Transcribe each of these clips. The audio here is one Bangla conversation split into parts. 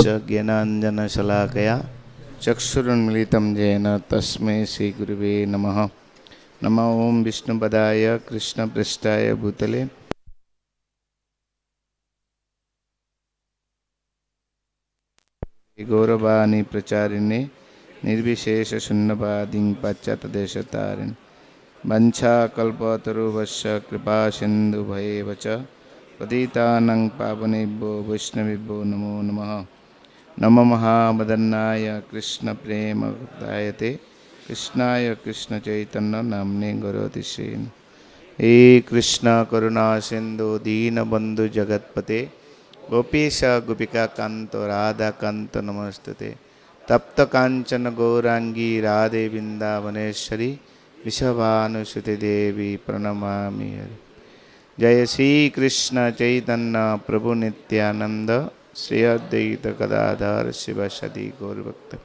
ज्ञानाञ्जनशलाकया चक्षुरुन्मिलितं येन तस्मै श्रीगुरुवे नमः। नमो ओं विष्णुपदाय कृष्णपृष्ठाय भूतले गौरवाणी प्रचारिणे निर्विशेषशून्यवादीं पाश्चात्यदेशतारिणे वञ्चाकल्पतरुभ्यश्च कृपासिन्धुभ्येव च पतितानां पावनेभ्यो वैष्णवेभ्यो नमो नमः। नमो महामदन्नाय कृष्णप्रेमभक्तायते कृष्णाय कृष्णचैतन्य नाम्ने गौरतिष्ठे। हे कृष्ण करुणा सिन्धु दीनबन्धु जगत्पते गोपीश गोपिका कांत राधा कांत नमस्तुते। तप्त कांचन गौरांगी राधे वृंदावनेश्वरी वृषभानुसुते देवी प्रणमामि हरि। जय श्री कृष्ण चैतन्य प्रभु नित्यानंद श्री अद्वैत गदाधर शिवसदि गौरभक्त।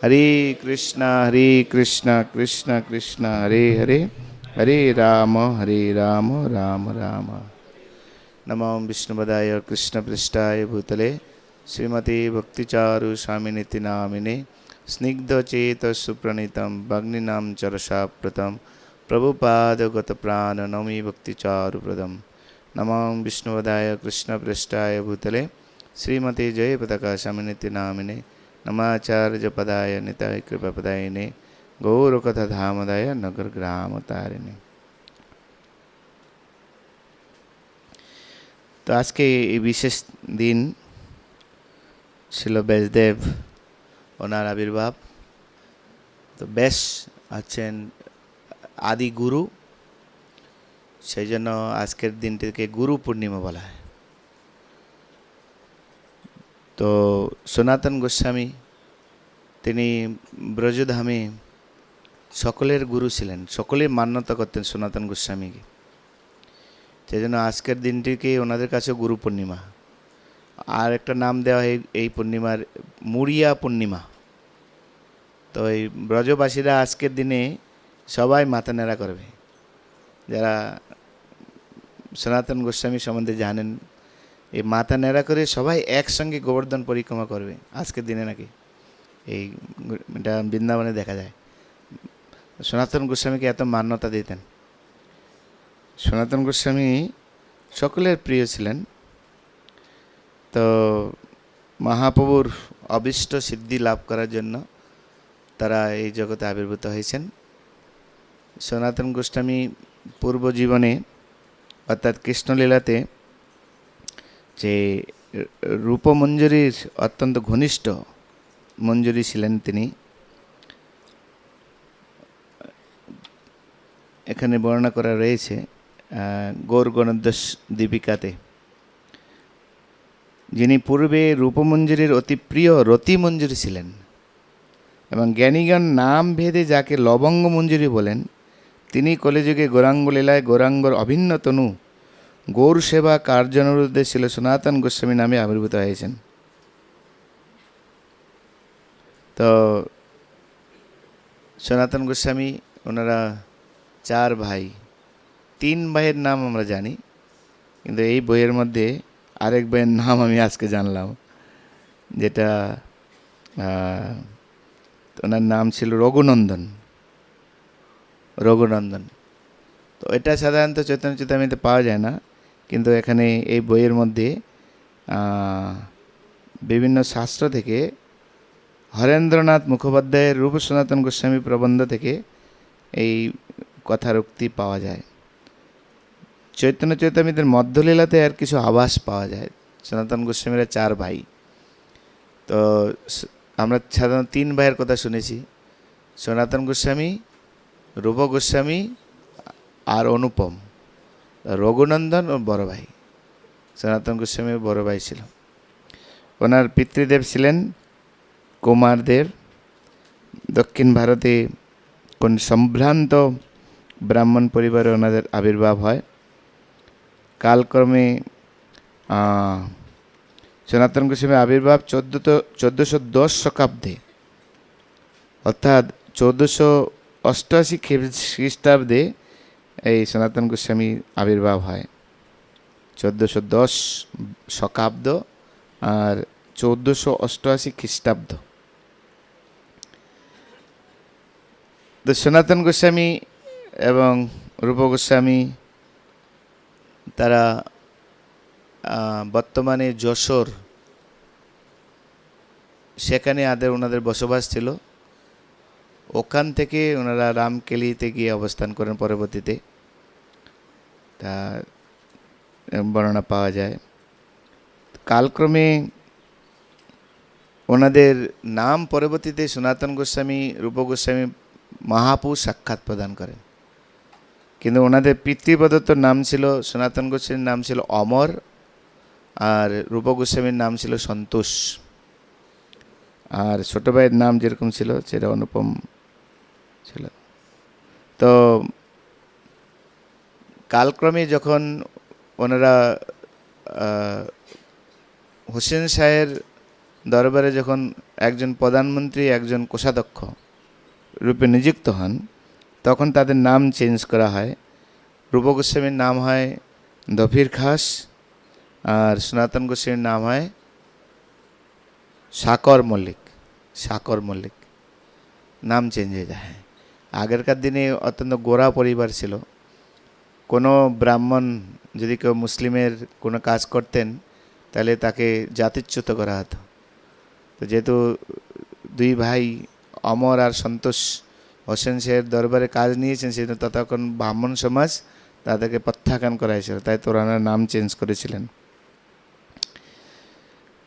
हरे कृष्ण कृष्ण कृष्ण हरे हरे हरे राम राम राम। नमो विष्णुपदाय कृष्णपृष्ठाय भूतले श्रीमती भक्तिचारु स्वामिनिति नामिने स्निग्धचेतसुप्रणीतं भग्निनां चरसाप्रतं प्रभुपादगतप्राण नौमि भक्तिचारुप्रदं। नमो विष्णुपदाय कृष्णपृष्ठाय भूतले श्रीमती जयपताका स्वामिनिति नामिने नमाचार्यपदाय निताय कृपापदायिने गौरकथाधामदाय नगरग्रामतारिणे। तो आज के विशेष दिन ছিল ব্যাসদেব ওনার আবির্ভাব। তো ব্যাস আছেন আদি গুরু, সেই জন্য আজকের দিনটিকে গুরু পূর্ণিমা বলা হয়। তো সনাতন গোস্বামী তিনি ব্রজধামে সকলের গুরু ছিলেন, সকলেই মান্যতা করতেন সনাতন গোস্বামীকে। সেই জন্য আজকের দিনটিকে ওনাদের কাছে গুরু পূর্ণিমা। আর একটা নাম দেওয়া হয় এই পূর্ণিমার মুড়িয়া পূর্ণিমা। তো এই ব্রজবাসীরা আজকের দিনে সবাই মাথা নেড়া করবে, যারা সনাতন গোস্বামী সম্বন্ধে জানেন। এই মাথা নেড়া করে সবাই একসঙ্গে গোবর্ধন পরিক্রমা করবে আজকের দিনে, নাকি এই এটা বৃন্দাবনে দেখা যায়। সনাতন গোস্বামীকে এত মান্যতা দিতেন। সনাতন গোস্বামী সকলের প্রিয় ছিলেন। তো মহাপ্রভুর অভীষ্ট সিদ্ধি লাভ করার জন্য তারা এই জগতে আবির্ভূত হয়েছেন। সনাতন গোস্বামী পূর্ব জীবনে অর্থাৎ কৃষ্ণলীলাতে যে রূপমঞ্জুরির অত্যন্ত ঘনিষ্ঠ মঞ্জুরি ছিলেন তিনি। এখানে বর্ণনা করা রয়েছে গৌর গণোদ্দেশ দীপিকাতে, যিনি পূর্বে রূপমঞ্জুরির অতি প্রিয় রতি মঞ্জুরি ছিলেন এবং জ্ঞানীগণ নাম ভেদে যাকে লবঙ্গ মঞ্জুরি বলেন, তিনি কলিযুগে গৌরাঙ্গ লীলায় গৌরাঙ্গর অভিন্ন তনু গৌর সেবা কার্যানুরোধে ছিল সনাতন গোস্বামী নামে আবির্ভূত হয়েছেন। তো সনাতন গোস্বামী ওনারা 4 ভাই। 3 ভাইয়ের নাম আমরা জানি, কিন্তু এই বইয়ের মধ্যে আরেক ভাইয়ের নাম আমি আজকে জানলাম, যেটা ওনার নাম ছিল রঘুনন্দন। তো এটা সাধারণত চৈতন্য চূড়ামণিতে পাওয়া যায় না, কিন্তু এখানে এই বইয়ের মধ্যে বিভিন্ন শাস্ত্র থেকে হরেন্দ্রনাথ মুখোপাধ্যায়ের রূপ সনাতন গোস্বামী প্রবন্ধ থেকে এই কথার উক্তি পাওয়া যায়। চৈতন্য চৈতামৃতের মধ্যলীলাতে আর কিছু আভাস পাওয়া যায়। সনাতন গোস্বামীরা 4 ভাই। তো আমরা সাধারণত 3 ভাইয়ের কথা শুনেছি, সনাতন গোস্বামী, রূপ গোস্বামী আর অনুপম। রঘুনন্দন ও বড় ভাই, সনাতন গোস্বামীর বড় ভাই ছিল। ওনার পিতৃদেব ছিলেন কুমারদেব। দক্ষিণ ভারতে কোন সম্ভ্রান্ত ব্রাহ্মণ পরিবারে ওনাদের আবির্ভাব হয়। কালক্রমে সনাতন গোস্বামীর আবির্ভাব 1410 শতাব্দে, অর্থাৎ 1488 খ্রিস্টাব্দে এই সনাতন গোস্বামী আবির্ভাব হয়। 1410 শকাব্দ আর 1488 খ্রিস্টাব্দ। তো সনাতন গোস্বামী এবং রূপ গোস্বামী তারা বর্তমানে যশোর, সেখানে ওনাদের বসবাস ছিল। ওখান থেকে ওনারা রামকেলিতে গিয়ে অবস্থান করেন পরবর্তীতে, তা বর্ণনা পাওয়া যায়। কালক্রমে ওনাদের নাম পরবর্তীতে সনাতন গোস্বামী, রূপ গোস্বামী মহাপুরুষ সাক্ষাৎ প্রদান করেন, কিন্তু ওনাদের পিতৃপ্রদত্ত নাম ছিল, সনাতন গোস্বামীর নাম ছিল অমর, আর রূপ গোস্বামীর নাম ছিল সন্তোষ, আর ছোট ভাইয়ের নাম যেরকম ছিল সেটা অনুপম ছিল। তো কালক্রমে যখন ওনারা হোসেন শাহের দরবারে যখন একজন প্রধানমন্ত্রী, একজন কোষাধ্যক্ষ রূপে নিযুক্ত হন, তখন তাদের নাম চেঞ্জ করা হয়। রূপ গোস্বামীর নাম হয় দফির খাস, আর সনাতন গোস্বামীর নাম হয় সাকর মল্লিক। সাকর মল্লিক নাম চেঞ্জ হয়ে যায়। আগেরকার দিনে অত্যন্ত গোড়া পরিবার ছিল। কোনো ব্রাহ্মণ যদি কেউ মুসলিমের কোনো কাজ করতেন তাহলে তাকে জাতিচ্যুত করা হতো। তো যেহেতু দুই ভাই অমর আর সন্তোষ হোসেন শাহের দরবারে কাজ নিয়েছেন, সেজন্য তখন ব্রাহ্মণ সমাজ তাদেরকে প্রত্যাখ্যান করা হয়েছিল, তাই তো ওনারা নাম চেঞ্জ করেছিলেন।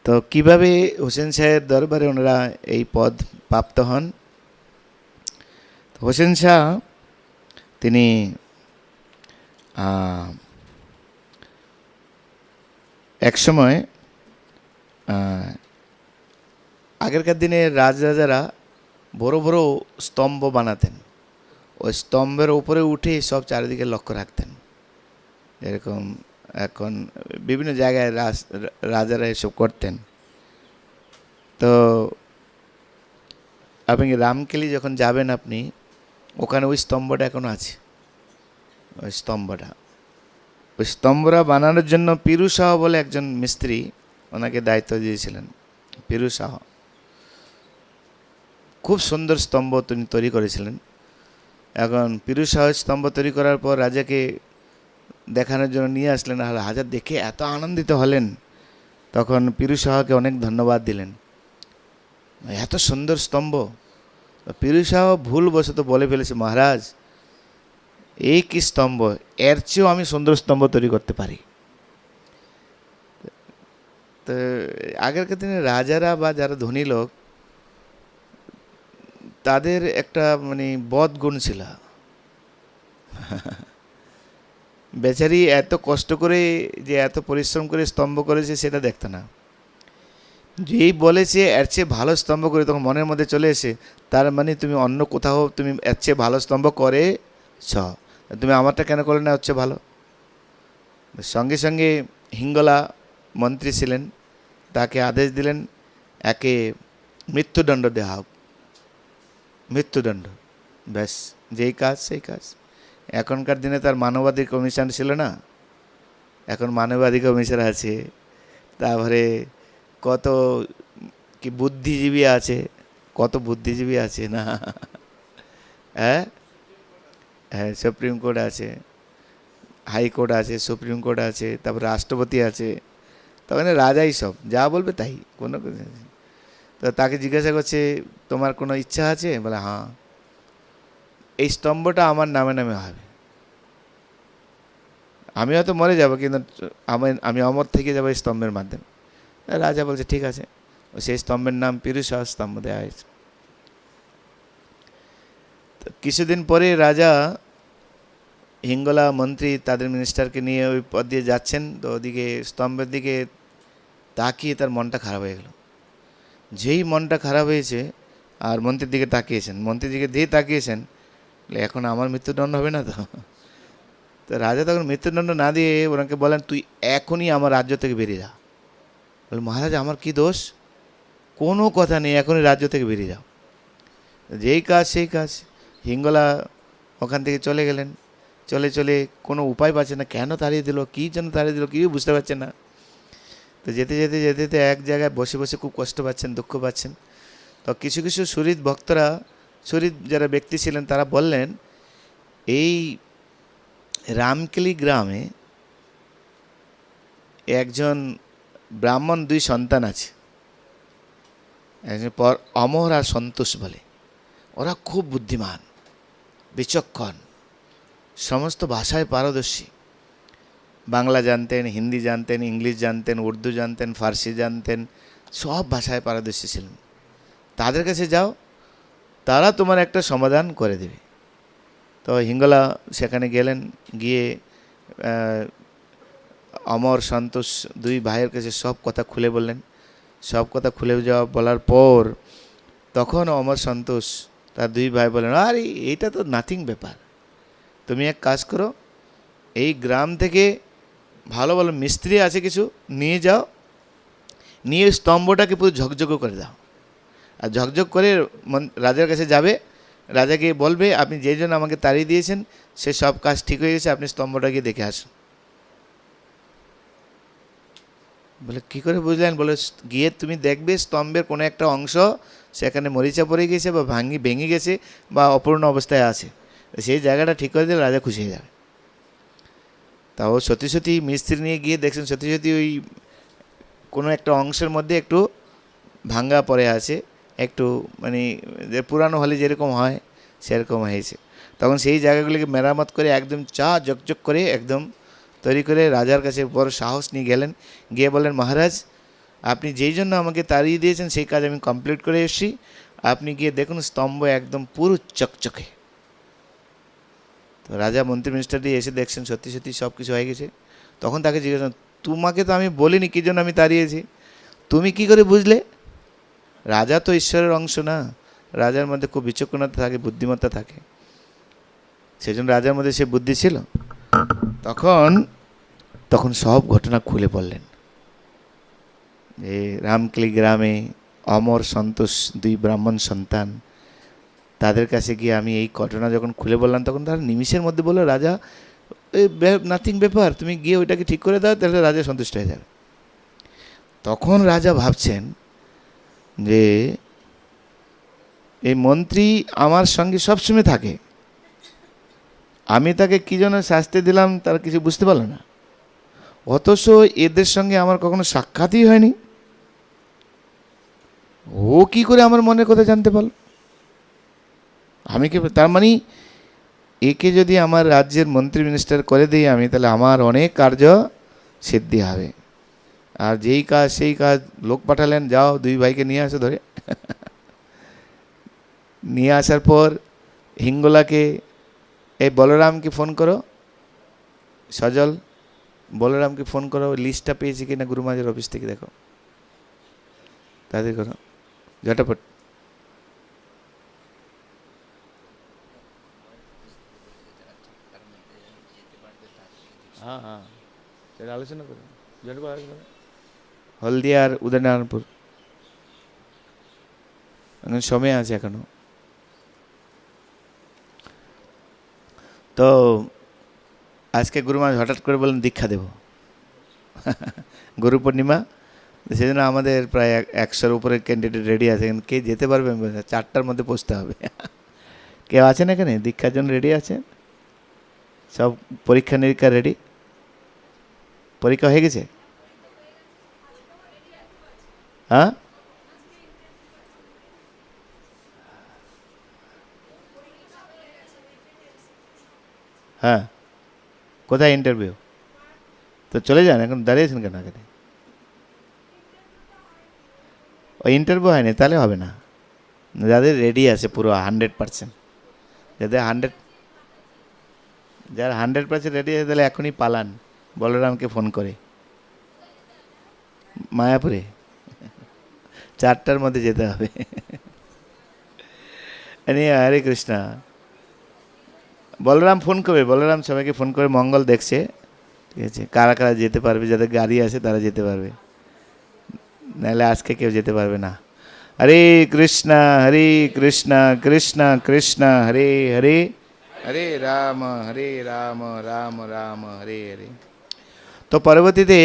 তো কিভাবে হোসেন শাহের দরবারে ওনারা এই পদ প্রাপ্ত হন? হোসেন শাহ তিনি একসময় আগেরকার দিনে রাজরাজারা বড় বড় স্তম্ভ বানাতেন, ওই স্তম্ভের উপরে উঠে সব চারিদিকে লক্ষ্য রাখতেন। এরকম এখন বিভিন্ন জায়গায় রাজারা এসব করতেন। তো আপনি রামকেলি যখন যাবেন, আপনি ওখানে ওই স্তম্ভটা এখনো আছে। ওই স্তম্ভটা বানানোর জন্য পিরু শাহ বলে একজন মিস্ত্রি ওনাকে দায়িত্ব দিয়েছিলেন। পিরু শাহ খুব সুন্দর স্তম্ভ তিনি তৈরি করেছিলেন। এখন পিরু শাহ স্তম্ভ তৈরি করার পর রাজাকে দেখানোর জন্য নিয়ে আসলেন। আর রাজা দেখে এত আনন্দিত হলেন, তখন পিরু শাহকে অনেক ধন্যবাদ দিলেন, এত সুন্দর স্তম্ভ। পিরু শাহ ভুলবশত বলে ফেলেছে, মহারাজ এই কি স্তম্ভ, এর চেয়েও আমি সুন্দর স্তম্ভ তৈরি করতে পারি। তো আগেরকার দিনে রাজারা বা যারা ধনী লোক, তাদের একটা বদ গুণ ছিল। বেচারি এত কষ্ট করে যে এত পরিশ্রম করে স্তম্ভ করেছে সেটা দেখতো না। যেই বলেছে এর চেয়ে ভালো স্তম্ভ করে, তখন মনের মধ্যে চলে এসে, তার মানে তুমি অন্য কোথাও তুমি এর চেয়ে ভালো স্তম্ভ করেছ, তুমি আমারটা কেন করলে না হচ্ছে ভালো। সঙ্গে সঙ্গে হিঙ্গলা মন্ত্রী ছিলেন, তাকে আদেশ দিলেন একে মৃত্যুদণ্ড দেওয়া হোক। মৃত্যুদণ্ড, ব্যাস, যেই কাজ সেই কাজ। এখনকার দিনে তার মানবাধিক কমিশন ছিল না, এখন মানবাধিক কমিশন আছে। তারপরে কত কি বুদ্ধিজীবী আছে, কত বুদ্ধিজীবী আছে না। হ্যাঁ হ্যাঁ, সুপ্রিম কোর্ট আছে, হাইকোর্ট আছে, সুপ্রিম কোর্ট আছে, তারপরে রাষ্ট্রপতি আছে। তখন রাজাই সব যা বলবে তাই, কোনো কিছু। তো তাকে জিজ্ঞাসা করছে, তোমার কোনো ইচ্ছা আছে? বলে হ্যাঁ, এই স্তম্ভটা আমার নামে নামে হবে। আমি হয়তো মরে যাব, কিন্তু আমি অমর থেকে যাবো এই স্তম্ভের মাধ্যমে। রাজা বলছে ঠিক আছে। সেই স্তম্ভের নাম পিরু শাহ স্তম্ভ দেওয়া হয়েছে। তো কিছুদিন পরে রাজা হিঙ্গলা মন্ত্রী তাদের মিনিস্টারকে নিয়ে ওই পথ দিয়ে যাচ্ছেন, তো ওদিকে স্তম্ভের দিকে তাকিয়ে তার মনটা খারাপ হয়ে গেল। যেই মনটা খারাপ হয়েছে আর মন্ত্রীর দিকে তাকিয়েছেন, মন্ত্রীর দিকে দিয়ে তাকিয়েছেন, এখন আমার মৃত্যুদণ্ড হবে না তো? তো রাজা তখন মৃত্যুদণ্ড না দিয়ে ওনাকে বলেন, তুই এখনই আমার রাজ্য থেকে বেরিয়ে যা। বলে মহারাজ আমার কি দোষ? কোনো কথা নেই, এখনই রাজ্য থেকে বেরিয়ে যাও। যেই কাজ সেই কাজ। হিঙ্গলা ওখান থেকে চলে গেলেন। চলে চলে কোনো উপায় পাচ্ছে না, কেন তাড়িয়ে দিল, কী জন্য তাড়িয়ে দিল, কেউ বুঝতে পারছে না। তো যেতে যেতে যেতে যেতে এক জায়গায় বসে বসে খুব কষ্ট পাচ্ছেন, দুঃখ পাচ্ছেন। তো কিছু কিছু সুহৃদ ভক্তরা, সুহৃদ যারা ব্যক্তি ছিলেন, তারা বললেন এই রামকেলি গ্রামে একজন ব্রাহ্মণ 2 সন্তান আছে, একজন পর অমর আর সন্তোষ বলে। ওরা খুব বুদ্ধিমান, বিচক্ষণ, সমস্ত ভাষায় পারদর্শী। বাংলা জানতেন, হিন্দি জানতেন, ইংলিশ জানতেন, উর্দু জানতেন, ফার্সি জানতেন, সব ভাষায় পারদর্শী ছিলেন। তাদের কাছে যাও, তারা তোমার একটা সমাধান করে দেবে। তো হিঙ্গলা সেখানে গেলেন, গিয়ে অমর সন্তোষ 2 ভাইয়ের কাছে সব কথা খুলে বললেন। সব কথা খুলে যাওয়া বলার পর তখন অমর সন্তোষ তার 2 ভাই বললেন, আরে এইটা তো নাথিং ব্যাপার, তুমি এক কাজ করো, এই গ্রাম থেকে ভালো ভালো মিস্ত্রি আছে কিছু নিয়ে যাও, নিয়ে স্তম্ভটাকে পুরো ঝকঝক করে দাও। আর ঝকঝক করে রাজার কাছে যাবে, রাজাকে বলবে আপনি যেই জন্য আমাকে তাড়িয়ে দিয়েছেন সে সব কাজ ঠিক হয়ে গেছে, আপনি স্তম্ভটাকে দেখে আসুন। বলে কী করে বুঝলেন? বলে গিয়ে তুমি দেখবে স্তম্ভের কোনো একটা অংশ সেখানে মরিচা পড়ে গেছে বা ভেঙে গেছে বা অপূর্ণ অবস্থায় আছে, সেই জায়গাটা ঠিক করে দিলে রাজা খুশি হয়ে যাবে। তাও সত্যি সত্যি মিস্ত্রি নিয়ে গিয়ে দেখছেন সত্যি সত্যি ওই কোনো একটা অংশের মধ্যে একটু ভাঙ্গা পড়ে আছে, একটু মানে যে পুরানো হলে যেরকম হয় সেরকম হয়েছে। তখন সেই জায়গাগুলিকে মেরামত করে একদম ঝকঝক করে একদম তৈরি করে রাজার কাছে বড় সাহস নিয়ে গেলেন। গিয়ে বললেন, মহারাজ আপনি যেই জন্য আমাকে তাড়িয়ে দিয়েছেন সেই কাজ আমি কমপ্লিট করে এসেছি, আপনি গিয়ে দেখুন স্তম্ভ একদম পুরো চকচকে। তো রাজা মন্ত্রী মিনিস্টার দিয়ে এসে দেখছেন সত্যি সত্যি সব কিছু হয়ে গেছে। তখন তাকে জিজ্ঞাসা, তোমাকে তো আমি বলিনি কী জন্য আমি তাড়িয়েছি, তুমি কি করে বুঝলে? রাজা তো ঈশ্বরের অংশ না, রাজার মধ্যে খুব বিচক্ষণতা থাকে, বুদ্ধিমত্তা থাকে, সেজন্য রাজার মধ্যে সে বুদ্ধি ছিল। তখন সব ঘটনা খুলে বললেন যে রামকেলি গ্রামে অমর সন্তোষ 2 ব্রাহ্মণ সন্তান, তাদের কাছে গিয়ে আমি এই ঘটনা যখন খুলে বললাম তখন তারা নিমিষের মধ্যে বললো, রাজা নাথিং ব্যাপার, তুমি গিয়ে ওইটাকে ঠিক করে দাও, তাহলে রাজা সন্তুষ্ট হয়ে যাবে। তখন রাজা ভাবছেন যে এই মন্ত্রী আমার সঙ্গে সবসময় থাকে, আমি তাকে কী জন্য শাস্তি দিলাম তার কিছু বুঝতে পারল না, অথচ এদের সঙ্গে আমার কখনো সাক্ষাৎই হয়নি, ও কি করে আমার মনের কথা জানতে পারল? আমি কি তার মানে একে যদি আমার রাজ্যের মন্ত্রী মিনিস্টার করে দিই আমি, তাহলে আমার অনেক কার্য সিদ্ধি হবে। আর যেই কাজ সেই কাজ, লোক পাঠালেন, যাও 2 ভাইকে নিয়ে আসো ধরে। নিয়ে আসার পর হিঙ্গলাকে, এই বলরামকে ফোন করো, সজল বলরামকে ফোন করো, লিস্টটা পেয়েছি কিনা গুরুমাজের অফিস থেকে দেখো, তাদের করো ঝটাপট। হ্যাঁ হ্যাঁ, সেটা আলোচনা করো, ঝটপট আলোচনা। হলদিয়া আর উদয়নারায়ণপুর সময় আছে এখনো। তো আজকে গুরুমাজ হঠাৎ করে বললেন দীক্ষা দেব, গুরু পূর্ণিমা, সেজন্য আমাদের প্রায় 100-র উপরে ক্যান্ডিডেট রেডি আছে। কে যেতে পারবে? 4টার মধ্যে পৌঁছতে হবে। কেউ আছেন এখানে দীক্ষার জন্য রেডি আছেন? সব পরীক্ষা নিরীক্ষা রেডি? পরীক্ষা হয়ে গেছে? হ্যাঁ, হ্যাঁ, কোথায় ইন্টারভিউ? তো চলে যান, এখন দাঁড়িয়েছেন কেন? আগে ওই ইন্টারভিউ হয়নি তাহলে হবে না। যাদের রেডি আছে পুরো 100%, যারা 100% রেডি আছে তাহলে এখনই পালান, বলরামকে ফোন করে মায়াপুরে 4টার মধ্যে যেতে হবে। হরে কৃষ্ণা। বলরাম ফোন করবে, বলরাম সবাইকে ফোন করে মঙ্গল দেখছে, ঠিক আছে? কারা কারা যেতে পারবে, যাদের গাড়ি আছে তারা যেতে পারবে, নাহলে আজকে কেউ যেতে পারবে না। হরে কৃষ্ণা কৃষ্ণ কৃষ্ণ হরে হরে, হরে রাম রাম রাম হরে হরে। তো পরবর্তীতে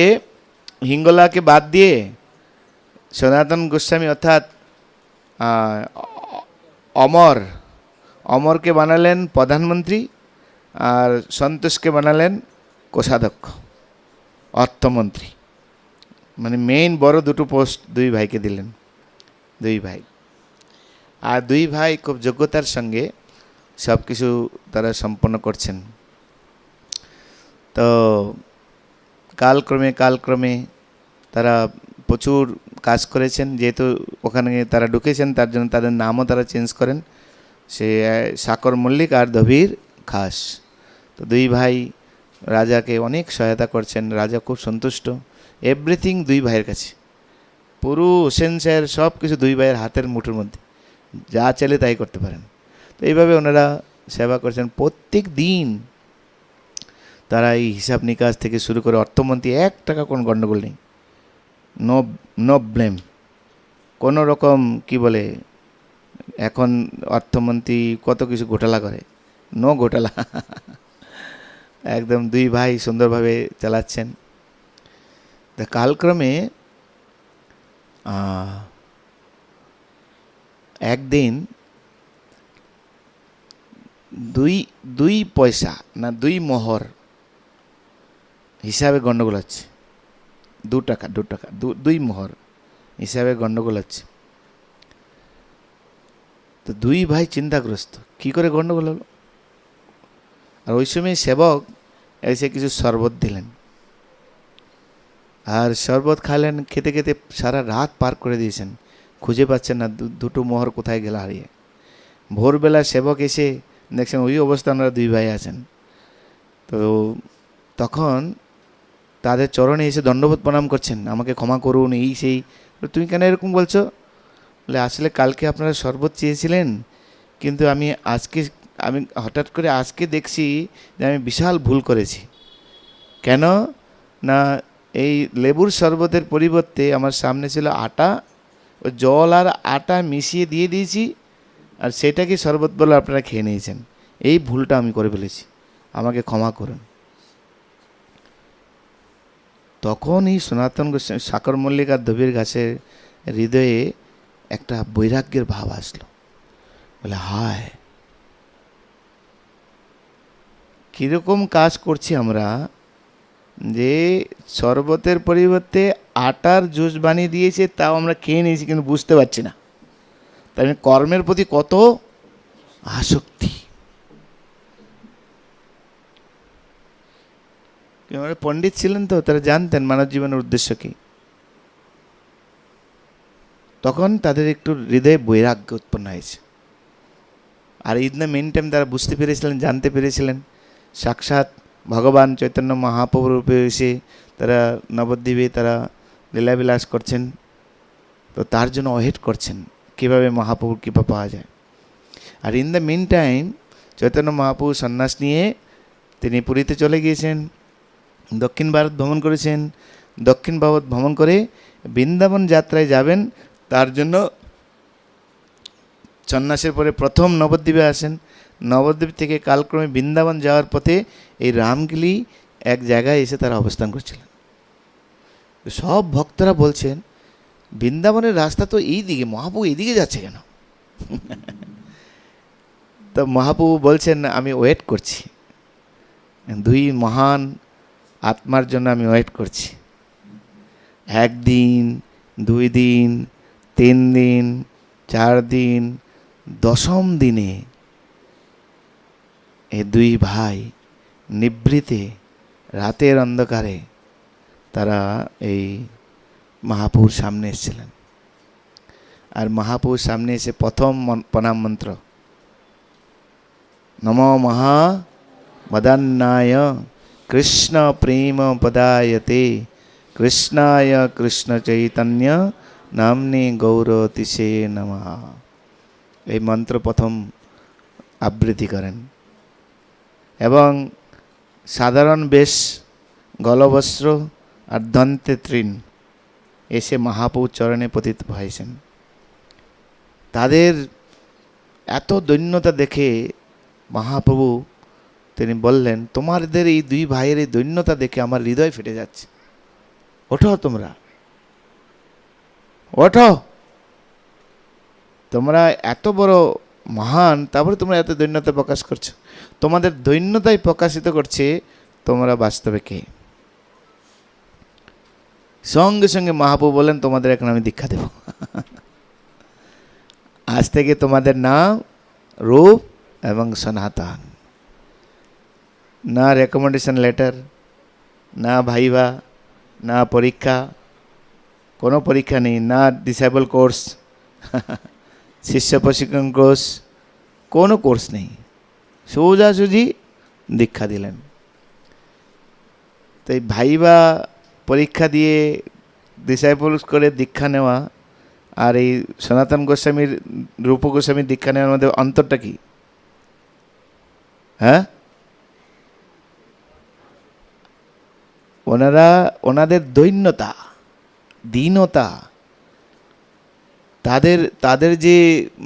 হিঙ্গলাকে বাদ দিয়ে সনাতন গোস্বামী অর্থাৎ অমর অমরকে বানালেন প্রধানমন্ত্রী, আর সন্তোষকে বানালেন কোষাধ্যক্ষ, অর্থমন্ত্রী। মানে মেইন বড় দুটো পোস্ট দুই ভাইকে দিলেন, দুই ভাই। আর দুই ভাই খুব যোগ্যতার সঙ্গে সব কিছু তারা সম্পন্ন করছেন। তো কালক্রমে তারা প্রচুর কাজ করেছেন। যেহেতু ওখানে তারা ঢুকেছেন, তার জন্য তাদের নামও তারা চেঞ্জ করেন, সে সাকর মল্লিক আর ধবির খাস। তো দুই ভাই রাজাকে অনেক সহায়তা করছেন, রাজা খুব সন্তুষ্ট। এভরিথিং দুই ভাইয়ের কাছে, পুরো হোসেনশাহের সব কিছু দুই ভাইয়ের হাতের মুঠোর মধ্যে, যা চাইলে তাই করতে পারেন। তো এইভাবে ওনারা সেবা করছেন। প্রত্যেক দিন তারা এই হিসাব নিকাশ থেকে শুরু করে অর্থমন্ত্রী 1 টাকা কোনো গণ্ডগোল নেই, নো ব্লেম, কোনো রকম কি বলে এখন অর্থমন্ত্রী কত কিছু ঘোটালা করে, নো ঘোটালা। একদম দুই ভাই সুন্দরভাবে চালাচ্ছেন। তা কালক্রমে একদিন দুই পয়সা না 2 মোহর হিসাবে গণ্ডগোল হচ্ছে। 2 টাকা 2 মোহর হিসাবে গণ্ডগোল হচ্ছে। তো দুই ভাই চিন্তাগ্রস্ত, কি করে গণ্ডগোল হলো। আর ওই সময় সেবক এসে কিছু শরবত দিলেন, আর শরবত খাইলেন। খেতে খেতে সারা রাত পার করে দিয়েছেন, খুঁজে পাচ্ছেন না দুটো মোহর কোথায় গেল হারিয়ে। ভোরবেলা সেবক এসে দেখছেন ওই অবস্থা ওনারা দুই ভাই আছেন। তো তখন তাদের চরণে এসে দণ্ডবোধ প্রণাম করছেন, আমাকে ক্ষমা করুন, এই সেই। তুমি কেন এরকম বলছো? বলে আসলে কালকে আপনারা শরবত চেয়েছিলেন, কিন্তু আমি হঠাৎ করে আজকে দেখছি যে আমি বিশাল ভুল করেছি। কেন না, এই লেবুর শরবতের পরিবর্তে আমার সামনে ছিল আটা, ও জল আর আটা মিশিয়ে দিয়ে দিয়েছি, আর সেটাকে শরবত বলে আপনারা খেয়ে নিয়েছেন। এই ভুলটা আমি করে ফেলেছি, আমাকে ক্ষমা করুন। তখন এই সনাতন গোস্বামী সাকর মল্লিক আর ধবির গাছের হৃদয়ে একটা বৈরাগ্যের ভাব আসলো। বলে হায়, কীরকম কাজ করছি আমরা, যে শরবতের পরিবর্তে আটার জুস বানিয়ে দিয়েছে, তাও আমরা খেয়ে নিয়েছি, কিন্তু বুঝতে পারছি না। তাই কর্মের প্রতি কত আসক্তি। পণ্ডিত ছিলেন তো, তারা জানতেন মানব জীবনের উদ্দেশ্য কী। তখন তাদের একটু হৃদয়ে বৈরাগ্য উৎপন্ন হয়েছে। আর ইন দ্য মেন টাইম তারা বুঝতে পেরেছিলেন, জানতে পেরেছিলেন সাক্ষাৎ ভগবান চৈতন্য মহাপ্রভু রূপে এসে তারা নবদ্বীপে তারা লীলাবিলাস করছেন। তো তার জন্য ওয়েট করছেন কীভাবে মহাপ্রভুর কৃপা পাওয়া যায়। আর in the meantime Chaitanya Mahaprabhu সন্ন্যাস নিয়ে তিনি পুরীতে চলে গিয়েছেন, দক্ষিণ ভারত ভ্রমণ করেছেন। দক্ষিণ ভারত ভ্রমণ করে বৃন্দাবন যাত্রায় যাবেন, তার জন্য সন্ন্যাসের পরে প্রথম নবদ্বীপে আসেন। নবদ্বীপ থেকে কালক্রমে বৃন্দাবন যাওয়ার পথে এই রামগিলি এক জায়গায় এসে তারা অবস্থান করছিলেন। সব ভক্তরা বলছেন বৃন্দাবনের রাস্তা তো এই দিকে, মহাপ্রভু এইদিকে যাচ্ছে কেন? তো মহাপ্রভু বলছেন আমি ওয়েট করছি, দুই মহান আত্মার জন্য আমি ওয়েট করছি। 1 দিন 2 দিন 3 দিন 4 দিন, 10ম দিনে এই দুই ভাই নিভৃতে রাতের অন্ধকারে তারা এই মহাপ্রভুর সামনে এসেছিলেন। আর মহাপ্রভুর সামনে এসে প্রথম প্রণাম মন্ত্র নম মহা মদন্নায় কৃষ্ণ প্রেম পদায়তে কৃষ্ণায় কৃষ্ণ চৈতন্য নামনে গৌরতিশে নমঃ। এই মন্ত্র প্রথম আবৃত্তি করেন এবং সাধারণ বেশ, গলবস্ত্র আর দন্তে তৃণ এসে মহাপ্রভুর চরণে পতিত হয়েছেন। তাদের এত দৈন্যতা দেখে মহাপ্রভু তিনি বললেন, তোমাদের এই দুই ভাইয়ের এই দৈন্যতা দেখে আমার হৃদয় ফেটে যাচ্ছে। ওঠো তোমরা, ওঠো, তোমরা এত বড় মহান, তারপরে তোমরা এত দৈন্যতা প্রকাশ করছো। তোমাদের দৈন্যতাই প্রকাশিত করছে তোমরা বাস্তবে কে। সঙ্গে সঙ্গে মহাপ্রভু বলেন, তোমাদের এখন আমি দীক্ষা দেব। আজ থেকে তোমাদের নাম রূপ এবং সনাতন। না রেকমেন্ডেশন লেটার, না ভাইভা, না পরীক্ষা, কোনো পরীক্ষা নেই, না ডিসেবল কোর্স, শিষ্য প্রশিক্ষণ কোর্স, কোনো কোর্স নেই, সোজাসুজি দীক্ষা দিলেন। তো এই ভাইভা পরীক্ষা দিয়ে ডিসাইপলস করে দীক্ষা নেওয়া আর এই সনাতন গোস্বামীর, রূপ গোস্বামীর দীক্ষা নেওয়ার মধ্যে অন্তরটা কি? হ্যাঁ, ওনারা ওনাদের দৈন্যতা, দীনতা, তাদের যে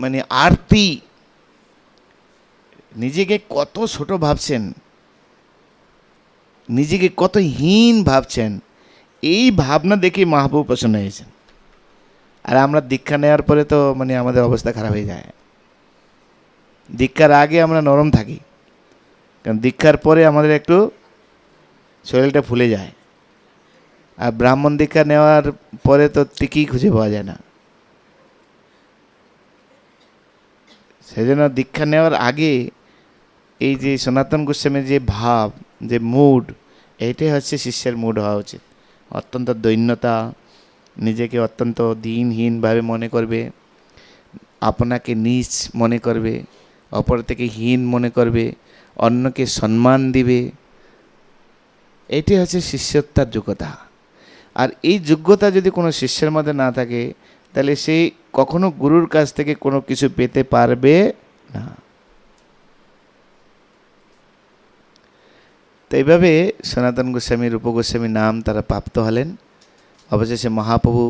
মানে আরতি, নিজেকে কত ছোট ভাবছেন, নিজেকে কত হীন ভাবছেন, এই ভাবনা দেখে মহাপ্রভু প্রসন্ন হয়েছেন। আর আমরা দীক্ষা নেওয়ার পরে তো মানে আমাদের অবস্থা খারাপ হয়ে যায়। দীক্ষার আগে আমরা নরম থাকি, কারণ দীক্ষার পরে আমাদের একটু শরীরটা ফুলে যায়। আর ব্রাহ্মণ দীক্ষা নেওয়ার পরে তো টিকি খুঁজে পাওয়া যায় না। সেই জন্য দীক্ষা নেওয়ার আগে এই যে সনাতন গোস্বামীর যে ভাব, যে মুড, এইটাই হচ্ছে শিষ্যের মুড হওয়া উচিত। অত্যন্ত দৈন্যতা, নিজেকে অত্যন্ত দিনহীনভাবে মনে করবে, আপনাকে নীচ মনে করবে, অপর থেকে হীন মনে করবে, অন্যকে সম্মান দিবে। এটি হচ্ছে শিষ্যত্বের যোগ্যতা। আর এই যোগ্যতা যদি কোনো শিষ্যের মধ্যে না থাকে, তাহলে সে কখনো গুরুর কাছ থেকে কোনো কিছু পেতে পারবে না। তো এইভাবে সনাতন গোস্বামী, রূপ গোস্বামী নাম তারা প্রাপ্ত হলেন। অবশেষে মহাপ্রভু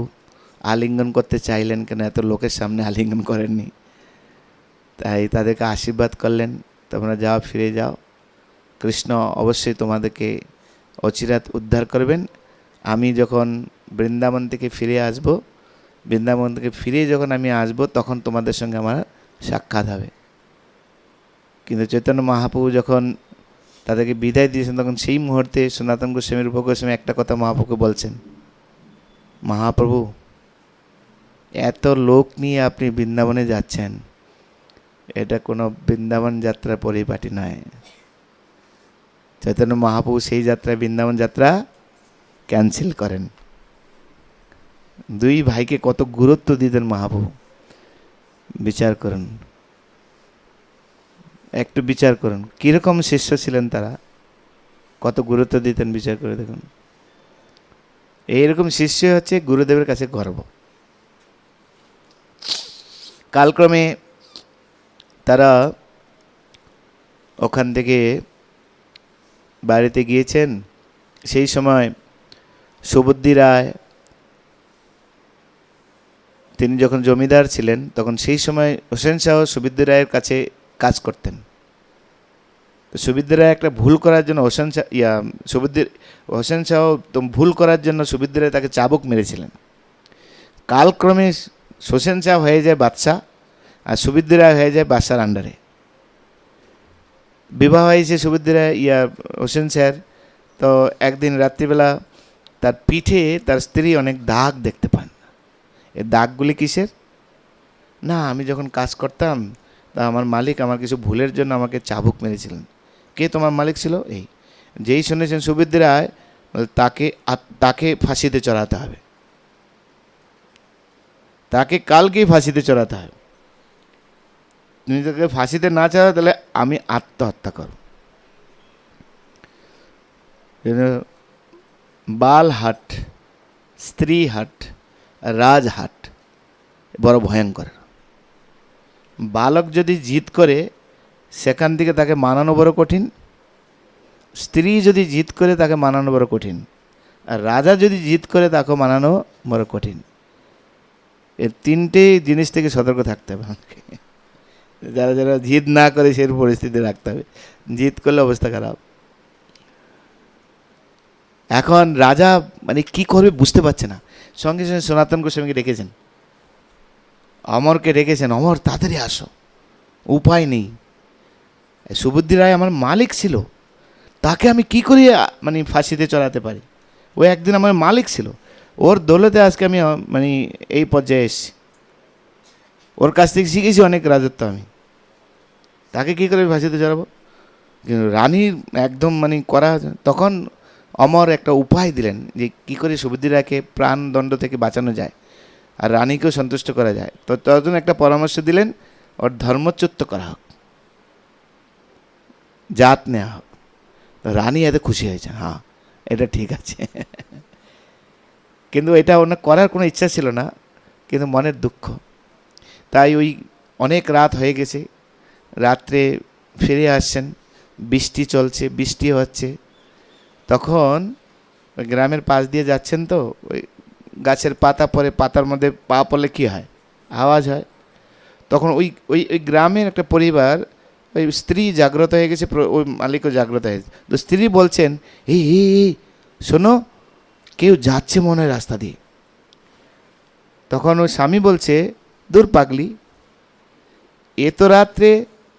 আলিঙ্গন করতে চাইলেন, কেন এত লোকের সামনে আলিঙ্গন করেননি। তাই তাদেরকে আশীর্বাদ করলেন, তোমরা যাও, ফিরে যাও, কৃষ্ণ অবশ্যই তোমাদেরকে অচিরাত উদ্ধার করবেন। আমি যখন বৃন্দাবন থেকে ফিরে আসব, বৃন্দাবন থেকে ফিরে যখন আমি আসব, তখন তোমাদের সঙ্গে আমার সাক্ষাৎ হবে। কিন্তু চৈতন্য মহাপ্রভু যখন তাদেরকে বিদায় দিয়েছেন, তখন সেই মুহূর্তে সনাতন গোস্বামী, রূপ গোস্বামী একটা কথা মহাপ্রভুকে বলছেন, মহাপ্রভু, এত লোক নিয়ে আপনি বৃন্দাবনে যাচ্ছেন, এটা কোনো বৃন্দাবন যাত্রা পরিপাটি নয়। চৈতন্য মহাপ্রভু সেই যাত্রায়, বৃন্দাবন যাত্রা ক্যান্সেল করেন। দুই ভাইকে কত গুরুত্ব দিতেন মহাপ্রভু, বিচার করুন, একটু বিচার করুন, কীরকম শিষ্য ছিলেন তারা, কত গুরুত্ব দিতেন, বিচার করে দেখুন। এইরকম শিষ্য হচ্ছে গুরুদেবের কাছে গর্ব। কালক্রমে তারা ওখান থেকে বাড়িতে গিয়েছেন। সেই সময় সুবুদ্ধি রায়, তিনি যখন জমিদার ছিলেন, তখন সেই সময় হোসেন শাহ সুবুদ্ধি রায়ের কাছে কাজ করতেন। তো সুবুদ্ধি রায় একটা ভুল করার জন্য হোসেন শাহ ভুল করার জন্য সুবুদ্ধি রায় তাকে চাবুক মেরেছিলেন। কালক্রমে হোসেন শাহ হয়ে যায় বাদশাহ, আর সুবুদ্ধি রায় হয়ে যায় বাদশার আন্ডারে। বিবাহ হয়েছে সুবুদ্ধি রায় হোসেন শাহের। তো একদিন রাত্রিবেলা তার পিঠে তার স্ত্রী অনেক দাগ দেখতে পান। এই দাগগুলি কিসের? না, আমি যখন কাজ করতাম, তা আমার মালিক আমার কিছু ভুলের জন্য আমাকে চাবুক মেরেছিলেন। কে তোমার মালিক ছিল? এই। যেই শুনেছেন সুবুদ্ধি রায়, তাকে ফাঁসিতে চড়াতে হবে, তাকে কালকেই ফাঁসিতে চড়াতে হবে। তুমি তাকে ফাঁসিতে না চড়াও, তাহলে আমি আত্মহত্যা করব। বালহাট, স্ত্রীহাট, রাজহাট বড় ভয়ঙ্কর। বালক যদি জিদ করে, সেখান থেকে তাকে মানানো বড় কঠিন। স্ত্রী যদি জিদ করে, তাকে মানানো বড় কঠিন। আর রাজা যদি জিদ করে, তাকে মানানো বড় কঠিন। এর তিনটে জিনিস থেকে সতর্ক থাকতে হবে আমাকে। যারা যারা জিদ না করে, সেই পরিস্থিতি রাখতে হবে। জিদ করলে অবস্থা খারাপ। এখন রাজা মানে কি করবে বুঝতে পারছে না, সঙ্গে সঙ্গে সনাতন গোস্বামীকে ডেকেছেন, অমরকে ডেকেছেন, অমর তাড়াতাড়ি আসো, উপায় নেই। সুবুদ্ধি রায় আমার মালিক ছিল, তাকে আমি কি করে মানে ফাঁসিতে চড়াতে পারি? ও একদিন আমার মালিক ছিল, ওর দৌলতে আজকে আমি মানে এই পর্যায়ে এসেছি, ওর কাছ থেকে শিখেছি অনেক রাজত্ব আমি, তাকে কী করে ফাঁসিতে চড়াবো? কিন্তু রানীর একদম মানে করা, তখন অমর একটা উপায় দিলেন যে কী করে সুবুদ্ধি রায়কে প্রাণদণ্ড থেকে বাঁচানো যায় আর রানীকেও সন্তুষ্ট করা যায়। তো তখন একটা পরামর্শ দিলেন, ওর ধর্মচ্যুত করা হোক, জাত নেওয়া হোক। তো রানী এতে খুশি হয়েছেন, হ্যাঁ এটা ঠিক আছে। কিন্তু এটা ওনার করার কোনো ইচ্ছা ছিল না, কিন্তু মনের দুঃখ। তাই ওই অনেক রাত হয়ে গেছে, রাত্রে ফিরে আসছেন, বৃষ্টি চলছে, বৃষ্টি হচ্ছে। তখন ওই গ্রামের পাশ দিয়ে যাচ্ছেন, তো ওই গাছের পাতা পড়ে, পাতার মধ্যে পা পড়লে কী হয়, আওয়াজ হয়। তখন ওই ওই ওই গ্রামের একটা পরিবার, ওই স্ত্রী জাগ্রত হয়ে গেছে, ওই মালিকও জাগ্রত হয়ে গেছে। তো স্ত্রী বলছেন, এই এই শোনো, কেউ যাচ্ছে মনে হয় রাস্তা দিয়ে। তখন ওই স্বামী বলছে, দূর পাগলি, এ তো রাত্রে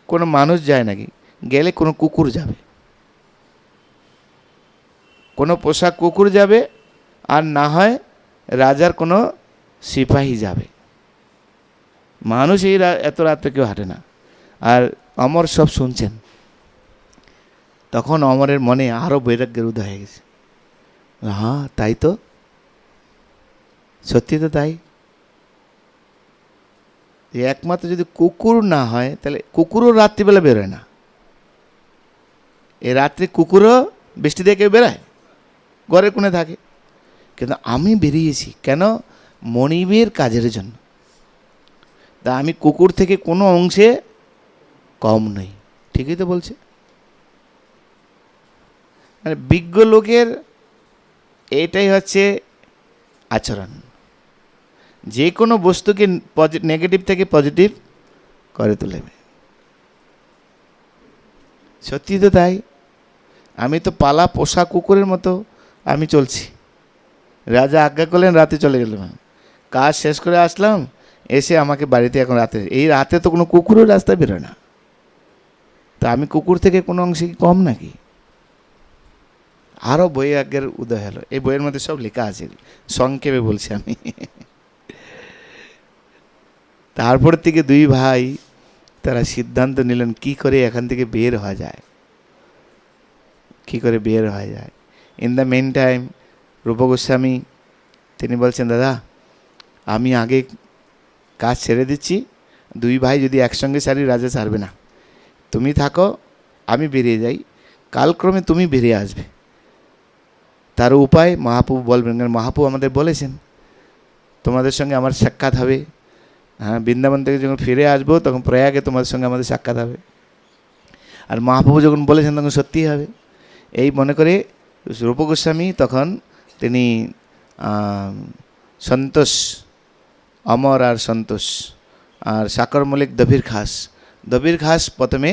কোনো মানুষ যায় নাকি, গেলে কোনো কুকুর যাবে, কোনো পোষা কুকুর যাবে, আর না হয় রাজার কোনো সিপাহী যাবে, মানুষ এই এত রাত্রে কেউ হাঁটে না। আর অমর সব শুনছেন। তখন অমরের মনে আরও বৈরাগ্যের উদয় হয়ে গেছে, হ্যাঁ তাই তো, সত্যি তো তাই। একমাত্র যদি কুকুর না হয়, তাহলে কুকুরও রাত্রিবেলা বেরোয় না। এ রাত্রে কুকুরও বৃষ্টি দিয়ে কেউ বেরোয়, ঘরের কোণে থাকে। কিন্তু আমি বেরিয়েছি কেন? মনিবের কাজের জন্য। তা আমি কুকুর থেকে কোনো অংশে কম নই। ঠিকই তো বলছে। মানে বিজ্ঞ লোকের এটাই হচ্ছে আচরণ, যে কোনো বস্তুকে নেগেটিভ থেকে পজিটিভ করে তুলবে। সত্যি তো তাই। আমি তো পালা পোষা কুকুরের মতো আমি চলছি। রাজা আজ্ঞা করলেন, রাতে চলে গেলাম, কাজ শেষ করে আসলাম, এসে আমাকে বাড়িতে এখন রাতে, এই রাতে তো কোনো কুকুরও রাস্তায় বেরোয় না, তা আমি কুকুর থেকে কোনো অংশে কি কম নাকি? আরও বৈরাগ্যের উদয় হলো। এই বইয়ের মধ্যে সব লেখা আছে, সংক্ষেপে বলছি আমি। তারপর থেকে দুই ভাই তারা সিদ্ধান্ত নিলেন কি করে এখান থেকে বের হওয়া যায়, কি করে বের হওয়া যায়। ইন দ্য মেন টাইম রূপ গোস্বামী তিনি বলছেন, দাদা আমি আগে কাজ ছেড়ে দিচ্ছি, দুই ভাই যদি একসঙ্গে ছাড়ি রাজা ছাড়বে না, তুমি থাকো, আমি বেরিয়ে যাই, কালক্রমে তুমি বেরিয়ে আসবে। তার উপায় মহাপ্রভু বলবেন, কারণ মহাপ্রভু আমাদের বলেছেন তোমাদের সঙ্গে আমার সাক্ষাৎ হবে। হ্যাঁ, বৃন্দাবন থেকে যখন ফিরে আসবো তখন প্রয়াগে তোমাদের সঙ্গে আমাদের সাক্ষাৎ হবে। আর মহাপ্রভু যখন বলেছেন তখন সত্যিই হবে। এই মনে করে রূপ গোস্বামী তখন তিনি সন্তোষ, অমর আর সন্তোষ আর সাকর মল্লিক দবির খাস প্রথমে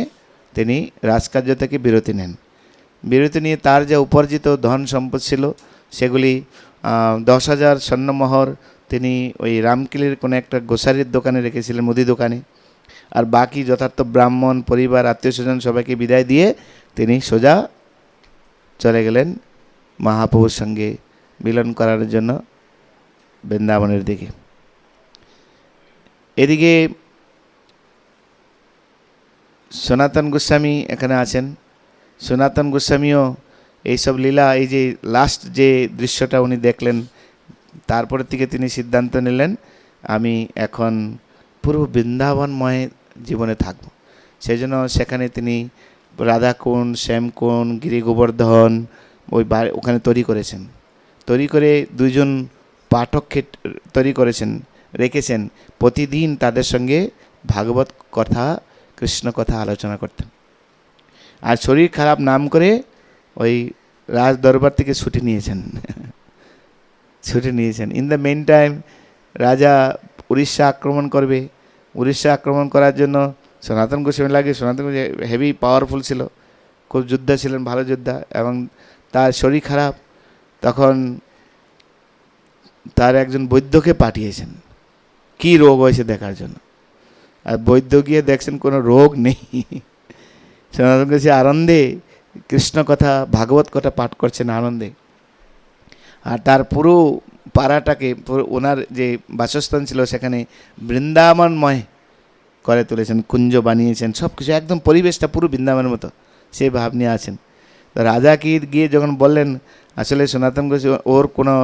তিনি রাজকার্য থেকে বিরতি নেন। বিরতি নিয়ে তার যে উপার্জিত ধন সম্পদ ছিল সেগুলি 10,000 স্বর্ণমোহর তিনি ওই রামকিলির কোনো একটা গোসারির দোকানে রেখেছিলেন, মুদি দোকানে। আর বাকি যথার্থ ব্রাহ্মণ পরিবার আত্মীয় স্বজন সবাইকে বিদায় দিয়ে তিনি সোজা চলে গেলেন মহাপ্রভুর সঙ্গে মিলন করার জন্য বৃন্দাবনের দিকে। এদিকে সনাতন গোস্বামী এখানে আছেন। সনাতন গোস্বামীও এইসব লীলা, এই যে লাস্ট যে দৃশ্যটা উনি দেখলেন, তারপরের থেকে তিনি সিদ্ধান্ত নিলেন আমি এখন পুরো বৃন্দাবনময় জীবনে থাকব। সেই জন্য সেখানে তিনি রাধাকুণ্ড, শ্যামকুণ্ড, গিরি গোবর্ধন ওই ওখানে তৈরি করেছেন। তৈরি করে দুইজন পাঠককে তৈরি করেছেন, রেখেছেন, প্রতিদিন তাদের সঙ্গে ভাগবত কথা, কৃষ্ণ কথা আলোচনা করতেন। আর শরীর খারাপ নাম করে ওই রাজ দরবার থেকে ছুটি নিয়েছেন। ইন দ্য মেন টাইম রাজা উড়িষ্যা আক্রমণ করবে। উড়িষ্যা আক্রমণ করার জন্য সনাতন গোস্বামী লাগে। সনাতন গোস্বামী হেভি পাওয়ারফুল ছিল, খুব যোদ্ধা ছিলেন, ভালো যোদ্ধা, এবং তার শরীর খারাপ। তখন তার একজন বৈদ্যকে পাঠিয়েছেন কি রোগ হয়েছে দেখার জন্য। আর বৈদ্য গিয়ে দেখছেন কোনো রোগ নেই, সনাতন গোস্বামী আনন্দে কৃষ্ণ কথা ভাগবত কথা পাঠ করছেন আনন্দে। আর তার পুরো পাড়াটাকে, পুরো ওনার যে বাসস্থান ছিল সেখানে বৃন্দাবনময় করে তুলেছেন, কুঞ্জ বানিয়েছেন, সব কিছু একদম পরিবেশটা পুরো বৃন্দাবনের মতো সেই ভাব নিয়ে আছেন। তো রাজাকে গিয়ে যখন বললেন আসলে সনাতন গোস্বামী ওর কোনো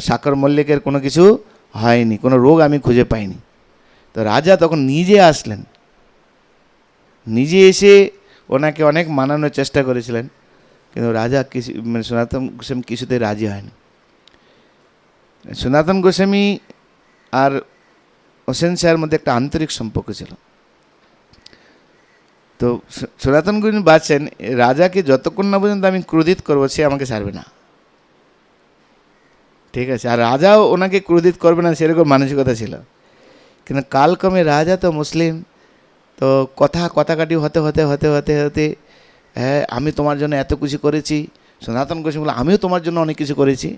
সাকর মল্লিকের কোনো কিছু হয়নি, কোনো রোগ আমি খুঁজে পাইনি। তো রাজা তখন নিজে আসলেন, নিজে এসে ওনাকে অনেক মানানোর চেষ্টা করেছিলেন, কিন্তু রাজা কিছু মানে সনাতন গোস্বামী কিছুতে রাজি হয়নি। সনাতন গোস্বামী আর হোসেন শাহের মধ্যে একটা আন্তরিক সম্পর্ক ছিল। তো সনাতন গোস্বামী বাঁচছেন, রাজাকে যতক্ষণ না পর্যন্ত আমি ক্রোধিত করবো সে আমাকে ছাড়বে না, ঠিক আছে। আর রাজাও ওনাকে ক্রোধিত করবে না সেরকম মানসিকতা ছিল। কিন্তু কালক্রমে রাজা তো মুসলিম, তো কথাকাটি হতে হতে হতে হতে হতে হ্যাঁ আমি তোমার জন্য এত কিছু করেছি। সনাতন গোস্বামী বলে আমিও তোমার জন্য অনেক কিছু করেছি,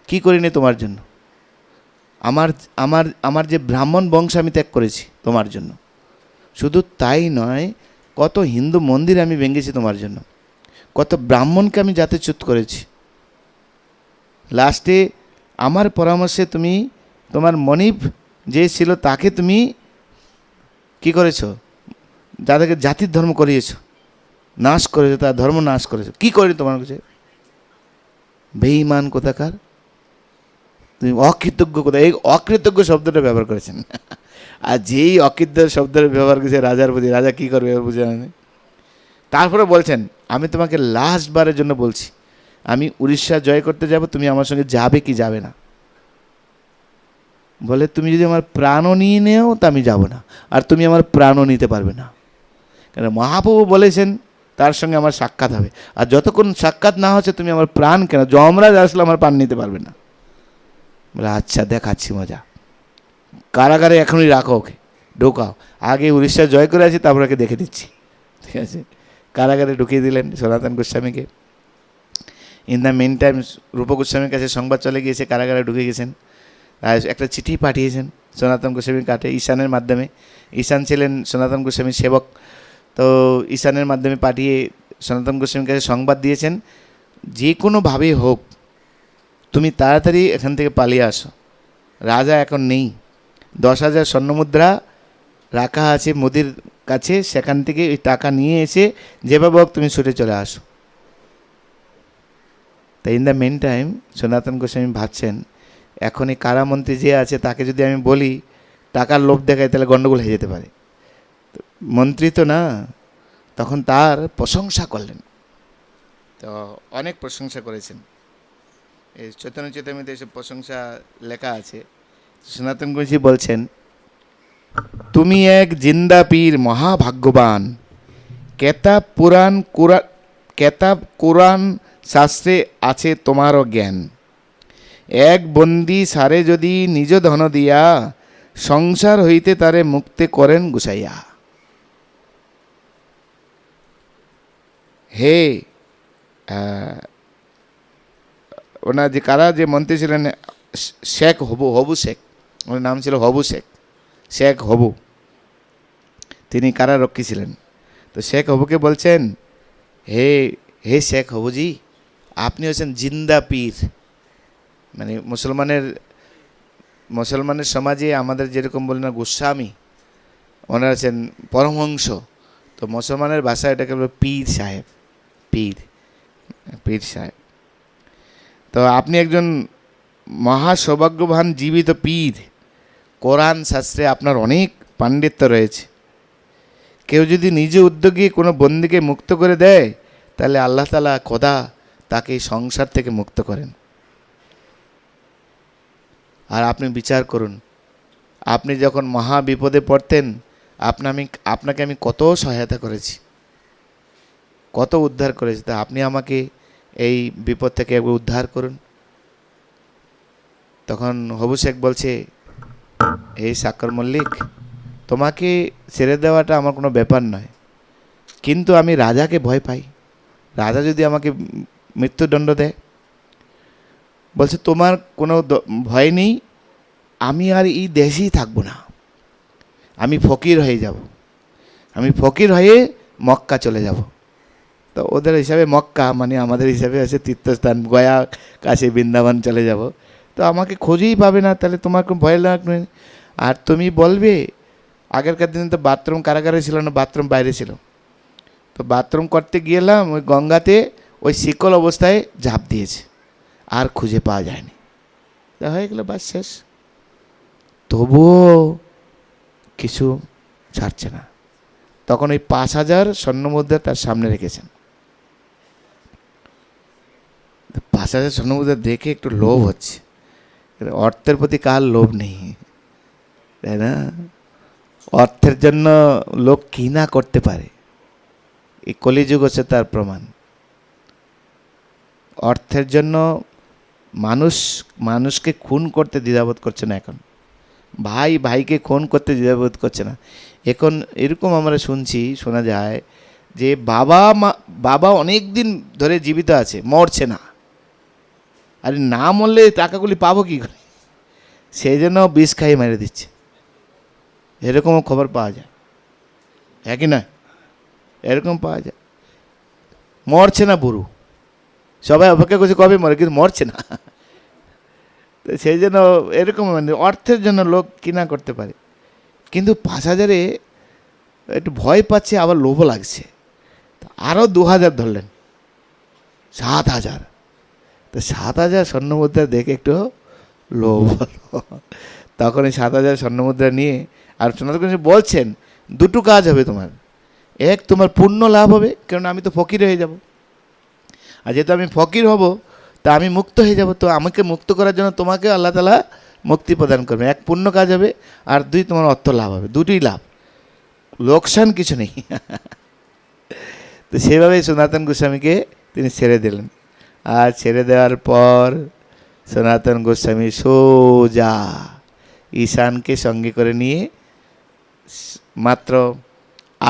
কি করিনি তোমার জন্য? আমার আমার আমার যে ব্রাহ্মণ বংশ আমি ত্যাগ করেছি তোমার জন্য। শুধু তাই নয়, কত হিন্দু মন্দির আমি ভেঙেছি তোমার জন্য, কত ব্রাহ্মণকে আমি জাতিচ্যুত করেছি। লাস্টে আমার পরামর্শে তুমি তোমার মনিব যে ছিল তাকে তুমি কি করেছো? যাদেরকে জাতির ধর্ম করিয়েছ, নাশ করেছো, তার ধর্ম নাশ করেছো। কি করি তোমার কাছে? বেঈমান কোথাকার, তুমি অকৃতজ্ঞ কোথায়, এই অকৃতজ্ঞ শব্দটা ব্যবহার করেছেন। আর যেই অকৃতজ্ঞ শব্দের ব্যবহার করেছে রাজার প্রতি, রাজা কী করবে বুঝে না। তারপরে বলছেন আমি তোমাকে লাস্ট বারের জন্য বলছি, আমি উড়িষ্যা জয় করতে যাব, তুমি আমার সঙ্গে যাবে কি যাবে না? বলে তুমি যদি আমার প্রাণও নিয়ে নেও তা আমি যাব না, আর তুমি আমার প্রাণও নিতে পারবে না, কেন মহাপ্রভু বলেছেন তার সঙ্গে আমার সাক্ষাৎ হবে, আর যতক্ষণ সাক্ষাৎ না হচ্ছে তুমি আমার প্রাণ কেন, যমরাজ আসলে আমার প্রাণ নিতে পারবে না। বলে আচ্ছা দেখাচ্ছি মজা, কারাগারে এখনই রাখো, ওকে ঢোকাও, আগে উড়িষ্যা জয় করে আছি তারপর ওকে দেখে দিচ্ছি, ঠিক আছে। কারাগারে ঢুকিয়ে দিলেন সনাতন গোস্বামীকে। ইন দ্য মেন টাইম রূপ গোস্বামীর কাছে সংবাদ চলে গিয়েছে কারাগারে ঢুকে গেছেন। একটা চিঠি পাঠিয়েছেন সনাতন গোস্বামীর কাছে ঈশানের মাধ্যমে। ঈশান ছিলেন সনাতন গোস্বামীর সেবক, তো ঈশানের মাধ্যমে পাঠিয়ে সনাতন গোস্বামীর কাছে সংবাদ দিয়েছেন যে কোনোভাবেই হোক তুমি তাড়াতাড়ি এখান থেকে পালিয়ে আসো, রাজা এখন নেই, 10,000 স্বর্ণমুদ্রা রাখা আছে মোদির কাছে, সেখান থেকে ওই টাকা নিয়ে এসে যেভাবে হোক তুমি ছুটে চলে আসো। তাই ইন দ্য মেন টাইম সনাতন গোস্বামী ভাবছেন এখন এই কারামন্ত্রী যে আছে তাকে যদি আমি বলি টাকার লোভ দেখায় তাহলে গণ্ডগোল হয়ে যেতে পারে, মন্ত্রী তো না। তখন তার প্রশংসা করলেন, তো অনেক প্রশংসা করেছেন, এই চৈতন্য চৈতামৃতে এসব প্রশংসা লেখা আছে। সনাতন গোস্বামী বলছেন তুমি এক জিন্দা পীর, মহাভাগ্যবান, কেতাব কোরআন শাস্ত্রে আছে তোমারও জ্ঞান, এক বন্দি সারে যদি নিজ ধন দিয়া, সংসার হইতে তারে মুক্তি করেন গুছাইয়া। হে ওনার যে কারা যে মন্ত্রী ছিলেন শেখ হবু শেখ, ওনার নাম ছিল হবু শেখ, শেখ হবু, তিনি কারারক্ষী ছিলেন। তো শেখ হবুকে বলছেন হে হে শেখ হবুজি, আপনি হচ্ছেন জিন্দা পীর, মানে মুসলমানের সমাজে আমাদের যেরকম বলি না গোস্বামী, ওনারা আছেন পরমহংস, তো মুসলমানের ভাষায় এটাকে বলে পীর সাহেব, পীর সাহেব। তো আপনি একজন মহা সৌভাগ্যবান জীবিত পীর, কোরআন শাস্ত্রে আপনার অনেক পাণ্ডিত্য রয়েছে। কেউ যদি নিজে উদ্যোগে কোনো বন্দীকে মুক্ত করে দেয় তাহলে আল্লাহ তাআলা খোদা তাকে এই সংসার থেকে মুক্ত করেন। আর আপনি বিচার করুন, আপনি যখন মহা বিপদে পড়তেন আপনাকে আমি কত সহায়তা করেছি, কত উদ্ধার করেছি, তা আপনি আমাকে এই বিপদ থেকে একবার উদ্ধার করুন। তখন হবু শেখ বলছে এই সাক্কর মল্লিক, তোমাকে ছেড়ে দেওয়াটা আমার কোনো ব্যাপার নয়, কিন্তু আমি রাজাকে ভয় পাই, রাজা যদি আমাকে মৃত্যুদণ্ড দেয় বলছে তোমার কোনো ভয় নেই, আমি আর এই দেশেই থাকবো না, আমি ফকির হয়ে যাব, আমি ফকির হয়ে মক্কা চলে যাব। তো ওদের হিসাবে মক্কা মানে আমাদের হিসাবে আছে তীর্থস্থান, গয়া কাশী বৃন্দাবন চলে যাব। তো আমাকে খোঁজেই পাবে না, তাহলে তোমার কোনো ভয় লাগবে। আর তুমি বলবে, আগেরকার দিনে তো বাথরুম কারাগারে ছিল না, বাথরুম বাইরে ছিল। তো বাথরুম করতে গিয়েলাম ওই গঙ্গাতে, ওই শিকল অবস্থায় ঝাঁপ দিয়েছে, আর খুঁজে পাওয়া যায়নি। তা হয়ে গেল, বাস শেষ। তবুও কিছু ছাড়ছে না। তখন ওই 5,000 স্বর্ণমুদ্রা তার সামনে রেখেছেন। 5,000 স্বর্ণমুদ্রা দেখে একটু লোভ হচ্ছে। অর্থের প্রতি কার লোভ নেই, তাই না? অর্থের জন্য লোক কি না করতে পারে, এই কলিযুগ হচ্ছে তার প্রমাণ। অর্থের জন্য মানুষকে খুন করতে দ্বিধাবোধ করছে না এখন, ভাই ভাইকে খুন করতে দ্বিধাবোধ করছে না এখন। এরকম আমরা শোনা যায় যে বাবা অনেক দিন ধরে জীবিত আছে, মরছে না, আরে না মরলে টাকাগুলি পাবো কী করে, সেই জন্য বিষ খাইয়ে মেরে দিচ্ছে। এরকমও খবর পাওয়া যায়, হ্যাঁ কি না? এরকম পাওয়া যায়। মরছে না বুড়ো, সবাই অপেক্ষা করছে কবে মরে, কিন্তু মরছে না। তো সেই জন্য এরকম মানে অর্থের জন্য লোক কিনা করতে পারে। কিন্তু 5,000-এ একটু ভয় পাচ্ছে, আবার লোভও লাগছে। আরও 2,000 ধরলেন, 7,000। তো 7,000 স্বর্ণমুদ্রা দেখে একটু লোভ হলো। তখন এই 7,000 স্বর্ণমুদ্রা নিয়ে, আর সনাতন বলছেন দুটো কাজ হবে তোমার। এক, তোমার পুণ্য লাভ হবে, কারণ আমি তো ফকির হয়ে যাব, আর যেহেতু আমি ফকির হব তা আমি মুক্ত হয়ে যাব। তো আমাকে মুক্ত করার জন্য তোমাকে আল্লাহ তাআলা মুক্তি প্রদান করবে। এক, পুণ্য কাজ হবে, আর 2, তোমার অর্থ লাভ হবে। দুটোই লাভ, লোকসান কিছু নেই। তো সেভাবেই সনাতন গোস্বামীকে তিনি ছেড়ে দিলেন। আর ছেড়ে দেওয়ার পর সনাতন গোস্বামী সোজা ঈশানকে সঙ্গে করে নিয়ে মাত্র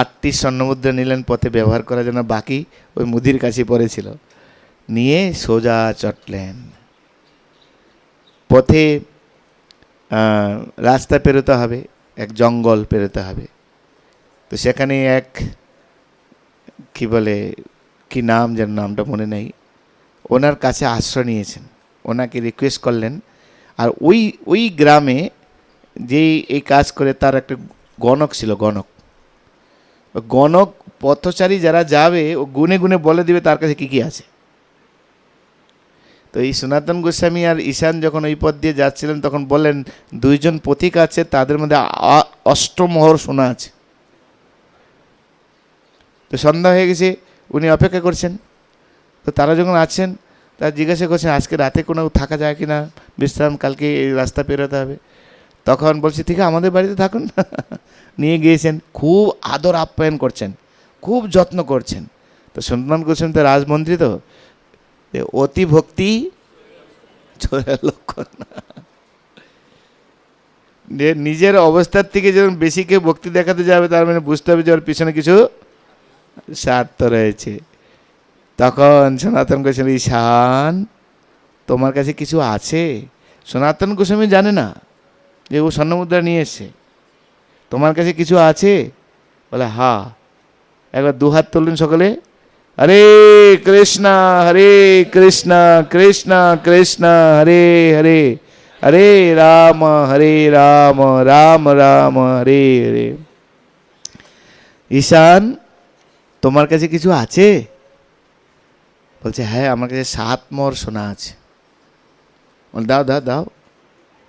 8টি স্বর্ণমুদ্রা নিলেন পথে ব্যবহার করার জন্য, বাকি ওই মুদির কাছে পড়েছিল, নিয়ে সোজা চটলেন। পথে রাস্তা পেরোতে হবে, এক জঙ্গল পেরোতে হবে। তো সেখানে এক কি নাম যেন, নামটা মনে নেই, ওনার কাছে আশ্রয় নিয়েছেন, ওনাকে রিকোয়েস্ট করলেন। আর ওই গ্রামে যেই এই কাজ করে তার একটা গণক ছিল, গণক পথচারী যারা যাবে ও গুনে গুনে বলে দিবে তার কাছে কী কী আছে। তো এই সনাতন গোস্বামী আর ঈশান যখন ওই পথ দিয়ে যাচ্ছিলেন তখন বললেন, 2 জন পথিক আছে, তাদের মধ্যে অষ্টমোহর সোনা আছে। তো সন্ধ্যা হয়ে গেছে, উনি অপেক্ষা করছেন। তো তারা যখন আছেন, তারা জিজ্ঞাসা করছেন আজকে রাতে কোনো থাকা যায় কি না, বিশ্রাম, কালকে এই রাস্তা পেরোতে হবে। তখন বলছি ঠিক আছে আমাদের বাড়িতে থাকুন। নিয়ে গিয়েছেন, খুব আদর আপ্যায়ন করছেন, খুব যত্ন করছেন। তো সনাতন গোস্বামী তো রাজমন্ত্রী, তো অতি ভক্তি চোরের লক্ষণ। নিজের অবস্থার থেকে যখন বেশি কেউ ভক্তি দেখাতে যাবে, তার মানে বুঝতে হবে যে ওর পিছনে কিছু স্বার্থ রয়েছে। তখন সনাতন গোস্বামী, ঈশান তোমার কাছে কিছু আছে? সনাতন গোস্বামী জানে না যে ও স্বর্ণমুদ্রা নিয়ে এসছে। তোমার কাছে কিছু আছে? বলে হ্যাঁ। একবার 2 হাত তুললেন সকলে, হরে কৃষ্ণা হরে কৃষ্ণা কৃষ্ণা কৃষ্ণা হরে হরে, হরে রাম রাম রাম হরে হরে। ঈশান তোমার কাছে কিছু আছে? বলছে হ্যাঁ, আমার কাছে 7 মোহর সোনা আছে। বল দাও দাও দাও,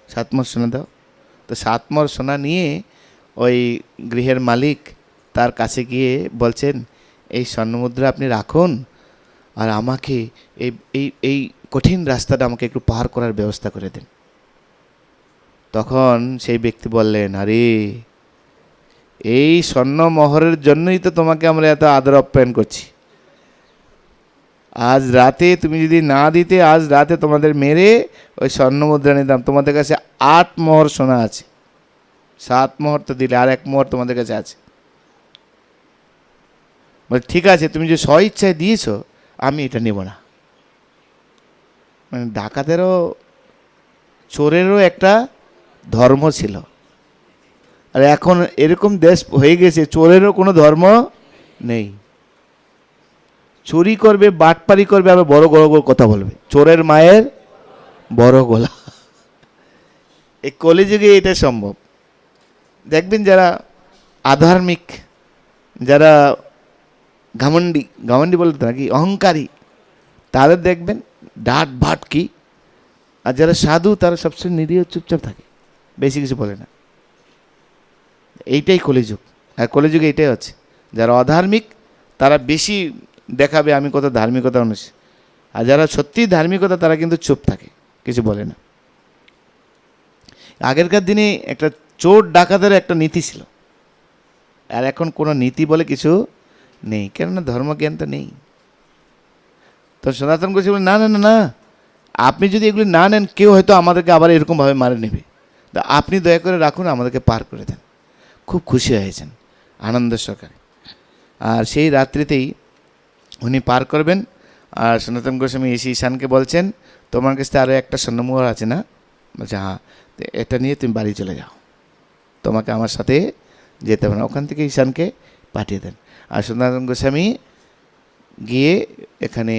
7 মোহর সোনা দাও। তো 7 মোহর সোনা নিয়ে ওই গৃহের মালিক তার কাছে গিয়ে বলছেন, এই স্বর্ণমুদ্রা আপনি রাখুন, আর আমাকে এই এই এই কঠিন রাস্তাটা আমাকে একটু পার করার ব্যবস্থা করে দেন। তখন সেই ব্যক্তি বললেন, আরে এই স্বর্ণমোহরের জন্যই তো তোমাকে আমরা এত আদর আপ্যায়ন করছি। আজ রাতে তুমি যদি না দিতে, আজ রাতে তোমাদের মেরে ওই স্বর্ণমুদ্রা নিতাম। তোমাদের কাছে 8 মোহর সোনা আছে, 7 মোহর তো দিলে, আর 1 মোহর তোমাদের কাছে আছে। বলে ঠিক আছে, তুমি যে স্ব ইচ্ছায় দিয়েছ, আমি এটা নেব না। মানে ডাকাতেরও, চোরেরও একটা ধর্ম ছিল। আর এখন এরকম দেশ হয়ে গেছে, চোরেরও কোনো ধর্ম নেই। চুরি করবে, বাটপারি করবে, আবার বড় বড় কথা বলবে, চোরের মায়ের বড় গলা। এই কলিযুগে এটা সম্ভব। দেখবেন যারা আধার্মিক, যারা ঘমণ্ডি, ঘমণ্ডি বলতে নাকি অহংকারী, তাদের দেখবেন ডাট ভাট কি। আর যারা সাধু তারা সবসময় নিরীহ চুপচাপ থাকে, বেশি কিছু বলে না। এইটাই কলিযুগ। আর কলিযুগে এইটাই হচ্ছে, যারা অধার্মিক তারা বেশি দেখাবে আমি কত ধার্মিকতা অনুষ্ঠিত, আর যারা সত্যিই ধার্মিকতা তারা কিন্তু চুপ থাকে, কিছু বলে না। আগেরকার দিনে একটা চোর ডাকাতের একটা নীতি ছিল, আর এখন কোনো নীতি বলে কিছু নেই, কেননা ধর্মজ্ঞানটা নেই। তো সনাতন গোস্বামী বলে, না না না না, আপনি যদি এগুলি না নেন, কেউ হয়তো আমাদেরকে আবার এরকমভাবে মারে নেবে, তা আপনি দয়া করে রাখুন, আমাদেরকে পার করে দেন। খুব খুশি হয়েছেন আনন্দ সহকারে। আর সেই রাত্রিতেই উনি পার করবেন। আর সনাতন গোস্বামী এসে ঈশানকে বলছেন, তোমার কাছে আরও একটা স্বর্ণমোহর আছে না? বলছে হ্যাঁ, এটা নিয়ে তুমি বাড়ি চলে যাও, তোমাকে আমার সাথে যেতে হবে না। ওখান থেকে ঈশানকে পাঠিয়ে দেন। আর সনাতন গোস্বামী গিয়ে এখানে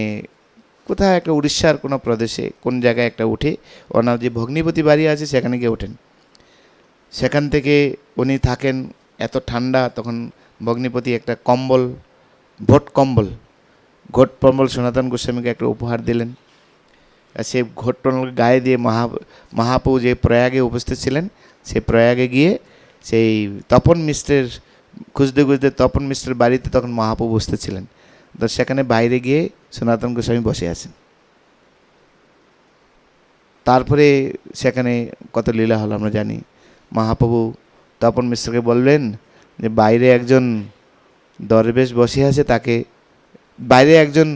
কোথাও একটা উড়িষ্যার কোনো প্রদেশে কোন জায়গায় একটা উঠে, ওনার যে ভগ্নিপতি বাড়ি আছে সেখানে গিয়ে ওঠেন। সেখান থেকে উনি থাকেন, এত ঠান্ডা তখন। ভগ্নিপতি একটা কম্বল, ঘোট কম্বল সনাতন গোস্বামীকে একটা উপহার দিলেন। আর সেই ঘোট কম্বল গায়ে দিয়ে মহাপ্রভু যে প্রয়াগে উপস্থিত ছিলেন, সেই প্রয়াগে গিয়ে সেই তপন মিশ্রের খুঁজতে খুঁজতে তপন মিশ্রের বাড়িতে তখন মহাপ্রভু উপস্থিত ছিলেন। তো সেখানে বাইরে গিয়ে সনাতন গোস্বামী বসে আছেন। তারপরে সেখানে কত লীলা হলো আমরা জানি। মহাপ্রভু তপন মিশ্রকে বললেন যে বাইরে একজন দরবেশ বসে আছে, তাকে, বাইরে একজন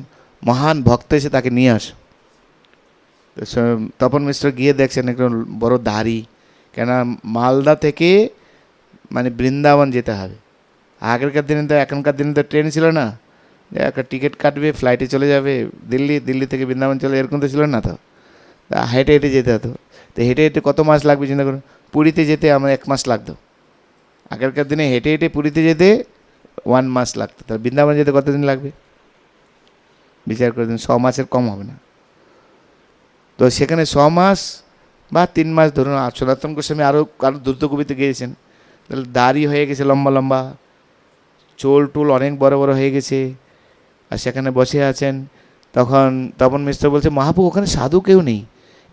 মহান ভক্ত এসে তাকে নিয়ে আসো। তপন মিশ্র গিয়ে দেখছেন একজন বড় দাড়ি, কেন মালদা থেকে মানে বৃন্দাবন যেতে হবে। আগেরকার দিনে তো, এখনকার দিনে তো ট্রেন ছিল না, একটা টিকিট কাটবে, ফ্লাইটে চলে যাবে দিল্লি থেকে বৃন্দাবন চলে, এরকম তো ছিল না। তো হেঁটে হেঁটে যেতে হতো। তো হেঁটে হেঁটে কত মাস লাগবে চিন্তা করুন। পুরীতে যেতে আমার 1 মাস লাগতো। আগেরকার দিনে হেঁটে হেঁটে পুরীতে যেতে 1 মাস লাগতো। তো বৃন্দাবন যেতে কতদিন লাগবে বিচার করে দিন, 6 মাসের কম হবে না। তো সেখানে 6 মাস বা 3 মাস ধরুন। আর সনাতন গোস্বামী আরও দ্রুতগতিতে গিয়েছেন, তাহলে দাড়ি হয়ে গেছে লম্বা লম্বা, চুল টুল অনেক বড় বড় হয়ে গেছে, আর সেখানে বসে আছেন। তখন তপন মিশ্র বলছে, মহাপ্রভু ওখানে সাধু কেউ নেই,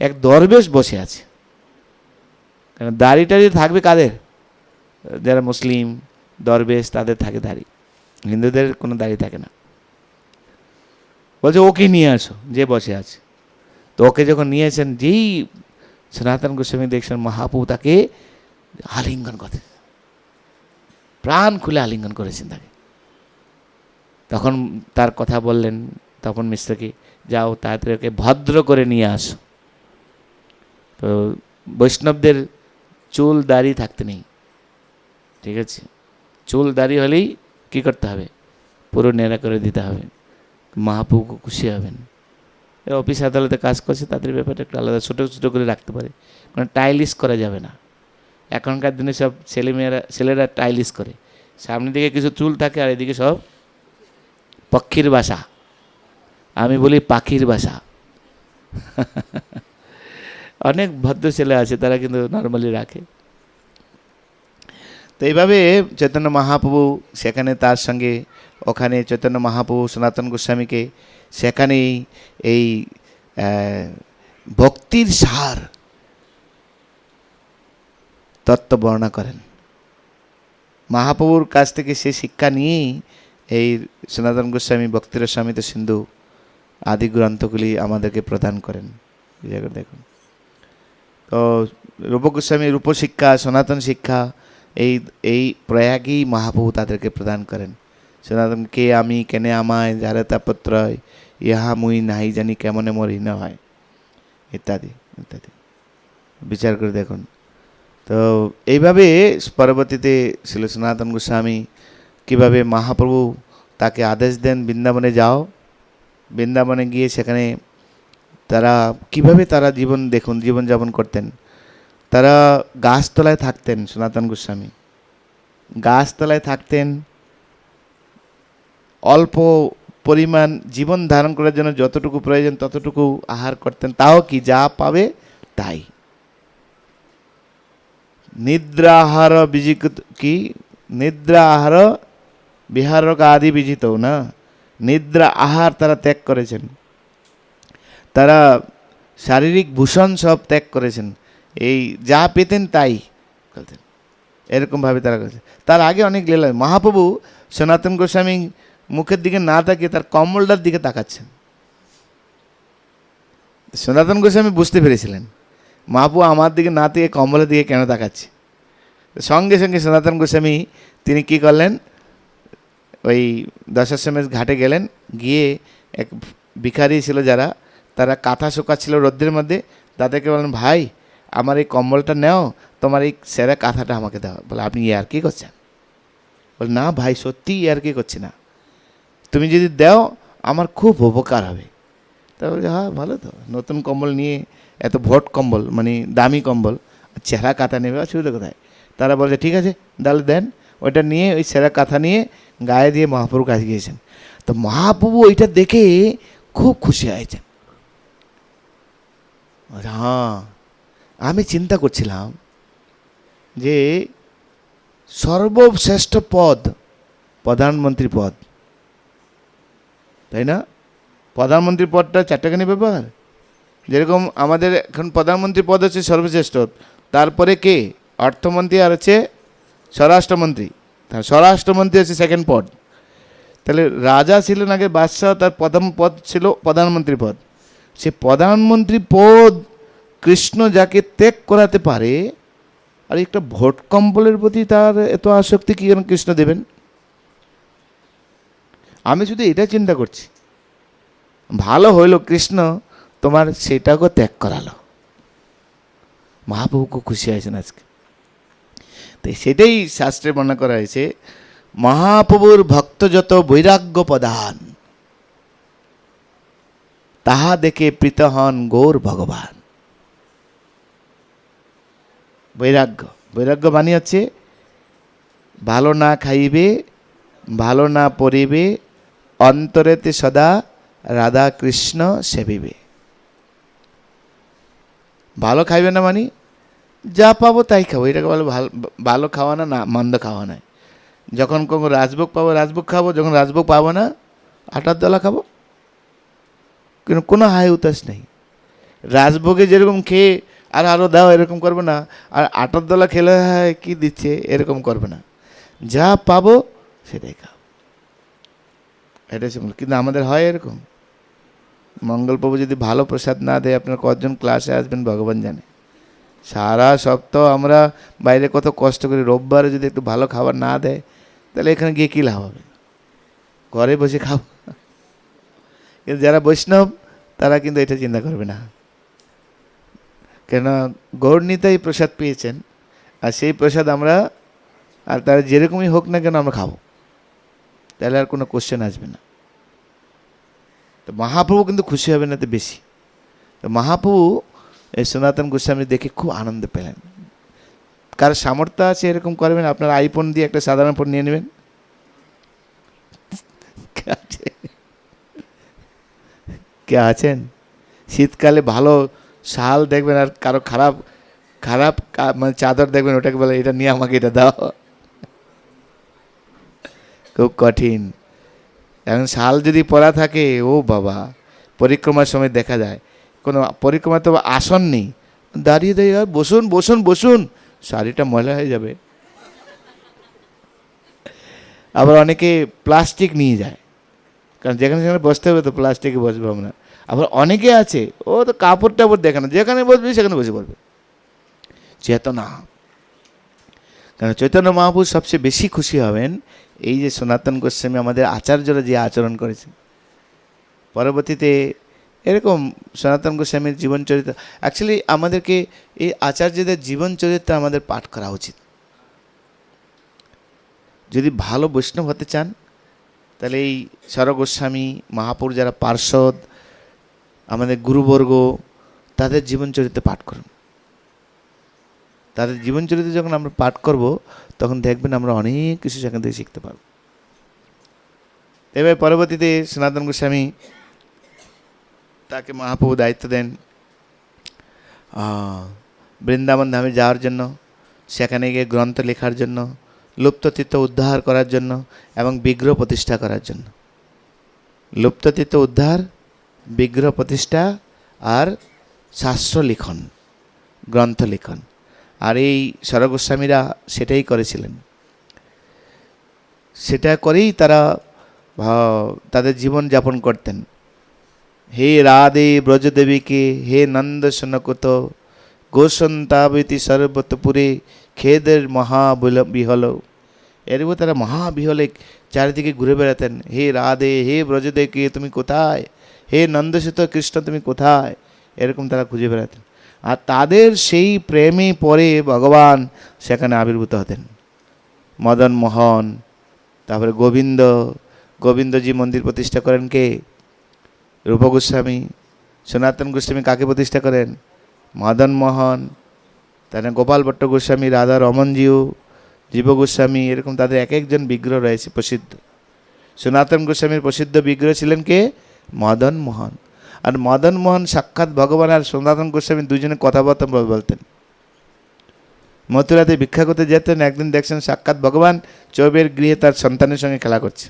এক দরবেশ বসে আছে। কারণ দাড়ি টাড়ি থাকবে কাদের? যারা মুসলিম দরবেশ তাদের থাকে দাড়ি, হিন্দুদের কোনো দাড়ি থাকে না। বলছে ওকে নিয়ে আসো, যে বসে আছে। তো ওকে যখন নিয়েছেন, যেই সনাতন গোস্বামী দেখছেন মহাপ্রভু তাকে আলিঙ্গন করে, প্রাণ খুলে আলিঙ্গন করেছেন তাকে। তখন তার কথা বললেন তপন মিশ্রকে, যাও তাড়াতাড়ি ওকে ভদ্র করে নিয়ে আসো। তো বৈষ্ণবদের চুল দাড়ি থাকতে নেই, ঠিক আছে? চুল দাড়ি হলেই কী করতে হবে? পুরো নেড়া করে দিতে হবে, মহাপ্রভু খুশি হবেন। অফিস আদালতে কাজ করছে, তাদের ব্যাপারটা একটু আলাদা, ছোটো ছোটো করে রাখতে পারে, কারণ টাইলিশ করা যাবে না। এখনকার দিনে সব ছেলেরা টাইলিশ করে, সামনের দিকে কিছু চুল থাকে আর এদিকে সব পক্ষীর বাসা, আমি বলি পাখির বাসা। অনেক ভদ্র ছেলে আছে, তারা কিন্তু নর্মালি রাখে। তো এইভাবে চৈতন্য মহাপ্রভু সেখানে তার সঙ্গে, ওখানে চৈতন্য মহাপ্রভু সনাতন গোস্বামীকে সেখানেই এই ভক্তির সার তত্ত্ব বর্ণনা করেন। মহাপ্রভুর কাছ থেকে সে শিক্ষা নিয়েই এই সনাতন গোস্বামী ভক্তিরসামিত সিন্ধু আদি গ্রন্থগুলি আমাদেরকে প্রদান করেন। দেখুন, তো রূপ গোস্বামী রূপশিক্ষা, সনাতন শিক্ষা, এই প্রয়াগেই মহাপ্রভু তাদেরকে প্রদান করেন। সনাতন কে আমি কেনে আমায়, যারে তাপত্রয়, ইহা মুই নাহি জানি কেমনে মোর হীন হয়, ইত্যাদি ইত্যাদি বিচার করে দেখুন। তো এইভাবে পরবর্তীতে ছিল সনাতন গোস্বামী কীভাবে মহাপ্রভু তাকে আদেশ দেন বৃন্দাবনে যাও, বৃন্দাবনে গিয়ে সেখানে তারা কিভাবে তারা জীবনযাপন করতেন। তারা গাছতলায় থাকতেন, সনাতন গোস্বামী গাছতলায় থাকতেন, অল্প পরিমাণ জীবন ধারণ করার জন্য যতটুকু প্রয়োজন ততটুকু আহার করতেন, তাও কি যা পাবে তাই। নিদ্রাহার বিজিত কি নিদ্রা আহার বিহারক আদি বিজিত না, নিদ্রা আহার তারা ত্যাগ করেছেন, তারা শারীরিক ভূষণ সব ত্যাগ করেছেন, এই যা পেতেন তাই করতেন, এরকমভাবে তারা করেছেন। তার আগে অনেক লীলা। মহাপ্রভু সনাতন গোস্বামী মুখের দিকে না তাকিয়ে তার কম্বলটার দিকে তাকাচ্ছেন। সনাতন গোস্বামী বুঝতে পেরেছিলেন মহাপ্রভু আমার দিকে না তাকিয়ে কম্বলের দিকে কেন তাকাচ্ছে। সঙ্গে সঙ্গে সনাতন গোস্বামী তিনি কি করলেন, ওই দশাশ্বমেধ ঘাটে গেলেন, গিয়ে এক ভিখারি ছিল যারা, তারা কাঁথা শুকাচ্ছিল রোদ্রের মধ্যে, তাদেরকে বললেন, ভাই আমার এই কম্বলটা নেও, তোমার এই সেরা কাঁথাটা আমাকে দাও। বলে, আপনি ইয়ার কি করছেন? বলে, না ভাই সত্যি ইয়ার কি করছি না, তুমি যদি দাও আমার খুব উপকার হবে। তা বলছে, হ্যাঁ ভালো তো, নতুন কম্বল নিয়ে, এত ভোট কম্বল মানে দামি কম্বল, চেহারা কাঁথা নেবে, অসুবিধা কোথায়। তারা বলছে ঠিক আছে তাহলে দেন। ওইটা নিয়ে ওই সেরা কাঁথা নিয়ে গায়ে দিয়ে মহাপ্রভুর কাছে গিয়েছেন। তো মহাপ্রভু ওইটা দেখে খুব খুশি হয়েছেন। হ্যাঁ, আমি চিন্তা করছিলাম যে সর্বশ্রেষ্ঠ পদ প্রধানমন্ত্রী পদ, তাই না? প্রধানমন্ত্রী পদটা চারটাখানি ব্যাপার। যেরকম আমাদের এখন প্রধানমন্ত্রী পদ হচ্ছে সর্বশ্রেষ্ঠ, তারপরে কে? অর্থমন্ত্রী, আর হচ্ছে স্বরাষ্ট্রমন্ত্রী। স্বরাষ্ট্রমন্ত্রী হচ্ছে সেকেন্ড পদ। তাহলে রাজা ছিলেন আগে বাদশাহ, তার প্রথম পদ ছিল প্রধানমন্ত্রী পদ। সে প্রধানমন্ত্রী পদ কৃষ্ণ যাকে ত্যাগ করাতে পারে, আর একটা ভোট কম্বলের প্রতি তার এত আসক্তি কি যেন কৃষ্ণ দেবেন? আমি শুধু এটা চিন্তা করছি, ভালো হইল কৃষ্ণ তোমার সেটাকে ত্যাগ করালো। মহাপ্রভু খুব খুশি হয়েছেন আজকে। তো সেটাই শাস্ত্রে বর্ণনা করা হয়েছে, মহাপ্রভুর ভক্ত যত বৈরাগ্য প্রদান, তাহা দেখে প্রীত হন গৌর ভগবান। বৈরাগ্য বাণী হচ্ছে ভালো না খাইবে, ভালো না পড়িবে, অন্তরেতে সদা রাধা কৃষ্ণ সেবিবে। ভালো খাইবে না মানে যা পাবো তাই খাবো, এটাকে বলো ভালো খাওয়া না, মন্দ খাওয়া নয়। যখন কোনো রাজভোগ পাবো রাজভোগ খাবো, যখন রাজভোগ পাবো না আটার দলা খাবো, কিন্তু কোনো হাই উতাস নেই। রাজভোগে যেরকম খেয়ে আর আরও দাও এরকম করবে না, আর আটার দলা খেলে হয় কী দিচ্ছে এরকম করবে না, যা পাবো সেটাই খাও, এটাই সিম্পল। কিন্তু আমাদের হয় এরকম, মঙ্গলপ্রভু যদি ভালো প্রসাদ না দেয়, আপনার কতজন ক্লাসে আসবেন ভগবান জানে। সারা সপ্তাহ আমরা বাইরে কত কষ্ট করি, রোববারে যদি একটু ভালো খাবার না দেয়, তাহলে এখানে গিয়ে কী লাভ হবে? ঘরে বসে খাও। কিন্তু যারা বৈষ্ণব তারা কিন্তু এটা চিন্তা করবে না, কেন গৌরনীতাই প্রসাদ পেয়েছেন, আর সেই প্রসাদ আমরা, আর তারা যেরকমই হোক না কেন আমরা খাবো, তাহলে আর কোনো কোশ্চেন আসবে না। তো মহাপ্রভু কিন্তু খুশি হবে না তো বেশি। তো মহাপ্রভু এই সনাতন গোস্বামী দেখে খুব আনন্দ পেলেন। কার সামর্থ্য আছে এরকম করবেন, আপনার আইফোন দিয়ে একটা সাধারণ ফোন নিয়ে নেবেন। কে আছেন শীতকালে ভালো শাল দেখবেন, আর কারো খারাপ খারাপ মানে চাদর দেখবেন, ওটাকে বলে এটা নিয়ে আমাকে এটা দাও, খুব কঠিন। এখন শাল যদি পরা থাকে, ও বাবা, পরিক্রমার সময় দেখা যায় কোনো পরিক্রমা তো আসন নেই, দাঁড়িয়ে দাঁড়িয়ে বসুন বসুন বসুন, শাড়িটা ময়লা হয়ে যাবে। আবার অনেকে প্লাস্টিক নিয়ে যায়, কারণ যেখানে সেখানে বসতে হবে তো প্লাস্টিকে বসবো আমরা। আবার অনেকে আছে ও তো কাপড় টাপড় দেখে না, যেখানে বসবি সেখানে বসে পড়বে। চেতনা, কারণ চৈতন্য মহাপ্রভু সবচেয়ে বেশি খুশি হবেন এই যে সনাতন গোস্বামী আমাদের আচার্যরা যে আচরণ করেছেন। পরবর্তীতে এরকম সনাতন গোস্বামীর জীবন চরিত্র, অ্যাকচুয়ালি আমাদেরকে এই আচার্যদের জীবন চরিত্র আমাদের পাঠ করা উচিত। যদি ভালো বৈষ্ণব হতে চান, তাহলে এই স্বর গোস্বামী মহাপুর যারা পার্ষদ, আমাদের গুরুবর্গ, তাদের জীবনচরিত্র পাঠ করুন। তাদের জীবনচরিত্র যখন আমরা পাঠ করব, তখন দেখবেন আমরা অনেক কিছু সেখান থেকে শিখতে পারব। এবার পরবর্তীতে সনাতন গোস্বামী তাকে মহাপ্রভু দায়িত্ব দেন বৃন্দাবন ধামে যাওয়ার জন্য, সেখানে গিয়ে গ্রন্থ লেখার জন্য, লুপ্ততীর্থ উদ্ধার করার জন্য এবং বিগ্রহ প্রতিষ্ঠা করার জন্য। লুপ্ততীর্থ উদ্ধার, বিগ্রহ প্রতিষ্ঠা আর শাস্ত্র লিখন, গ্রন্থ লিখন। আর এই স্বরগোস্বামীরা সেটাই করেছিলেন। সেটা করেই তারা তাদের জীবন যাপন করতেন। হে রাধে ব্রজদেবীকে, হে নন্দ সনকত, গোসন্তাবতী সর্বতপুরে খেদের মহাবিহল। এরপর তারা মহাবিহলে চারিদিকে ঘুরে বেড়াতেন। হে রাধে, হে ব্রজদেবীকে তুমি কোথায়, হে নন্দসুত কৃষ্ণ তুমি কোথায়, এরকম তারা খুঁজে বেড়াতেন। আর তাদের সেই প্রেমে পরে ভগবান সেখানে আবির্ভূত হতেন। মদন মোহন, তারপরে গোবিন্দ, গোবিন্দজি মন্দির প্রতিষ্ঠা করেন কে? রূপ গোস্বামী। সনাতন গোস্বামী কাকে প্রতিষ্ঠা করেন? মদন মোহন। তারপরে গোপাল ভট্ট গোস্বামী, রাধা রমনজিও, জীব গোস্বামী, এরকম তাদের এক একজন বিগ্রহ রয়েছে প্রসিদ্ধ। সনাতন গোস্বামীর প্রসিদ্ধ বিগ্রহ ছিলেন কে? মদন মোহন। আর মদন মোহন সাক্ষাৎ ভগবান আর সনাতন গোস্বামী দুজনে কথাবার্তা বলতেন। মথুরাতে ভিক্ষা করতে যেতেন, একদিন দেখছেন সাক্ষাৎ ভগবান চৌবের গৃহে তার সন্তানের সঙ্গে খেলা করছে,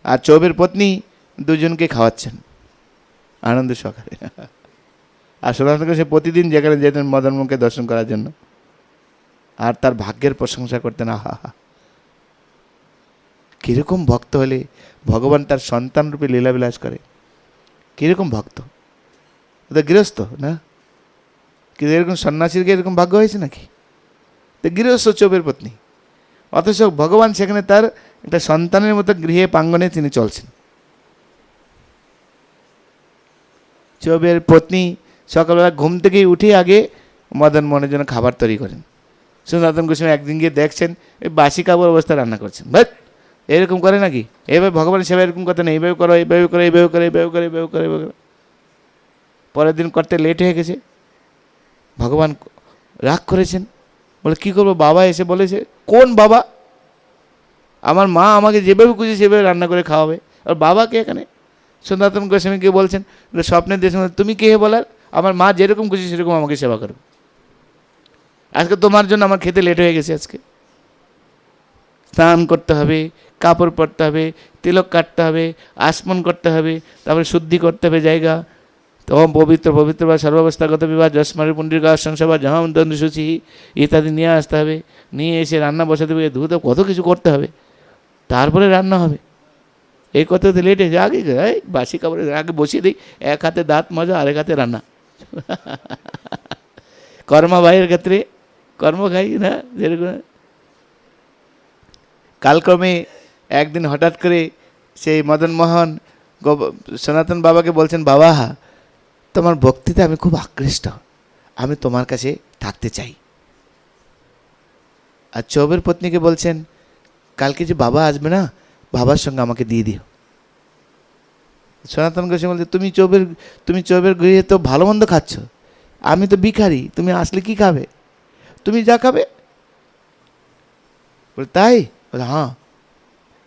আর চৌবের পত্নী দুজনকে খাওয়াচ্ছেন আনন্দ সহকারে। আর সনাতন গোস্বামী প্রতিদিন যেখানে যেতেন মদন মোহনকে দর্শন করার জন্য, আর তার ভাগ্যের প্রশংসা করতেন। আহা হা, কীরকম ভক্ত হলে ভগবান তার সন্তান রূপে লীলাবিলাস করে, কীরকম ভক্ত! ওটা গৃহস্থ না, কিন্তু এরকম সন্ন্যাসীর এরকম ভাগ্য হয়েছে নাকি? তো গৃহস্থ চৌবের পত্নী, অথচ ভগবান সেখানে তার একটা সন্তানের মতো গৃহে প্রাঙ্গণে তিনি চলছেন। চৌবের পত্নী সকালবেলা ঘুম থেকেই উঠে আগে মদন মোহনের জন্য খাবার তৈরি করেন। সনাতন গোস্বামী একদিন গিয়ে দেখছেন এই বাসি কাপড় অবস্থা রান্না করছেন। বাট এরকম করে নাকি? এইভাবে ভগবানের সেবা এরকম কথা নেই, এইভাবে করো, এইভাবে করো, এইভাবে করো, এইভাবে করো, এইভাবে করো, এইভাবে করো। পরের দিন করতে লেট হয়ে গেছে, ভগবান রাগ করেছেন, বলে কী করবো? বাবা এসে বলেছে। কোন বাবা? আমার মা আমাকে যেভাবে খুঁজে সেভাবে রান্না করে খাওয়াবে, আর বাবা কে এখানে? সনাতন গোস্বামীকে বলছেন স্বপ্নের দেশে, তুমি কে বলার? আমার মা যেরকম খুশি সেরকম আমাকে সেবা করবে। আজকে তোমার জন্য আমার খেতে লেট হয়ে গেছে। আজকে স্নান করতে হবে, কাপড় পরতে হবে, তিলক কাটতে হবে, আসমন করতে হবে, তারপরে শুদ্ধি করতে হবে জায়গা, তখন পবিত্র পবিত্র বা সর্বাবস্থাগত বিবাহ, যশমারি পুণ্ডিকা সংসভা, জাহামদণ্ডসূচি ইত্যাদি নিয়ে আসতে হবে। নিয়ে এসে রান্না বসাতে হবে, ধুতে কত কিছু করতে হবে, তারপরে রান্না হবে। এই কথাতে লেট হয়েছে। আগে বাসি কাপড় আগে বসিয়ে দিই, এক হাতে দাঁত মাজা, আরেক হাতে রান্না। কর্মা ভাইয়ের ক্ষেত্রে কর্ম খাই না যেরকম। কালক্রমে একদিন হঠাৎ করে সেই মদন মোহন সনাতন বাবাকে বলছেন, বাবা তোমার ভক্তিতে আমি খুব আকৃষ্ট, আমি তোমার কাছে থাকতে চাই। আর চৌবের পত্নীকে বলছেন, কালকে যে বাবা আসবে না, বাবার সঙ্গে আমাকে দিয়ে দিও। সনাতন গোস্বামী বলছে, তুমি চৌবের গৃহে তো ভালো মন্দ খাচ্ছ, আমি তো ভিখারি, তুমি আসলে কি খাবে? তুমি যা খাবে। বলে তাই? বলে হ্যাঁ,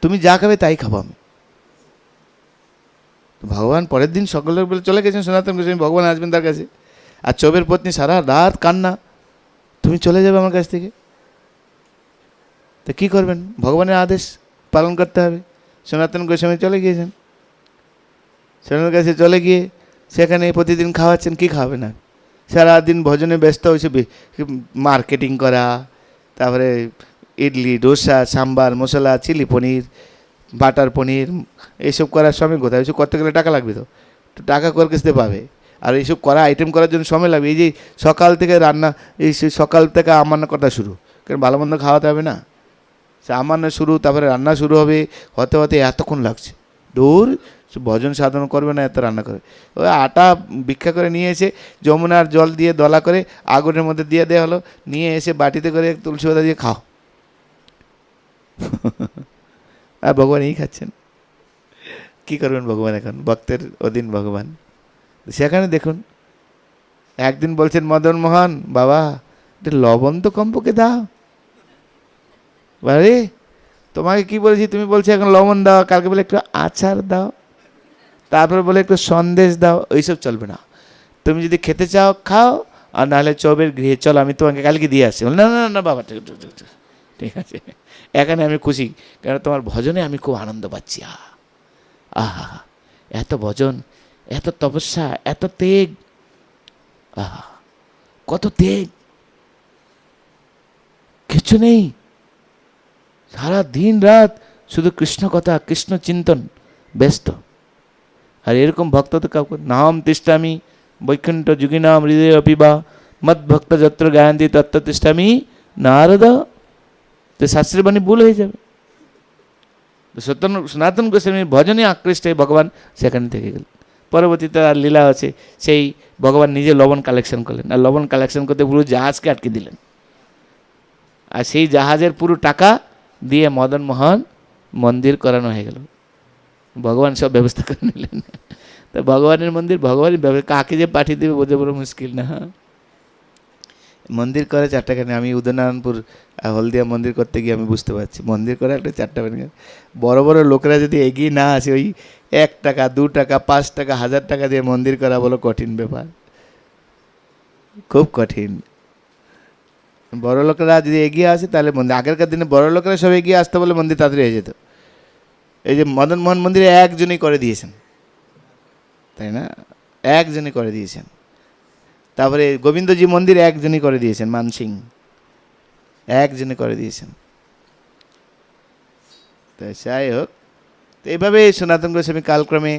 তুমি যা খাবে তাই খাবো আমি। ভগবান পরের দিন সকলের বলে চলে গেছেন সনাতন গোস্বামী, ভগবান আসবেন তার কাছে। আর চৌবের পত্নী সারা রাত কান্না, তুমি চলে যাবে আমার কাছ থেকে। তো কী করবেন? ভগবানের আদেশ পালন করতে হবে। সনাতন গোস্বামী চলে গিয়েছেন, সনাতন কাছে চলে গিয়ে সেখানে প্রতিদিন খাওয়াচ্ছেন। কি খাওয়াবে না? সারাদিন ভজনে ব্যস্ত হয়েছে, মার্কেটিং করা, তারপরে ইডলি, ডোসা, সাম্বার, মশলা, চিলি পনির, বাটার পনির, এইসব করার সময় কোথায়? এইসব করতে গেলে টাকা লাগবে, তো টাকা কোর কাছে পাবে? আর এইসব করা আইটেম করার জন্য সময় লাগবে। এই যে সকাল থেকে রান্না, এই সকাল থেকে আমান্য কথা শুরু, কারণ ভালো মন্দ খাওয়াতে হবে না, সে আমান্য শুরু, তারপরে রান্না শুরু হবে, হতে হতে এতক্ষণ লাগছে। দূর, ভজন সাধন করবে না, এত রান্না করে। ওই আটা ভিক্ষা করে নিয়ে এসে যমুনার জল দিয়ে দলা করে আগুনের মধ্যে দিয়ে দেওয়া হলো, নিয়ে এসে বাটিতে করে তুলসী পাতা দিয়ে খাও। আর ভগবান এই খাচ্ছেন। কি করবেন ভগবান, এখন ভক্তের অধীন ভগবান। সেখানে দেখুন একদিন বলছেন মদন মোহন, বাবা একটু লবণ তো কমপক্ষে দাও। আরে তোমাকে কি বলেছি, তুমি বলছো এখন লবণ দাও, কালকে বলে একটু আচার দাও, তারপরে বলে একটু সন্দেশ দাও। ওইসব চলবে না। তুমি যদি খেতে চাও খাও, আর নাহলে চৌবের গৃহে চলো, আমি তোমাকে কালকে দিয়ে আসছি। না না না বাবা, ঠিক ঠিক ঠিক ঠিক আছে, এখানে আমি খুশি, কারণ তোমার ভজনে আমি খুব আনন্দ পাচ্ছি। আহা, এত ভজন, এত তপস্যা, এত তেগ, আহা কত তেগ, কিছু নেই, সারা দিন রাত শুধু কৃষ্ণ কথা, কৃষ্ণ চিন্তন ব্যস্ত। আর এরকম ভক্ত তো কাউকে, নাম তিষ্ঠামি বৈকুণ্ঠ যুগিনাম হৃদয় অপিবা মদ ভক্ত যত্র গায়ন্তি তত্ত্ব তিষ্ঠামি নারদ। তো শাস্ত্রের বাণী ভুল হয়ে যাবে। তো সনাতন গোস্বামীর ভজনে আকৃষ্ট হয়ে ভগবান সেখানে থেকে গেলেন। পরবর্তীতে আর লীলা আছে, সেই ভগবান নিজে লবণ কালেকশন করলেন, আর লবণ কালেকশন করতে পুরো জাহাজকে আটকে দিলেন, আর সেই জাহাজের পুরো টাকা দিয়ে মদন মোহন মন্দির করানো হয়ে গেল। ভগবান সব ব্যবস্থা করে নিলেন। তো ভগবানের মন্দির ভগবানই কাকে যে পাঠিয়ে দেবে বোঝা বড় মুশকিল না। মন্দির করে 4 টাকা নেই। আমি উদয়নারায়ণপুর হলদিয়া মন্দির করতে গিয়ে আমি বুঝতে পারছি, মন্দির করে একটা 4 টাকা নেই। বড় বড় লোকেরা যদি এগিয়ে না আসে, ওই 1 টাকা 2 টাকা 5 টাকা 1000 টাকা দিয়ে মন্দির করা বলো কঠিন ব্যাপার, খুব কঠিন। বড় লোকেরা যদি এগিয়ে আসে তাহলে মন্দির, আগেরকার দিনে বড় লোকেরা সব এগিয়ে আসতে বলে মন্দির তাড়াতাড়ি হয়ে যেত। এই যে মদন মোহন মন্দিরে একজনই করে দিয়েছেন, তাই না? একজনই করে দিয়েছেন। তারপরে গোবিন্দজি মন্দির একজনই করে দিয়েছেন, মানসিং একজনই করে দিয়েছেন। তো যাই হোক, তো এইভাবে সনাতন গোস্বামী কালক্রমে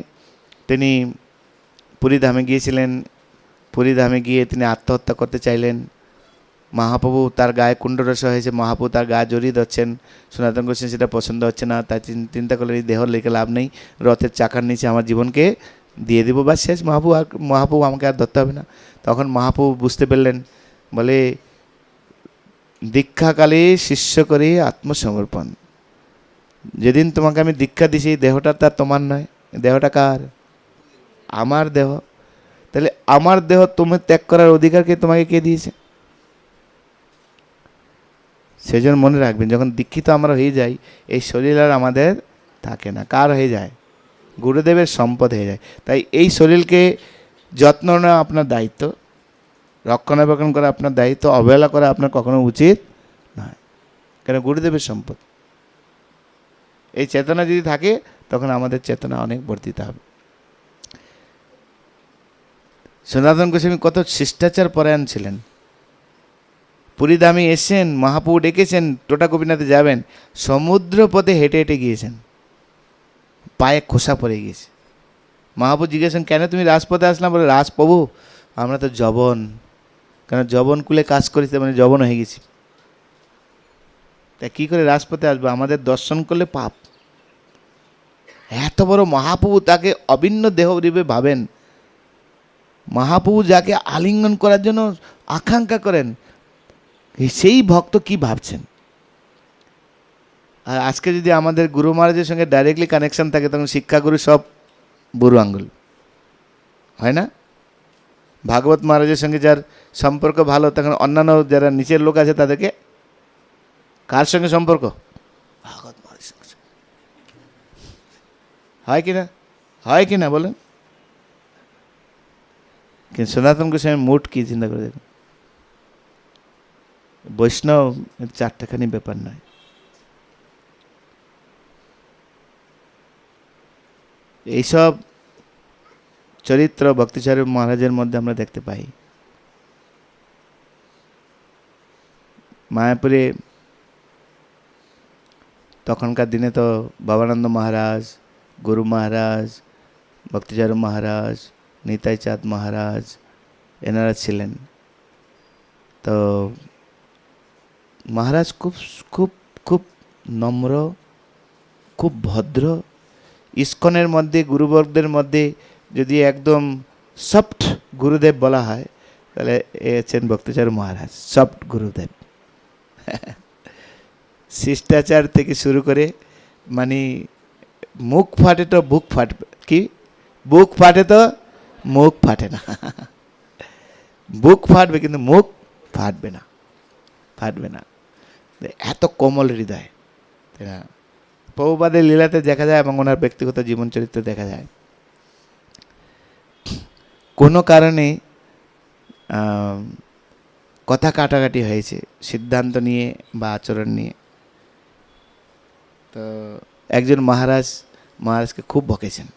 তিনি পুরীধামে গিয়েছিলেন। পুরীধামে গিয়ে তিনি আত্মহত্যা করতে চাইলেন। মহাপ্রভু তার গায়ে কুণ্ডরস হয়েছে, মহাপ্রভু তার গায়ে জড়িয়ে ধরছেন। সনাতন গোস্বামী সেটা পছন্দ হচ্ছে না, তাই চিন্তা করলেন এই দেহ লেখে লাভ নেই, রথের চাকার নিচে আমার জীবনকে দিয়ে দেবো, বা শেষ। মহাপ্রভু আমাকে আর ধরতে হবে না। তখন মহাপ্রভু বুঝতে পারলেন, বলে দীক্ষাকালে শিষ্য করে আত্মসমর্পণ। যেদিন তোমাকে আমি দীক্ষা দিছি, দেহটা তার তোমার নয়, দেহটা কার? আমার দেহ। তাহলে আমার দেহ তুমি ত্যাগ করার অধিকারকে তোমাকে কে দিয়েছে? সেই জন্য মনে রাখবেন, যখন দীক্ষিত আমরা হয়ে যাই, এই শরীর আর আমাদের থাকে না। কার হয়ে যায়? গুরুদেবের সম্পদ হয়ে যায়। তাই এই শরীরকে যত্ন নেওয়া আপনার দায়িত্ব, রক্ষণাবেক্ষণ করা আপনার দায়িত্ব, অবহেলা করা আপনার কখনো উচিত নয়, কেন গুরুদেবের সম্পদ। এই চেতনা যদি থাকে, তখন আমাদের চেতনা অনেক বর্ধিত হবে। সনাতন গোস্বামী কত শিষ্টাচার পরায়ণ ছিলেন। পুরীধামে এসেছেন, মহাপ্রভু ডেকেছেন টোটা গোপীনাথে যাবেন, সমুদ্র পথে হেঁটে হেঁটে গিয়েছেন, পায়ে খোসা পড়ে গিয়েছে। মহাপ্রভু জিজ্ঞেসেন, কেন তুমি রাজপথে আসলাম? বলে, রাজপ্রভু আমরা তো যবন, কেন যবন কুলে কাজ করি, মানে যবন হয়ে গেছি, তা কী করে রাজপথে আসবো? আমাদের দর্শন করলে পাপ। এত বড় মহাপ্রভু, তাকে অভিন্ন দেহ রূপে ভাবেন। মহাপ্রভু যাকে আলিঙ্গন করার জন্য আকাঙ্ক্ষা করেন, সেই ভক্ত কি ভাবছেন? আর আজকে যদি আমাদের গুরু মহারাজের সঙ্গে ডাইরেক্টলি কানেকশন থাকে, তখন শিক্ষাগুরু সব বুড়ো আঙ্গুল, হয় না? ভাগবত মহারাজের সঙ্গে যার সম্পর্ক ভালো, তখন অন্যান্য যারা নিচের লোক আছে তাদেরকে কার সঙ্গে সম্পর্ক? ভাগবত মহারাজের সঙ্গে। হয় কি না? হয় কি না বলেন? কিন্তু সনাতন গোস্বামী মুড কি চিন্তা করে দেখুন। বৈষ্ণব 4 টাকানি ব্যাপার নয়। এইসব চরিত্র ভক্তিচারী মহারাজের মধ্যে আমরা দেখতে পাই। মায়াপুরে তখনকার দিনে তো ভবানন্দ মহারাজ, গুরু মহারাজ, ভক্তিচারু মহারাজ, নিতাই চাঁদ মহারাজ, এনারা ছিলেন। তো মহারাজ খুব খুব খুব নম্র, খুব ভদ্র। ইস্কনের মধ্যে গুরুবর্গদের মধ্যে যদি একদম সফট গুরুদেব বলা হয়, তাহলে এ হচ্ছেন ভক্তিচারু মহারাজ, সফট গুরুদেব। শিষ্টাচার থেকে শুরু করে মানে মুখ ফাটে তো বুক ফাটবে, কি বুক ফাটে তো মুখ ফাটে না। বুক ফাটবে কিন্তু মুখ ফাটবে না, ফাটবে না। এত কোমল হৃদয়, তাই না? প্রভুপাদের লীলাতে দেখা যায় এবং ওনার ব্যক্তিগত জীবন চরিত্রে দেখা যায় কোনো কারণে কথা কাটাকাটি হয়েছে সিদ্ধান্ত নিয়ে বা আচরণ নিয়ে। তো একজন মহারাজকে খুব বকেছেন,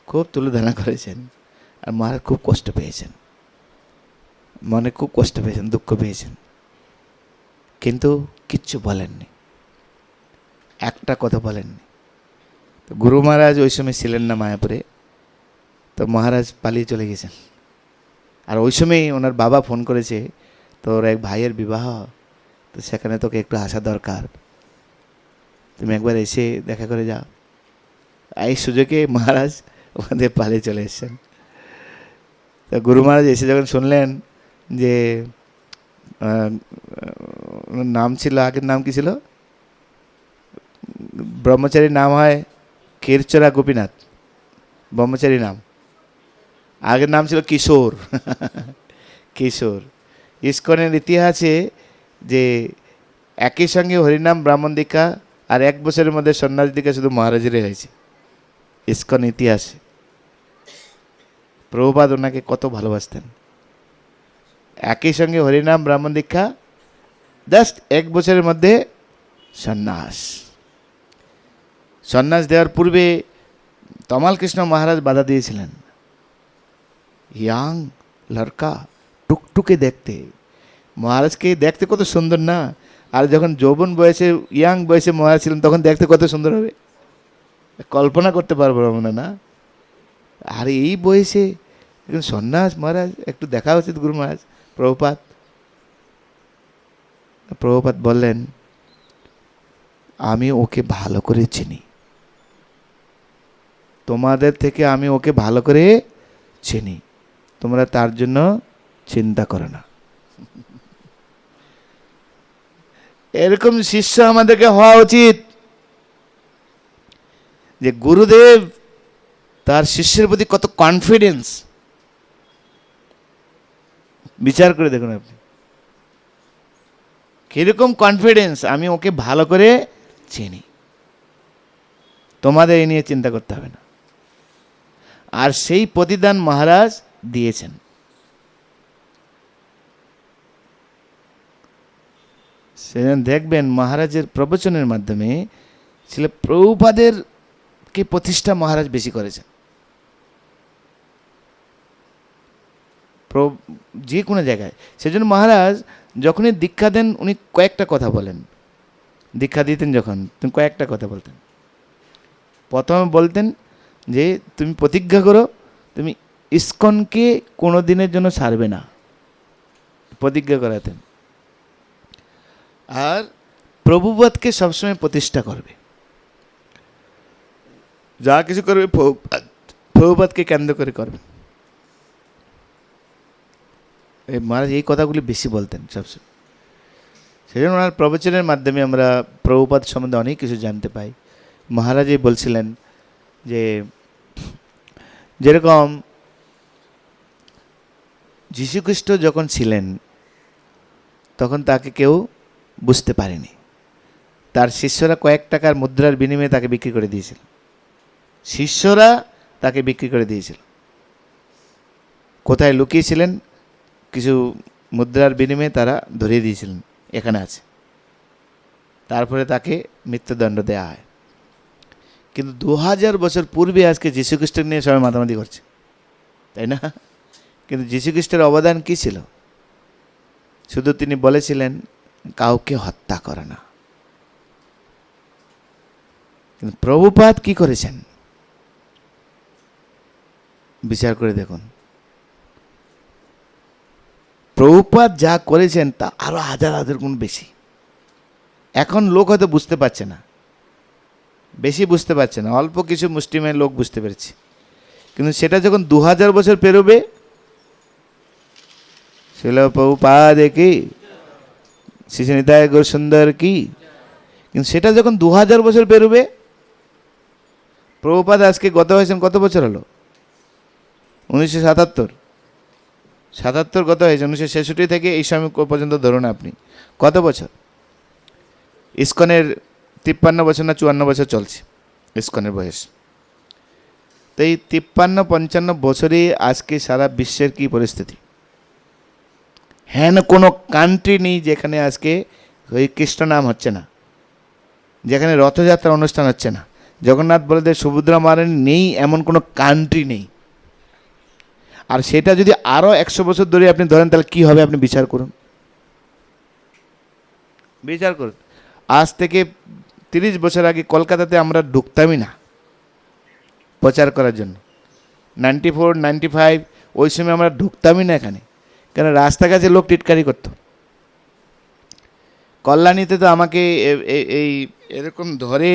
খুব তুলোধনা করেছেন, আর মহারাজ খুব কষ্ট পেয়েছেন, মনে খুব কষ্ট পেয়েছেন, দুঃখ পেয়েছেন, কিন্তু কিচ্ছু বলেননি, একটা কথা বলেননি। তো গুরু মহারাজ ওই সময় ছিলেন না মায়াপুরে, তো মহারাজ পালিয়ে চলে গেছেন। আর ওই সময়ই ওনার বাবা ফোন করেছে, তোর এক ভাইয়ের বিবাহ, তো সেখানে তোকে একটু আসা দরকার, তুমি একবার এসে দেখা করে যাও। এই সুযোগে মহারাজ ওখানে পালিয়ে চলে এসেছেন। তো গুরু মহারাজ এসে যখন শুনলেন যে ওনার নাম ছিল, আগের নাম কি ছিল, ব্রহ্মচারীর নাম হয় ক্ষীরচোরা গোপীনাথ, ব্রহ্মচারী নাম, আগের নাম ছিল কিশোর। কিশোর। ইস্কনের ইতিহাসে যে একই সঙ্গে হরিনাম ব্রাহ্মণ দীক্ষা আর 1 বছরের মধ্যে সন্ন্যাস দীক্ষা শুধু মহারাজেরই হয়েছে ইস্কন ইতিহাসে। প্রভুপাদ ওনাকে কত ভালোবাসতেন। একই সঙ্গে হরিনাম ব্রাহ্মণ দীক্ষা, জাস্ট 1 বছরের মধ্যে সন্ন্যাস। সন্ন্যাস দেওয়ার পূর্বে তমাল কৃষ্ণ মহারাজ বাধা দিয়েছিলেন। ইয়াং লড়কা, টুকটুকে দেখতে, মহারাজকে দেখতে কত সুন্দর না, আর যখন যৌবন বয়সে ইয়াং বয়সে মহারাজ ছিলেন তখন দেখতে কত সুন্দর হবে, কল্পনা করতে পারবো না, না? আর এই বয়সে সন্ন্যাস, মহারাজ একটু দেখা উচিত গুরু মহারাজ। প্রভুপাদ বললেন, আমি ওকে ভালো করে চিনি, তোমাদের থেকে আমি ওকে ভালো করে চিনি, তোমরা তার জন্য চিন্তা করো না। এরকম শিষ্য আমাদেরকে হওয়া উচিত, যে গুরুদেব তার শিষ্যের প্রতি কত কনফিডেন্স। বিচার করে দেখুন আপনি, কিরকম কনফিডেন্স, আমি ওকে ভালো করে চিনি, তোমাদের এই নিয়ে চিন্তা করতে হবে না। আর সেই প্রতিদান মহারাজ দিয়েছেন। সেদিন দেখবেন মহারাজের প্রবচনের মাধ্যমে ছিল প্রভুপাদের কে প্রতিষ্ঠা মহারাজ বেশি করেছেন। যে কোনো জায়গায়, সেজন্য মহারাজ যখনই দীক্ষা দেন উনি কয়েকটা কথা বলেন। দীক্ষা দিতেন যখন, তুমি কয়েকটা কথা বলতেন। প্রথমে বলতেন যে তুমি প্রতিজ্ঞা করো তুমি ইস্কনকে কোনো দিনের জন্য ছাড়বে না, প্রতিজ্ঞা করাতেন। আর প্রভুপাদকে সবসময় প্রতিষ্ঠা করবে, যা কিছু করবে প্রভুপাদকে কেন্দ্র করে করবে। মহারাজ এই কথাগুলি বেশি বলতেন সবসময়। সেই জন্য ওনার প্রবচনের মাধ্যমে আমরা প্রভুপাদ সম্বন্ধে অনেক কিছু জানতে পাই। মহারাজই বলছিলেন যে যেরকম যীশুখ্রিস্ট যখন ছিলেন তখন তাকে কেউ বুঝতে পারেনি, তার শিষ্যরা কয়েক টাকার মুদ্রার বিনিময়ে তাকে বিক্রি করে দিয়েছিল। শিষ্যরা তাকে বিক্রি করে দিয়েছিল। কোথায় লুকিয়েছিলেন, কিছু মুদ্রার বিনিময়ে তারা ধরিয়ে দিয়েছিলেন, এখানে আছে। তারপরে তাকে মৃত্যুদণ্ড দেওয়া হয়। কিন্তু 2000 বছর পূর্বে আজকে যীশুখ্রিস্ট নিয়ে সবাই মাতামাতি করছে, তাই না? কিন্তু যীশুখ্রিস্টের অবদান কী ছিল? শুধু তিনি বলেছিলেন কাউকে হত্যা করে না। কিন্তু প্রভুপাদ কি করেছেন বিচার করে দেখুন। প্রভুপাদ যা করেছেন তা আরো হাজার হাজার গুণ বেশি। এখন লোক হয়তো বুঝতে পারছে না, বেশি বুঝতে পারছে না, অল্প কিছু মুষ্টিমেয় লোক বুঝতে পেরেছে। কিন্তু সেটা যখন 2000 বছর পেরোবে, শিল প্রভুপাদ কি, শ্রী নিতাই গৌর সুন্দর কি, কিন্তু সেটা যখন 2000 বছর পেরোবে প্রভুপাদ আজকে গত হয়েছেন কত বছর হলো? 1977। 77 গত হয়েছে, 1966 থেকে এই সময় পর্যন্ত ধরুন আপনি কত বছর? ইস্কনের 53 বছর না 54 বছর চলছে ইস্কনের বয়স। তো এই 53-55 বছরে আজকে সারা বিশ্বের কি পরিস্থিতি? হ্যাঁ, না কোনো কান্ট্রি নেই যেখানে আজকে ওই কৃষ্ণ নাম হচ্ছে না, যেখানে রথযাত্রা অনুষ্ঠান হচ্ছে না, জগন্নাথ বলদেব সুভদ্রা মারেন নেই, এমন কোনো কান্ট্রি নেই। আর সেটা যদি আরও 100 বছর ধরে আপনি ধরেন তাহলে কী হবে আপনি বিচার করুন। বিচার করুন, আজ থেকে 30 বছর আগে কলকাতাতে আমরা ঢুকতামই না প্রচার করার জন্য। 94, 95 ওই সময় আমরা ঢুকতামই না এখানে, কেন রাস্তাঘাটে লোক টিটকারি করতো। কল্যাণীতে তো আমাকে এই এরকম ধরে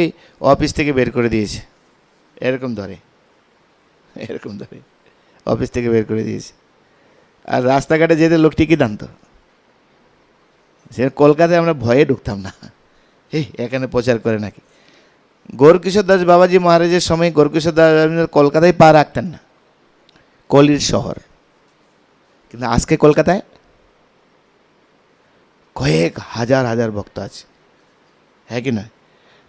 অফিস থেকে বের করে দিয়েছে, এরকম ধরে অফিস থেকে বের করে দিয়েছে। আর রাস্তাঘাটে যেতে লোক টিকিট আনতো, সে কলকাতায় আমরা ভয়ে ঢুকতাম না, এখানে প্রচার করে নাকি। গৌরকিশোর দাস বাবাজি মহারাজের সময় গৌরকিশোর দাস কলকাতায় পা রাখতেন না, কলির শহর। কিন্তু আজকে কলকাতায় কয়েক হাজার হাজার ভক্ত আছে, হ্যাঁ কি নয়?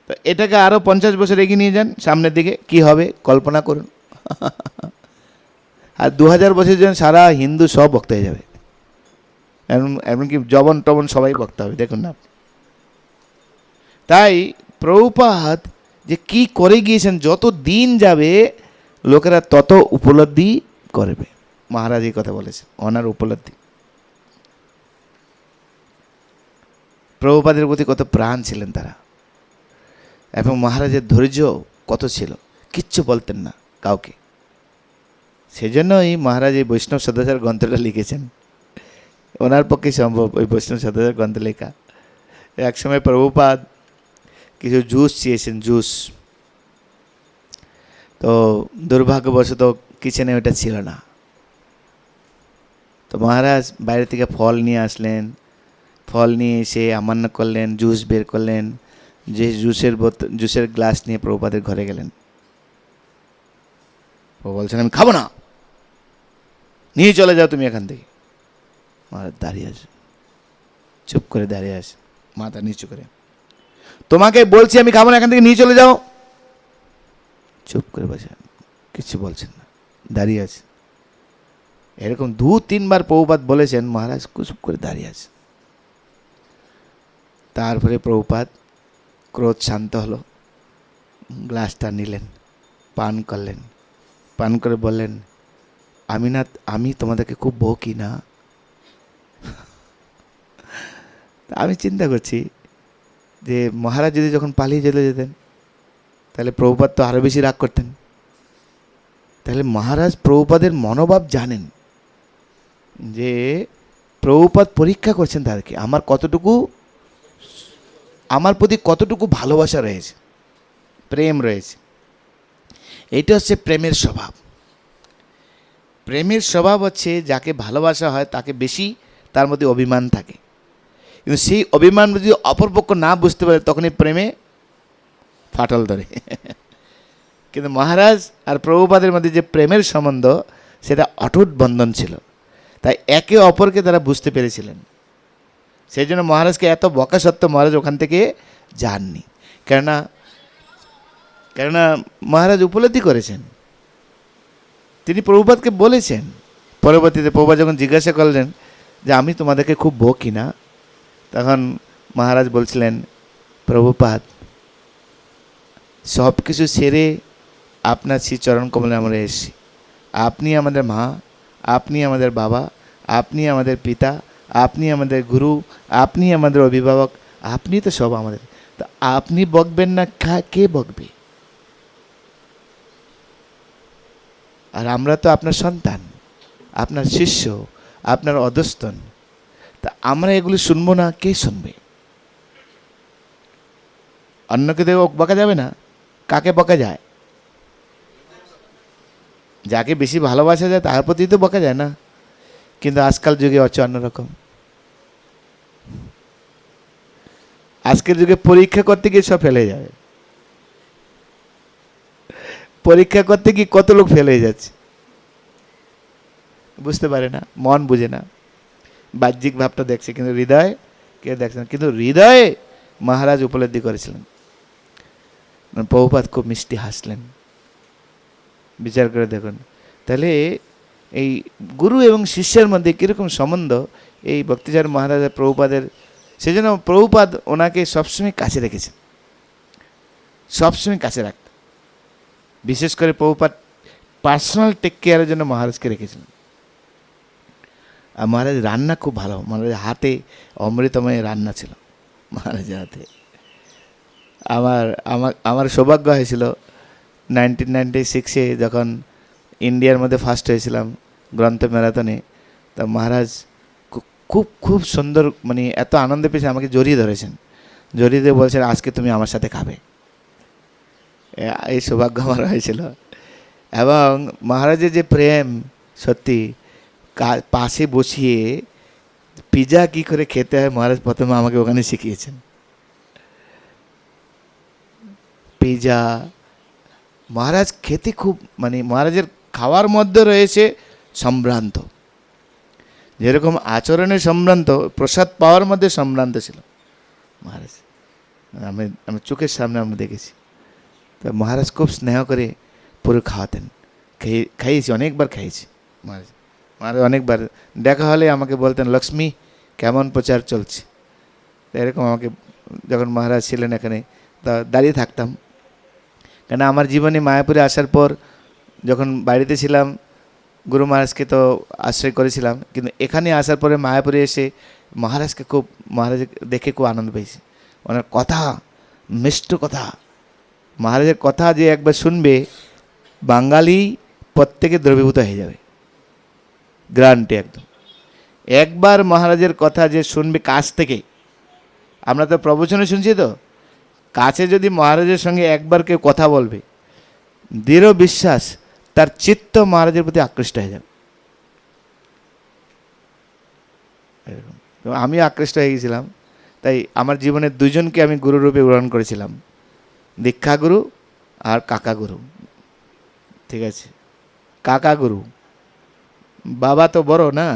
তো এটাকে আরও 50 বছর এগিয়ে নিয়ে যান সামনের দিকে, কি হবে কল্পনা করুন। আর 2000 বছর জন্য সারা হিন্দু সব ভক্ত হয়ে যাবে, এমনকি জবন টবন সবাই ভক্ত হবে, দেখুন না। তাই প্রভুপাদ যে কি করে গিয়েছেন, যত দিন যাবে লোকেরা তত উপলব্ধি করবে। মহারাজ এই কথা বলেছেন, ওনার উপলব্ধি। প্রভুপাদের প্রতি কত প্রাণ ছিলেন তারা, এবং মহারাজের ধৈর্য কত ছিল, কিচ্ছু বলতেন না কাউকে। সেজন্যই মহারাজ এই বৈষ্ণব সদাচার গ্রন্থটা লিখেছেন, ওনার পক্ষে সম্ভব ওই বৈষ্ণব সদাচার গ্রন্থ লেখা। একসময় প্রভুপাদ কিছু জুস চেয়েছেন, জুস, তো দুর্ভাগ্যবশত কিচেনে ওটা ছিল না। তো মহারাজ বাইরে থেকে ফল নিয়ে আসলেন, ফল নিয়ে এসে আমান্য করলেন, জুস বের করলেন, যে জুসের গ্লাস নিয়ে প্রভুপাদের ঘরে গেলেন। ও বলছেন আমি খাবো না, নিয়ে চলে যাও তুমি এখান থেকে। মহারাজ দাঁড়িয়ে আছে, চুপ করে দাঁড়িয়ে আছে, মাথা নিচু করে। তোমাকে বলছি আমি খাবো না, এখান থেকে নিয়ে চলে যাও। চুপ করে বসে, কিছু বলছেন না, দাঁড়িয়ে আছে। এরকম 2-3 বার প্রভুপাদ বলেছেন, মহারাজ চুপ করে দাঁড়িয়ে আছে। তারপরে প্রভুপাদ ক্রোধ শান্ত হলো, গ্লাসটা নিলেন, পান করলেন, পান করে বললেন, আমি তোমাদেরকে খুব বকি না? আমি চিন্তা করছি যে মহারাজ যদি যখন পালিয়ে চলে যেতেন তাহলে প্রভুপাদ তো আরও বেশি রাগ করতেন। তাহলে মহারাজ প্রভুপাদের মনোভাব জানেন, যে প্রভুপাদ পরীক্ষা করছেন তাদেরকে আমার প্রতি কতটুকু ভালোবাসা রয়েছে, প্রেম রয়েছে। এইটা হচ্ছে প্রেমের স্বভাব। প্রেমের স্বভাব হচ্ছে যাকে ভালোবাসা হয় তাকে বেশি তার মধ্যে অভিমান থাকে, কিন্তু সেই অভিমান যদি অপরপক্ষ না বুঝতে পারে তখনই প্রেমে ফাটল ধরে। কিন্তু মহারাজ আর প্রভুপাদের মধ্যে যে প্রেমের সম্বন্ধ, সেটা অটুট বন্ধন ছিল, তাই একে অপরকে তারা বুঝতে পেরেছিলেন। সেই জন্য মহারাজকে এত বকা সত্ত্বেও মহারাজ ওখান থেকে যাননি, কেননা মহারাজ উপলব্ধি করেছেন। তিনি প্রভুপাদকে বলেছেন, পরবর্তীতে প্রভুপাদ যখন জিজ্ঞাসা করলেন যে আমি তোমাদেরকে খুব বকি না, তখন মহারাজ বলছিলেন, প্রভুপাদ সব কিছু ছেড়ে আপনার শ্রী চরণ কমলে আমরা এসেছি। আপনি আমাদের মা, আপনি আমাদের বাবা, আপনি আমাদের পিতা, আপনি আমাদের গুরু, আপনি আমাদের অভিভাবক, আপনি তো সব আমাদের। তো আপনি বকবেন না, কে বকবে? আর আমরা তো আপনার সন্তান, আপনার শিষ্য, আপনার অধস্তন। তা আমরা এগুলি শুনবো না, কে শুনবে? অন্যকে দেব বকা যাবে না, কাকে বকা যায়? যাকে বেশি ভালোবাসা যায় তার প্রতি তো বকা যায় না। কিন্তু আজকাল যুগে হচ্ছে অন্যরকম। আজকের যুগে পরীক্ষা করতে গিয়ে সব ফেলে যাবে। পরীক্ষা করতে গিয়ে কত লোক ফেল হয়ে যাচ্ছে, বুঝতে পারে না, মন বুঝে না, বাহ্যিক ভাবটা দেখছে কিন্তু হৃদয় কেউ দেখছে না। কিন্তু হৃদয়ে মহারাজ উপলব্ধি করেছিলেন। প্রভুপাদ খুব মিষ্টি হাসলেন। বিচার করে দেখুন তাহলে এই গুরু এবং শিষ্যের মধ্যে কীরকম সম্বন্ধ এই ভক্তিচার মহারাজ প্রভুপাদের। সেজন্য প্রভুপাদ ওনাকে সবসময় কাছে রেখেছেন, সবসময় কাছে রাখতেন। বিশেষ করে প্রভুপাদ পার্সোনাল টেক কেয়ারের জন্য মহারাজকে রেখেছিলেন। আর মহারাজ রান্না খুব ভালো, মহারাজ হাতে অমৃতময় রান্না ছিল মহারাজের হাতে। আমার আমার আমার সৌভাগ্য হয়েছিল 1996-এ যখন ইন্ডিয়ার মধ্যে ফার্স্ট হয়েছিলাম গ্রন্থ ম্যারাথনে। তা মহারাজ খুব খুব সুন্দর, মানে এত আনন্দ পেয়েছে, আমাকে জড়িয়ে ধরেছেন, জড়িয়ে দিয়ে বলছেন আজকে তুমি আমার সাথে খাবে। এই সৌভাগ্য আমার হয়েছিল। এবং মহারাজের যে প্রেম, সত্যি পাশে বসিয়ে পিজা কী করে খেতে হয় মহারাজ প্রথমে আমাকে ওখানে শিখিয়েছেন। পিজা মহারাজ খেতে খুব, মানে মহারাজের খাওয়ার মধ্যে রয়েছে সম্ভ্রান্ত, যেরকম আচরণে সম্ভ্রান্ত, প্রসাদ পাওয়ার মধ্যে সম্ভ্রান্ত ছিল মহারাজ। আমি চোখের সামনে আমরা দেখেছি। তো মহারাজ খুব স্নেহ করে পুরো খাওয়াতেন, খাইয়েছি, অনেকবার খাইয়েছি মহারাজ। মহারাজ অনেকবার দেখা হলে আমাকে বলতেন লক্ষ্মী কেমন প্রচার চলছে, এরকম আমাকে। যখন মহারাজ ছিলেন এখানে তা দাঁড়িয়ে থাকতাম, কেন আমার জীবনে মায়াপুরে আসার পর যখন বাড়িতে ছিলাম গুরু মহারাজকে তো আশ্রয় করেছিলাম, কিন্তু এখানে আসার পরে মায়াপুরে এসে মহারাজকে খুব, মহারাজ দেখে খুব আনন্দ পেয়েছি। ওনার কথা, মিষ্ট কথা, মহারাজের কথা যে একবার শুনবে বাঙালি প্রত্যেকে দ্রবীভূত হয়ে যাবে, গ্রান্টে একদম। একবার মহারাজের কথা যে শুনবে কাছ থেকে, আমরা তো প্রবচনে শুনছি, তো কাছে যদি মহারাজের সঙ্গে একবার কেউ কথা বলবে, দৃঢ় বিশ্বাস তার চিত্ত মহারাজের প্রতি আকৃষ্ট হয়ে যাবে। এরকম আমি আকৃষ্ট হয়ে গেছিলাম। তাই আমার জীবনের দুজনকে আমি গুরুরূপে গ্রহণ করেছিলাম, দীক্ষা গুরু আর কাকা গুরু। ঠিক আছে, কাকা গুরু, বাবা তো বড় না,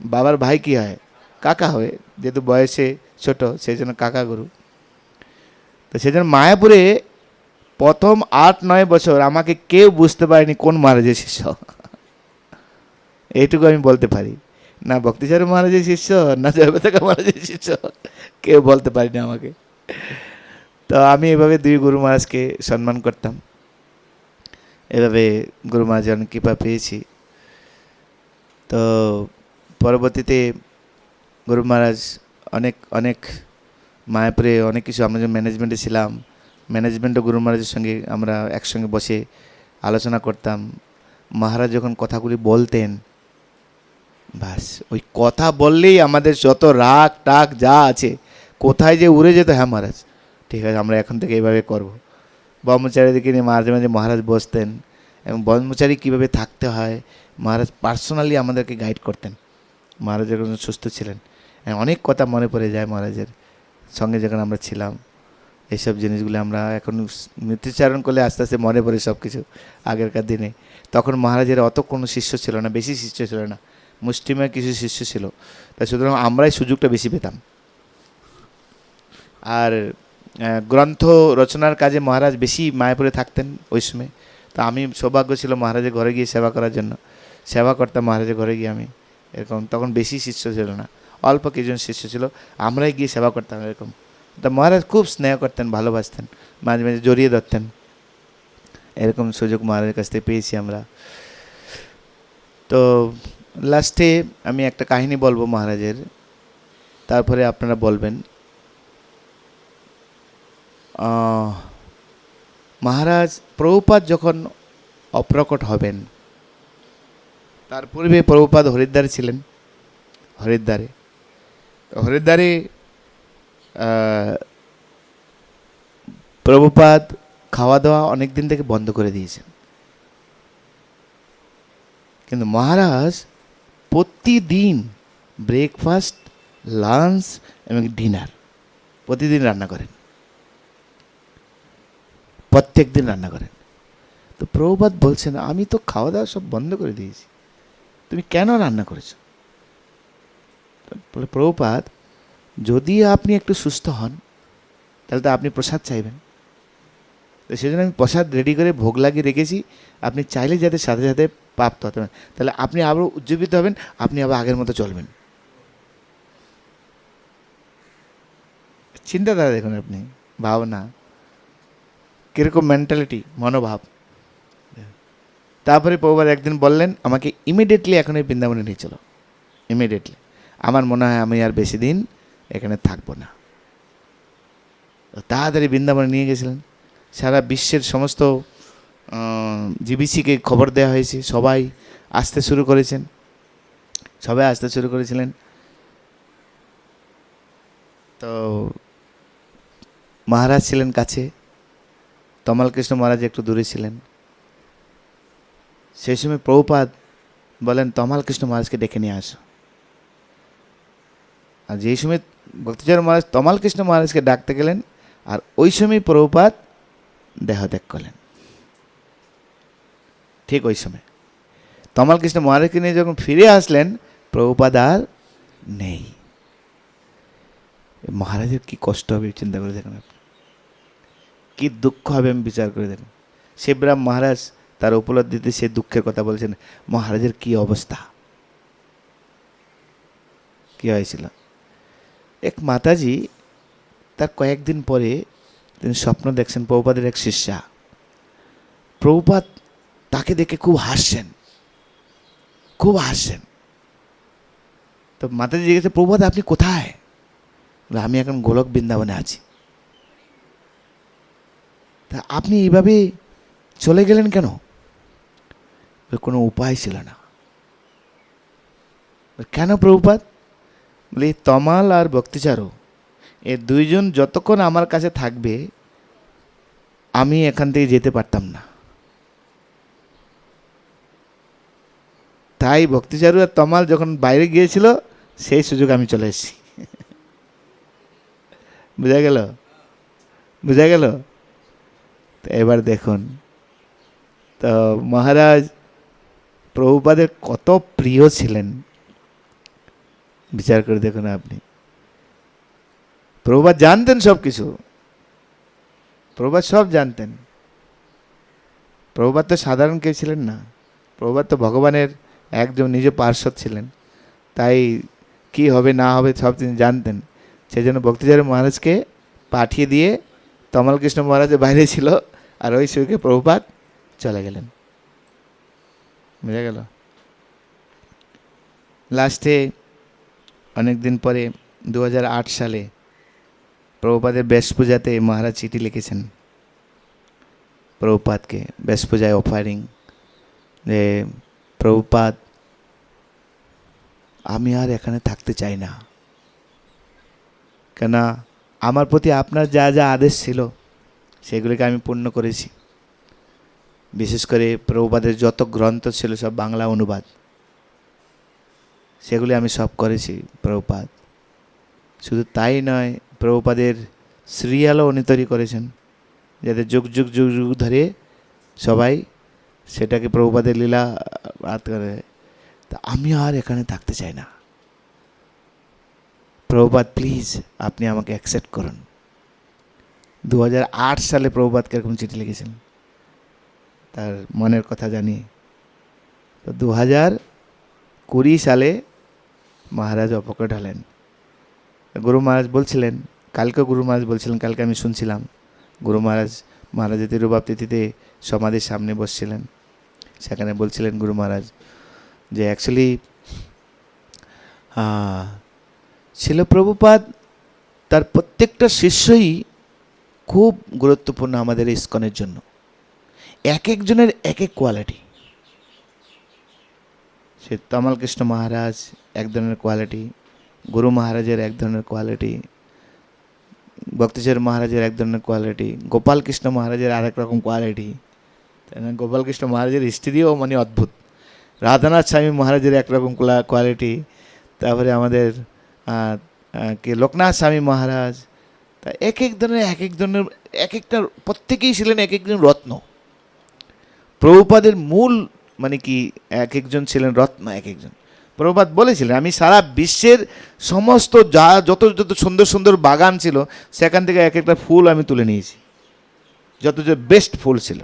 বাবার ভাই কি হয়, কাকা হয়, যেহেতু বয়সে ছোট সেই জন্য কাকা গুরু। তো সেই জন্য মায়াপুরে প্রথম 8-9 বছর আমাকে কেউ বুঝতে পারেনি কোন মহারাজের শিষ্য, এইটুকু আমি বলতে পারি। না ভক্তিচারী মহারাজের শিষ্য, না জয়প্রতাকা মহারাজের শিষ্য, কেউ বলতে পারিনি আমাকে। তো আমি এভাবে দুই গুরু মহারাজকে সম্মান করতাম, এভাবে গুরু মহারাজের অনেক কৃপা পেয়েছি। তো পরবর্তীতে গুরু মহারাজ অনেক অনেক মায়াপুরে অনেক কিছু, আমরা যখন ম্যানেজমেন্টে ছিলাম, ম্যানেজমেন্টও গুরু মহারাজের সঙ্গে আমরা একসঙ্গে বসে আলোচনা করতাম। মহারাজ যখন কথাগুলি বলতেন, বাস ওই কথা বললেই আমাদের যত রাগ টাগ যা আছে কোথায় যে উড়ে যেত। হ্যাঁ মহারাজ ঠিক আছে, আমরা এখন থেকে এইভাবে করব। ব্রহ্মচারীদেরকে নিয়ে মাঝে মাঝে মহারাজ বসতেন এবং ব্রহ্মচারী কীভাবে থাকতে হয় মহারাজ পার্সোনালি আমাদেরকে গাইড করতেন। মহারাজ যখন সুস্থ ছিলেন, অনেক কথা মনে পড়ে যায় মহারাজের সঙ্গে যখন আমরা ছিলাম। এইসব জিনিসগুলো আমরা এখন স্মৃতিচারণ করলে আস্তে আস্তে মনে পড়ে সব কিছু আগেরকার দিনে। তখন মহারাজের অত কোনো শিষ্য ছিল না, বেশি শিষ্য ছিল না, মুষ্টিমেয় কিছু শিষ্য ছিল, তাই সুতরাং আমরাই সুযোগটা বেশি পেতাম। আর গ্রন্থ রচনার কাজে মহারাজ বেশি মায়াপুরে থাকতেন ওই সময়। তো আমি সৌভাগ্য ছিল মহারাজের ঘরে গিয়ে সেবা করার জন্য, সেবা করতাম মহারাজের ঘরে গিয়ে আমি। এরকম তখন বেশি শিষ্য ছিল না, অল্প কিছুজন শিষ্য ছিল, আমরাই গিয়ে সেবা করতাম এরকম। তা মহারাজ খুব স্নেহ করতেন, ভালোবাসতেন, মাঝে মাঝে জড়িয়ে ধরতেন। এরকম সুযোগ মহারাজের কাছ থেকে পেয়েছি আমরা। তো লাস্টে আমি একটা কাহিনী বলবো মহারাজের, তারপরে আপনারা বলবেন। মহারাজ প্রভুপাদ যখন অপ্রকট হবেন, তার পূর্বে প্রভুপাদ হরিদ্বারে ছিলেন। হরিদ্বারে প্রভুপাদ খাওয়া দাওয়া অনেক দিন থেকে বন্ধ করে দিয়েছেন, কিন্তু মহারাজ প্রতিদিন ব্রেকফাস্ট, লাঞ্চ এবং ডিনার প্রতিদিন রান্না করেন, প্রত্যেক দিন রান্না করেন। তো প্রভুপাদ বলছেন, আমি তো খাওয়া দাওয়া সব বন্ধ করে দিয়েছি, তুমি কেন রান্না করেছো? বলে, প্রভুপাদ, যদি আপনি একটু সুস্থ হন তাহলে তো আপনি প্রসাদ চাইবেন, তো সেই জন্য আমি প্রসাদ রেডি করে ভোগ লাগিয়ে রেখেছি, আপনি চাইলে যাতে সাথে সাথে প্রাপ্ত হতে পারেন, তাহলে আপনি আবার উজ্জীবিত হবেন, আপনি আবার আগের মতো চলবেন। চিন্তাধারা দেখুন আপনি, ভাবনা, কীরকম মেন্টালিটি, মনোভাব। তারপরে প্রভুপাদ একদিন বললেন, আমাকে ইমিডিয়েটলি এখন এই বৃন্দাবনে নিয়ে চলো, ইমিডিয়েটলি, আমার মনে হয় আমি আর বেশি দিন এখানে থাকবো না। তাড়াতাড়ি বৃন্দাবনে নিয়ে গেছিলেন। সারা বিশ্বের সমস্ত জিবিসিকে খবর দেওয়া হয়েছে, সবাই আসতে শুরু করেছেন, সবাই আসতে শুরু করেছিলেন। তো মহারাজ ছিলেন কাছে, তমাল কৃষ্ণ মহারাজ একটু দূরে ছিলেন। সেই সময় প্রভুপাদ বলেন, তমাল কৃষ্ণ মহারাজকে ডেকে নিয়ে আসো। আর যেই সময় ভক্তিচরণ মহারাজ তমাল কৃষ্ণ মহারাজকে ডাকতে গেলেন, আর ওই সময় প্রভুপাদ দেহত্যাগ করলেন। ঠিক ওই সময় তমাল কৃষ্ণ মহারাজকে নিয়ে যখন ফিরে আসলেন, প্রভুপাদ আর নেই। মহারাজের কি কষ্ট হবে চিন্তা করে দেখুন আপনি, কি দুঃখ হবে আমি বিচার করে দেখুন। শিবরাম মহারাজ তার উপলব্ধিতে সে দুঃখের কথা বলছেন, মহারাজের কি অবস্থা, কি হয়েছিল। এক মাতাজি তার কয়েকদিন পরে তিনি স্বপ্ন দেখছেন, প্রভুপাদের এক শিষ্যা, প্রভুপাদ তাকে দেখে খুব হাসছেন, খুব হাসছেন। তো মাতাজি জিজ্ঞেস, প্রভুপাদ আপনি কোথায়? আমি এখন গোলক বৃন্দাবনে আছি। তা আপনি এইভাবে চলে গেলেন কেন? কোনো উপায় ছিল না। কেন প্রভুপাদ? বলি, তমাল আর ভক্তিচারু এ দুইজন যতক্ষণ আমার কাছে থাকবে আমি এখান থেকে যেতে পারতাম না, তাই ভক্তিচারু আর তমাল যখন বাইরে গিয়েছিল সেই সুযোগ আমি চলে এসেছি। বুঝা গেল? বুঝা গেল? তো এবার দেখুন, তো মহারাজ প্রভুপাদের কত প্রিয় ছিলেন বিচার করে দেখুন আপনি। প্রভুপাদ জানতেন সব কিছু, প্রভুপাদ সব জানতেন। প্রভুপাদ তো সাধারণ কেউ ছিলেন না, প্রভুপাদ তো ভগবানের একজন নিজ পার্শ্বদ ছিলেন, তাই কি হবে না হবে সব তিনি জানতেন। সেই জন্য ভক্তিচারী মহারাজকে পাঠিয়ে দিয়ে তমাল কৃষ্ণ মহারাজের বাইরে ছিল, আর ওই সুযোগে প্রভুপাদ চলে গেলেন। বুঝা গেল? লাস্টে অনেক দিন পরে 2008 সালে প্রভুপাদের বেশ পূজাতে মহারাজ চিঠি লিখেছেন প্রভুপাদকে, বেশ পূজায় অফারিং, যে প্রভুপাদ আমি আর এখানে থাকতে চাই না, কেন আমার প্রতি আপনার যা যা আদেশ ছিল সেগুলিকে আমি পূর্ণ করেছি। বিশেষ করে প্রভুপাদের যত গ্রন্থ ছিল সব বাংলা অনুবাদ, সেগুলি আমি সব করেছি প্রভুপাদ। শুধু তাই নয়, প্রভুপাদের সিরিয়ালও উনি তৈরি করেছেন, যাতে যুগ যুগ যুগ যুগ ধরে সবাই সেটাকে প্রভুপাদের লীলা বাদ করে। তা আমি আর এখানে থাকতে চাই না, প্রভুপাদ প্লিজ আপনি আমাকে অ্যাকসেপ্ট করুন। 2008 সালে প্রভুপাদকে এরকম চিঠি লিখেছেন, তার মনের কথা জানি। তো 2020 সালে মহারাজ অপকট হলেন। গুরু মহারাজ বলছিলেন, কালকে গুরু মহারাজ বলছিলেন, কালকে আমি শুনছিলাম, গুরু মহারাজের তিরুভাব তিথিতে সমাধির সামনে বসছিলেন, সেখানে বলছিলেন গুরু মহারাজ যে অ্যাকচুয়ালি ছিল প্রভুপাদ তার প্রত্যেকটা শিষ্যই খুব গুরুত্বপূর্ণ আমাদের ইস্কনের জন্য, এক একজনের এক এক কোয়ালিটি। সে তমাল কৃষ্ণ মহারাজ এক ধরনের কোয়ালিটি, গুরু মহারাজের এক ধরনের কোয়ালিটি, ভক্তিচর মহারাজের এক ধরনের কোয়ালিটি, গোপাল কৃষ্ণ মহারাজের আরেক রকম কোয়ালিটি। তাই না? গোপাল কৃষ্ণ মহারাজের স্ত্রীও মানে অদ্ভুত, রাধানাথ স্বামী মহারাজের একরকম কোয়ালিটি, তারপরে আমাদের কে লোকনাথ স্বামী মহারাজ, তা এক এক ধরনের এক একটা প্রত্যেকেই ছিলেন এক একজন রত্ন। প্রভুপাদের মূল মানে কি, এক একজন ছিলেন রত্ন, এক একজন। প্রভুপাদ বলেছিলেন আমি সারা বিশ্বের সমস্ত যত যত সুন্দর সুন্দর বাগান ছিল সেখান থেকে এক একটা ফুল আমি তুলে নিয়েছি, যত যে বেস্ট ফুল ছিল।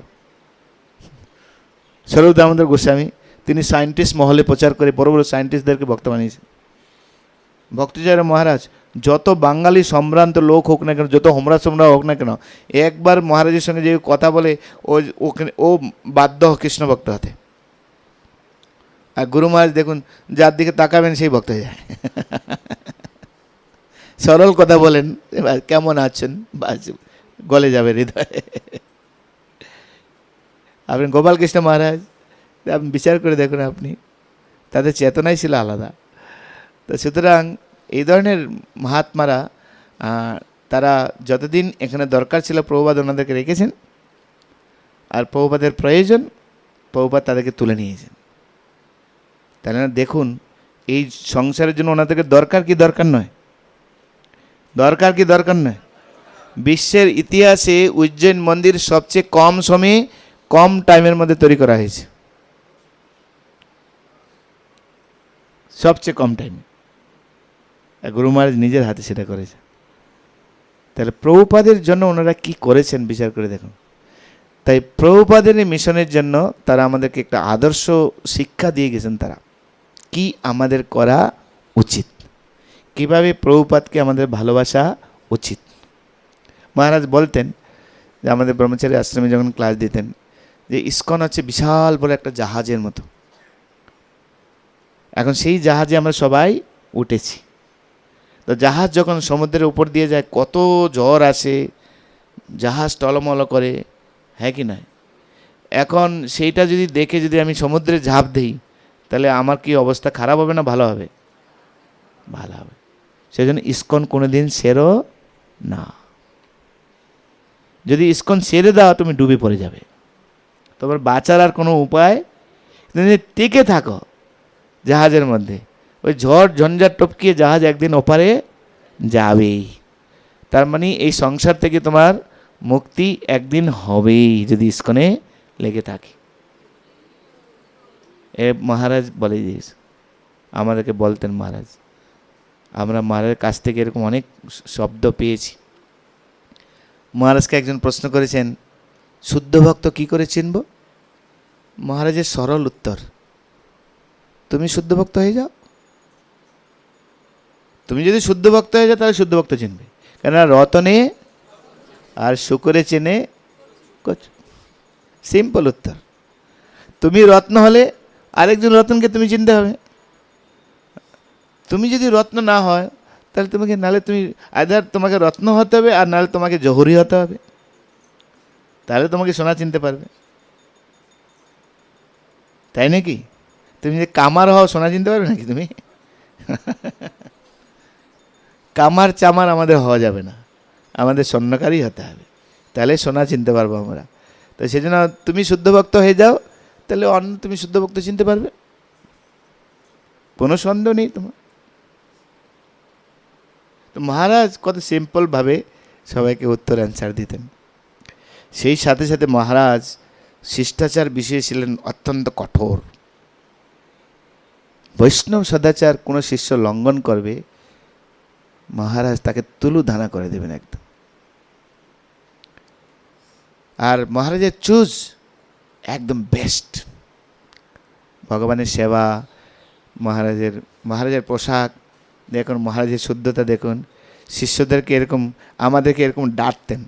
স্বরূপ দামোদর গোস্বামী তিনি সায়েন্টিস্ট মহলে প্রচার করে বড় বড় সায়েন্টিস্টদেরকে ভক্ত বানিয়েছেন। ভক্তিচার্য মহারাজ যত বাঙালি সম্ভ্রান্ত লোক হোক না কেন, যত হোমরা সোমরা হোক না কেন, একবার মহারাজের সঙ্গে যে কথা বলে ও বাধ্য কৃষ্ণ ভক্ত হতে। আর গুরু মহারাজ দেখুন যার দিকে তাকাবেন সেই ভক্ত হয়ে যায়। সরল কথা বলেন, কেমন আছেন, বাস গলে যাবে হৃদয়ে। আপনি গোপালকৃষ্ণ মহারাজ আপনি বিচার করে দেখুন, আপনি তাদের চেতনাই ছিল আলাদা। তো সুতরাং এই ধরনের মহাত্মারা তারা যতদিন এখানে দরকার ছিল প্রভুপাদ ওনাদেরকে রেখেছেন, আর প্রভুপাদের প্রয়োজন প্রভুপাদ তাদেরকে তুলে নিয়েছেন। তাহলে না দেখুন এই সংসারের জন্য ওনাদেরকে দরকার কি দরকার নয়, দরকার কি দরকার নয়। বিশ্বের ইতিহাসে উজ্জয়ন মন্দির সবচেয়ে কম সময়ে কম টাইমের মধ্যে তৈরি করা হয়েছে, সবচেয়ে কম টাইমে। গুরু মহারাজ নিজের হাতে সেটা করেছে। তাহলে প্রভুপাদের জন্য ওনারা কি করেছেন বিচার করে দেখুন। তাই প্রভুপাদের এই মিশনের জন্য তারা আমাদেরকে একটা আদর্শ শিক্ষা দিয়ে গেছেন, তারা কি আমাদের করা উচিত, কিভাবে প্রভুপাদকে আমাদের ভালোবাসা উচিত। মহারাজ বলতেন যে আমাদের ব্রহ্মচারী আশ্রমে যখন ক্লাস দিতেন, যে ইস্কন হচ্ছে বিশাল বড় একটা জাহাজের মতো। এখন সেই জাহাজে আমরা সবাই উঠেছি। তো জাহাজ যখন সমুদ্রের উপর দিয়ে যায় কত ঝড় আসে, জাহাজ টলমল করে, হ্যাঁ কি নয়। এখন সেইটা যদি দেখে যদি আমি সমুদ্রে ঝাঁপ দিই তাহলে আমার কি অবস্থা খারাপ হবে না ভালো হবে? ভালো হবে। সেই জন্য ইস্কন কোনো দিন সেরো না। যদি ইস্কন ছেড়ে দাও তুমি ডুবে পড়ে যাবে, তোমার বাঁচার আর কোনো উপায় টিকে থাকো জাহাজের মধ্যে। ওই ঝড় ঝঞ্ঝাট টপকিয়ে জাহাজ একদিন ওপারে যাবেই। তার মানে এই সংসার থেকে তোমার মুক্তি একদিন হবেই যদি ইস্কনে লেগে থাকে। এ মহারাজ বলে দিয়েছে, আমাদেরকে বলতেন মহারাজ। আমরা মহারাজের কাছ থেকে এরকম অনেক শব্দ পেয়েছি। মহারাজকে একজন প্রশ্ন করেছেন, শুদ্ধ ভক্ত কি করে চিনব? মহারাজের সরল উত্তর, তুমি শুদ্ধ ভক্ত হয়ে যাও। তুমি যদি শুদ্ধ ভক্ত হয়ে যাও তাহলে শুদ্ধ ভক্ত চিনবে। কেননা রতনে আর শুকরে চেনে কচু। সিম্পল উত্তর। তুমি রত্ন হলে আরেকজন রতনকে তুমি চিনতে হবে। তুমি যদি রত্ন না হয় তাহলে তোমাকে, নাহলে তুমি আইদার তোমাকে রত্ন হতে হবে আর নাহলে তোমাকে জহরি হতে হবে, তাহলে তোমাকে সোনা চিনতে পারবে। তাই নাকি? তুমি যে কামার হও সোনা চিনতে পারবে নাকি তুমি? কামার চামার আমাদের হওয়া যাবে না, আমাদের স্বর্ণকারই হতে হবে, তাহলে সোনা চিনতে পারবো আমরা। তো সেই জন্য তুমি শুদ্ধ ভক্ত হয়ে যাও, তাহলে অন্য তুমি শুদ্ধ ভক্ত চিনতে পারবে, কোনো সন্দেহ নেই তোমার। তো মহারাজ কত সিম্পলভাবে সবাইকে উত্তর অ্যান্সার দিতেন। সেই সাথে সাথে মহারাজ শিষ্টাচার বিষয়ে ছিলেন অত্যন্ত কঠোর। বৈষ্ণব সদাচার কোনো শিষ্য লঙ্ঘন করবে মহারাজ তাকে তুলুধানা করে দেবেন একদম। আর মহারাজের চুজ একদম বেস্ট। ভগবানের সেবা, মহারাজের পোশাক দেখুন, মহারাজের শুদ্ধতা দেখুন। শিষ্যদেরকে এরকম, আমাদেরকে এরকম ডাঁটতেন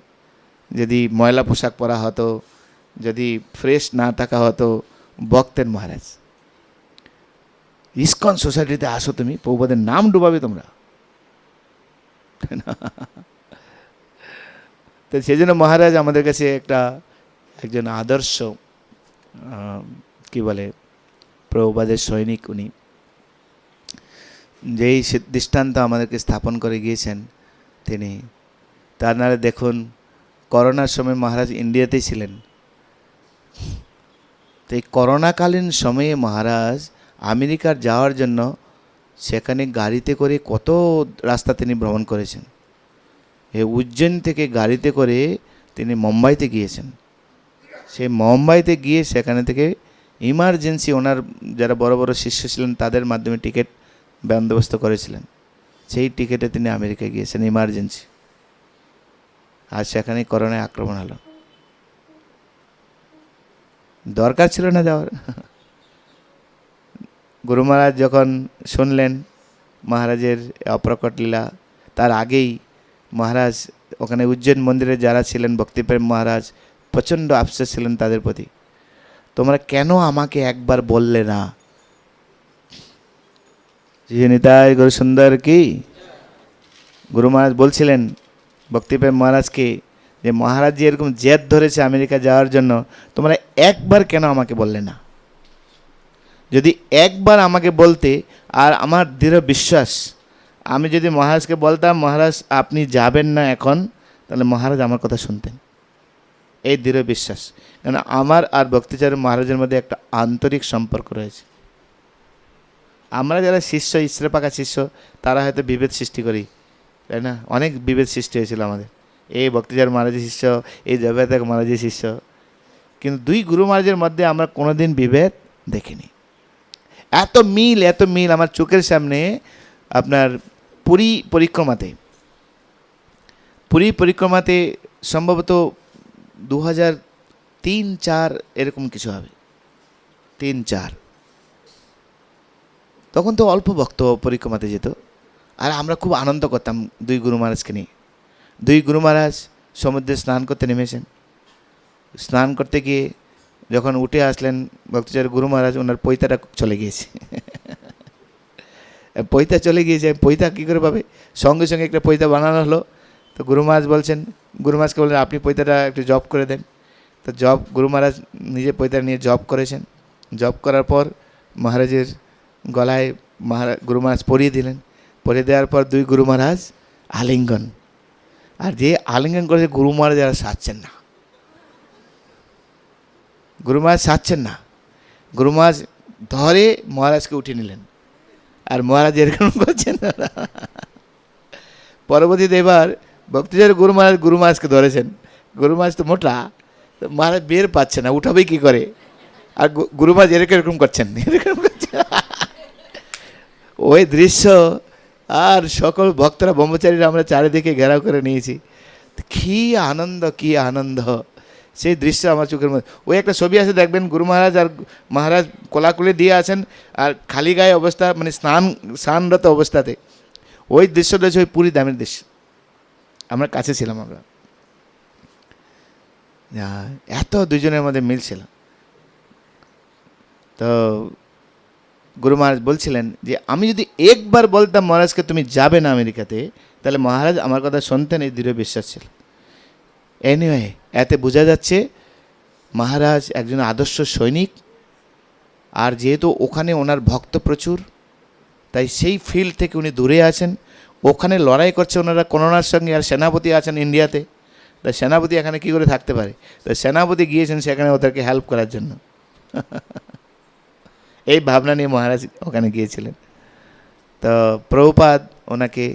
যদি ময়লা পোশাক পরা হতো, যদি ফ্রেশ না থাকা হতো, বকতেন মহারাজ। ইস্কন সোসাইটিতে আসো তুমি, প্রভুপাদের নাম ডুবাবে তোমরা। তো সেই জন্য মহারাজ আমাদের কাছে একজন আদর্শ কি বলে প্রভুপাদের সৈনিক উনি, যেই দৃষ্টান্ত আমাদেরকে স্থাপন করে গিয়েছেন তিনি। তার নাহলে দেখুন করোনার সময় মহারাজ ইন্ডিয়াতেই ছিলেন। তো এই করোনাকালীন সময়ে মহারাজ আমেরিকার যাওয়ার জন্য সেখানে গাড়িতে করে কত রাস্তা তিনি ভ্রমণ করেছেন। এই উজ্জয়ন থেকে গাড়িতে করে তিনি মুম্বাইতে গিয়েছেন। সে মুম্বাইতে গিয়ে সেখানে থেকে ইমার্জেন্সি ওনার যারা বড় বড় শিষ্য ছিলেন তাদের মাধ্যমে টিকিট বন্দোবস্ত করেছিলেন। সেই টিকিটে তিনি আমেরিকায় গিয়েছেন ইমার্জেন্সি। আর সেখানেই করোনায় আক্রমণ হলো। দরকার ছিল না যাওয়ার। গুরু মহারাজ যখন শুনলেন মহারাজের অপ্রকট লীলা, তার আগেই মহারাজ ওখানে উজ্জৈন মন্দিরে যারা ছিলেন ভক্তিপ্রেম মহারাজ প্রচণ্ড আফসোস ছিলেন তাদের প্রতি। তোমরা কেন আমাকে একবার বললে না? নিতাই গুরু সুন্দর কি। গুরু মহারাজ বলছিলেন ভক্তিপ্রেম মহারাজকে যে মহারাজ যে এরকম জেদ ধরেছে আমেরিকা যাওয়ার জন্য, তোমরা একবার কেন আমাকে বললে না? যদি একবার আমাকে বলতে, আর আমার দৃঢ় বিশ্বাস আমি যদি মহারাজকে বলতাম মহারাজ আপনি যাবেন না এখন, তাহলে মহারাজ আমার কথা শুনতেন। এই দৃঢ় বিশ্বাস, কারণ আমার আর ভক্তিচার্য মহারাজের মধ্যে একটা আন্তরিক সম্পর্ক রয়েছে। আমরা যারা শিষ্য, ইসরে পাকা শিষ্য, তারা হয়তো বিভেদ সৃষ্টি করি, তাই না? অনেক বিভেদ সৃষ্টি হয়েছিল আমাদের। এই ভক্তিচার্য মহারাজের শিষ্য, এই জগন্নাথ মহারাজের শিষ্য, কিন্তু দুই গুরু মহারাজের মধ্যে আমরা কোনোদিন বিভেদ দেখিনি। এত মিল, এত মিল আমার চোখের সামনে। আপনার পুরী পরিক্রমাতে সম্ভবত 2003-04 এরকম কিছু হবে, 3-4। তখন তো অল্প ভক্ত পরিক্রমাতে যেত, আর আমরা খুব আনন্দ করতাম দুই গুরু মহারাজকে নিয়ে। দুই গুরু মহারাজ সমুদ্রে স্নান করতে নেমেছেন। স্নান করতে গিয়ে যখন উঠে আসলেন ভক্তিচার্য গুরু মহারাজ, ওনার পৈতাটা চলে গিয়েছে। পৈতা চলে গিয়েছে, পৈতা কী করে পাবে? সঙ্গে সঙ্গে একটা পৈতা বানানো হলো। তো গুরু মহারাজ বলছেন, গুরু মহারাজকে বললেন আপনি পৈতাটা একটু জব করে দেন। তো জব গুরু মহারাজ নিজে পৈতা নিয়ে জব করেছেন। জব করার পর মহারাজের গলায় গুরু মহারাজ পরিয়ে দিলেন। পরিয়ে দেওয়ার পর দুই গুরু মহারাজ আলিঙ্গন। আর যে আলিঙ্গন করেছে গুরু মহারাজ আর সারছেন না, গুরু মহারাজ সারছেন না। গুরু মহারাজ ধরে মহারাজকে উঠিয়ে নিলেন, আর মহারাজ এরকম করছেন। পরবর্তীতে এবার ভক্তিচার্য গুরু মহারাজকে ধরেছেন। গুরু মহারাজ তো মোটা, মহারাজ বের পাচ্ছে না, উঠাবেই কী করে? আর গুরু মহারাজ এরকম করছেন। ওই দৃশ্য আর সকল ভক্তরা ব্রহ্মচারীরা আমরা চারিদিকে ঘেরাও করে নিয়েছি। কী আনন্দ, কী আনন্দ! সেই দৃশ্য আমার চোখের মধ্যে। ওই একটা ছবি আছে দেখবেন, গুরু মহারাজ আর মহারাজ কোলাকুলি দিয়ে আছেন, আর খালি গায়ে অবস্থা, মানে স্নানরত অবস্থাতে। ওই দৃশ্য রয়েছে ওই পুরী ধামের দৃশ্য। আমরা কাছে ছিলাম, আমরা এত দুজনের মধ্যে মিল ছিল। তো গুরু মহারাজ বলছিলেন যে আমি যদি একবার বলতাম মহারাজকে তুমি যাবে না আমেরিকাতে, তাহলে মহারাজ আমার কথা শুনতেন, এই দৃঢ় বিশ্বাস ছিল। এনিওয়ে, এতে বোঝা যাচ্ছে মহারাজ একজন আদর্শ সৈনিক। আর যেহেতু ওখানে ওনার ভক্ত প্রচুর, তাই সেই ফিল্ড থেকে উনি দূরে আছেন। ওখানে লড়াই করছে ওনারা করোনার সঙ্গে, আর সেনাপতি আছেন ইন্ডিয়াতে। তাই সেনাপতি এখানে কী করে থাকতে পারে? তাই সেনাপতি গিয়েছেন সেখানে ওদেরকে হেল্প করার জন্য। এই ভাবনা নিয়ে মহারাজ ওখানে গিয়েছিলেন। তো প্রভুপাদ ওনাকে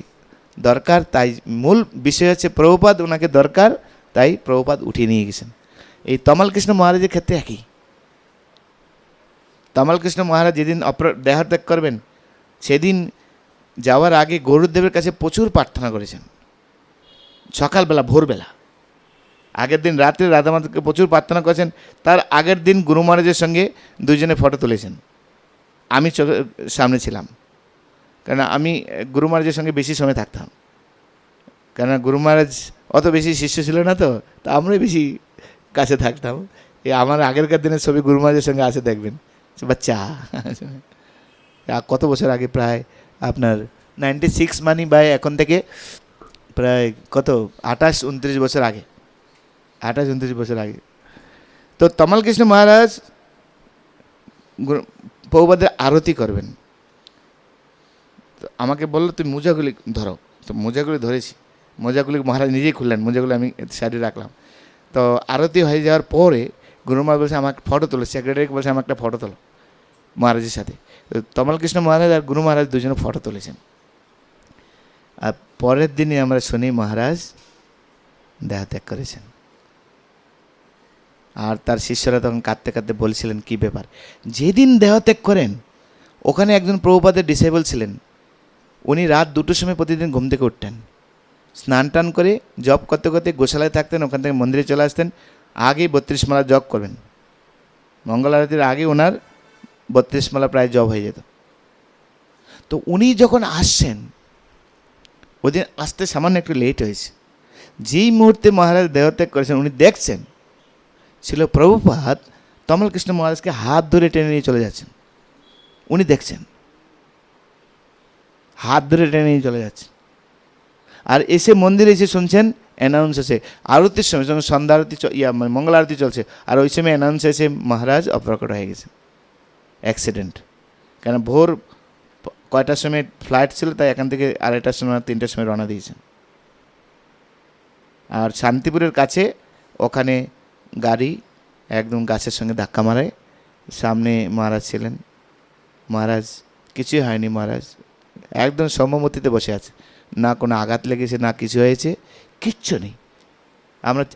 দরকার, তাই মূল বিষয় হচ্ছে প্রভুপাদ ওনাকে দরকার, তাই প্রভুপাদ উঠিয়ে নিয়ে গেছেন। এই তমাল কৃষ্ণ মহারাজের ক্ষেত্রে একই। তমাল কৃষ্ণ মহারাজ যেদিন দেহত্যাগ করবেন, সেদিন যাওয়ার আগে গরুদেবের কাছে প্রচুর প্রার্থনা করেছেন। সকালবেলা, ভোরবেলা, আগের দিন রাত্রে রাধা মাধবকে প্রচুর প্রার্থনা করেছেন। তার আগের দিন গুরু মহারাজের সঙ্গে দুইজনে ফটো তুলেছেন। আমি চোখের সামনে ছিলাম, কেন আমি গুরু মহারাজের সঙ্গে বেশি সময় থাকতাম। কেন গুরু মহারাজ অত বেশি শিষ্য ছিল না, তো আমরাই বেশি কাছে থাকতাম। এই আমার আগেরকার দিনের ছবি গুরু মহারাজের সঙ্গে আছে, দেখবেন। বাচ্চা কত বছর আগে, প্রায় আপনার 96, মানে বাই এখন থেকে প্রায় কত 28-29 বছর আগে, 28-29 বছর আগে। তো তমাল কৃষ্ণ মহারাজ প্রভুপাদের আরতি করবেন। তো আমাকে বললো তুমি মোজাগুলি ধরো। তো মোজাগুলি ধরেছি, মোজাগুলি মহারাজ নিজেই খুললেন, মোজাগুলি আমি সাইডে রাখলাম। তো আরতি হয়ে যাওয়ার পরে গুরু মহারাজ বলছে আমাকে ফটো তোলো, সেক্রেটারিকে বলছে আমার একটা ফটো তোলো মহারাজের সাথে। তো তমাল কৃষ্ণ মহারাজ আর গুরু মহারাজ দুজনে ফটো তুলেছেন। আর পরের দিনই আমরা শুনি মহারাজ দেহত্যাগ করেছেন। আর তার শিষ্যরা তখন কাঁদতে কাঁদতে বলছিলেন কী ব্যাপার। যেদিন দেহত্যাগ করেন ওখানে একজন প্রভুপাদের ডিসেবল ছিলেন, উনি রাত 2টোর সময় প্রতিদিন ঘুম থেকে উঠতেন, স্নান টান করে জপ করতে করতে গোশালায় থাকতেন, ওখান থেকে মন্দিরে চলে আসতেন, আগেই 32 মালা জপ করবেন, মঙ্গল আরতির আগে ওনার 32 মালা প্রায় জপ হয়ে যেত। তো উনি যখন আসছেন ওদিন আসতে সামান্য একটু লেট হয়েছে, যেই মুহূর্তে মহারাজ দেহত্যাগ করেছেন উনি দেখছেন ছিল প্রভুপাদ তমাল কৃষ্ণ মহারাজকে হাত ধরে টেনে নিয়ে চলে যাচ্ছেন। উনি দেখছেন হাত ধরে টেনে নিয়ে চলে যাচ্ছেন, আর এসে মন্দিরে এসে শুনছেন অ্যানাউন্স আছে আরতির সময়, যখন সন্ধ্যা আরতি মানে মঙ্গল আরতি চলছে, আর ওই সময় অ্যানাউন্স আছে মহারাজ অপ্রকট হয়ে গেছে, অ্যাক্সিডেন্ট। কেন ভোর কয়টার সময় ফ্লাইট ছিল, তাই এখান থেকে 2:30টার সময় 3টার সময় রওনা দিয়েছেন। আর শান্তিপুরের কাছে ওখানে গাড়ি একদম গাছের সঙ্গে ধাক্কা মারায়, সামনে মহারাজ ছিলেন, মহারাজ কিছুই হয়নি, মহারাজ একদম সম্মতিতে বসে আছে, না কোনো আঘাত লেগেছে না কিছু হয়েছে, কিচ্ছু নেই।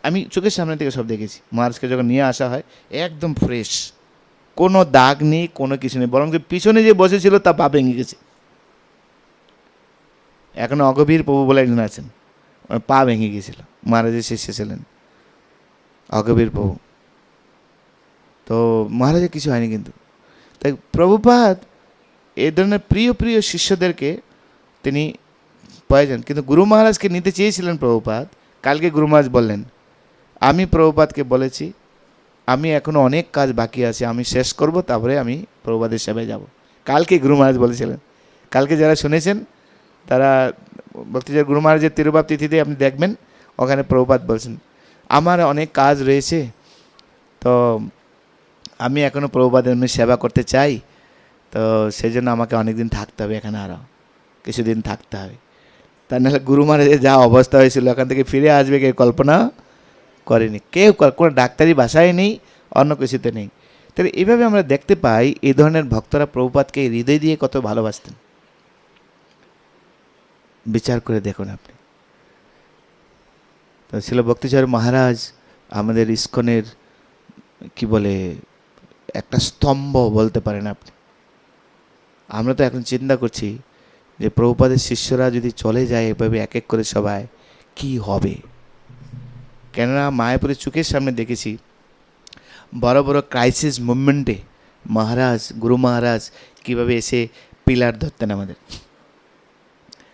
আমি চোখের সামনে থেকে সব দেখেছি। মহারাজকে যখন নিয়ে আসা হয় একদম ফ্রেশ, কোনো দাগ নেই, কোনো কিছু নেই, বরং পিছনে যে বসেছিল তা পা ভেঙে গেছে। এখনও অগভীর প্রভু বলে একজন আছেন, পা ভেঙে গিয়েছিল, মহারাজের শিষ্য ছিলেন অগভীর প্রভু। তো মহারাজের কিছু হয়নি, কিন্তু তাই প্রভুপাদ এই ধরনের প্রিয় প্রিয় শিষ্যদেরকে তিনি প্রয়োজন। কিন্তু গুরু মহারাজকে নিতে চেয়েছিলেন প্রভুপাদ। কালকে গুরু মহারাজ বললেন, আমি প্রভুপাদকে বলেছি আমি এখনও অনেক কাজ বাকি আছে, আমি শেষ করব, তারপরে আমি প্রভুপাদের সেবায় যাব। কালকে গুরু মহারাজ বলেছিলেন। কালকে যারা শুনেছেন তারা ভক্তিজয় গুরু মহারাজের তিরুভাব তিথিতে আপনি দেখবেন, ওখানে প্রভুপাদ বলছেন আমার অনেক কাজ রয়েছে, তো আমি এখনও প্রভুপাদের এমনি সেবা করতে চাই, তো সেই জন্য আমাকে অনেক দিন থাকতে হবে, এখানে আরও কিছুদিন থাকতে হবে। তা নাহলে গুরু মহারাজের যা অবস্থা হয়েছিল, এখান থেকে ফিরে আসবে কেউ কল্পনা করেনি, কেউ কোনো ডাক্তারি ভাষায় নেই, অন্য কিছুতে নেই। তাহলে এইভাবে আমরা দেখতে পাই এই ধরনের ভক্তরা প্রভুপাদকে হৃদয় দিয়ে কত ভালোবাসতেন। বিচার করে দেখুন আপনি। তো ছিল ভক্তিচর মহারাজ আমাদের ইস্কনের কি বলে একটা স্তম্ভ বলতে পারেন আপনি। আমরা তো এখন চিন্তা করছি যে প্রভুপাদের শিষ্যরা যদি চলে যায় এভাবে এক এক করে সবাই, কি হবে। কেননা মায়াপুরের চোখের সামনে দেখেছি বড় বড় ক্রাইসিস মুভমেন্টে মহারাজ গুরু মহারাজ কীভাবে এসে পিলার ধরতেন আমাদের,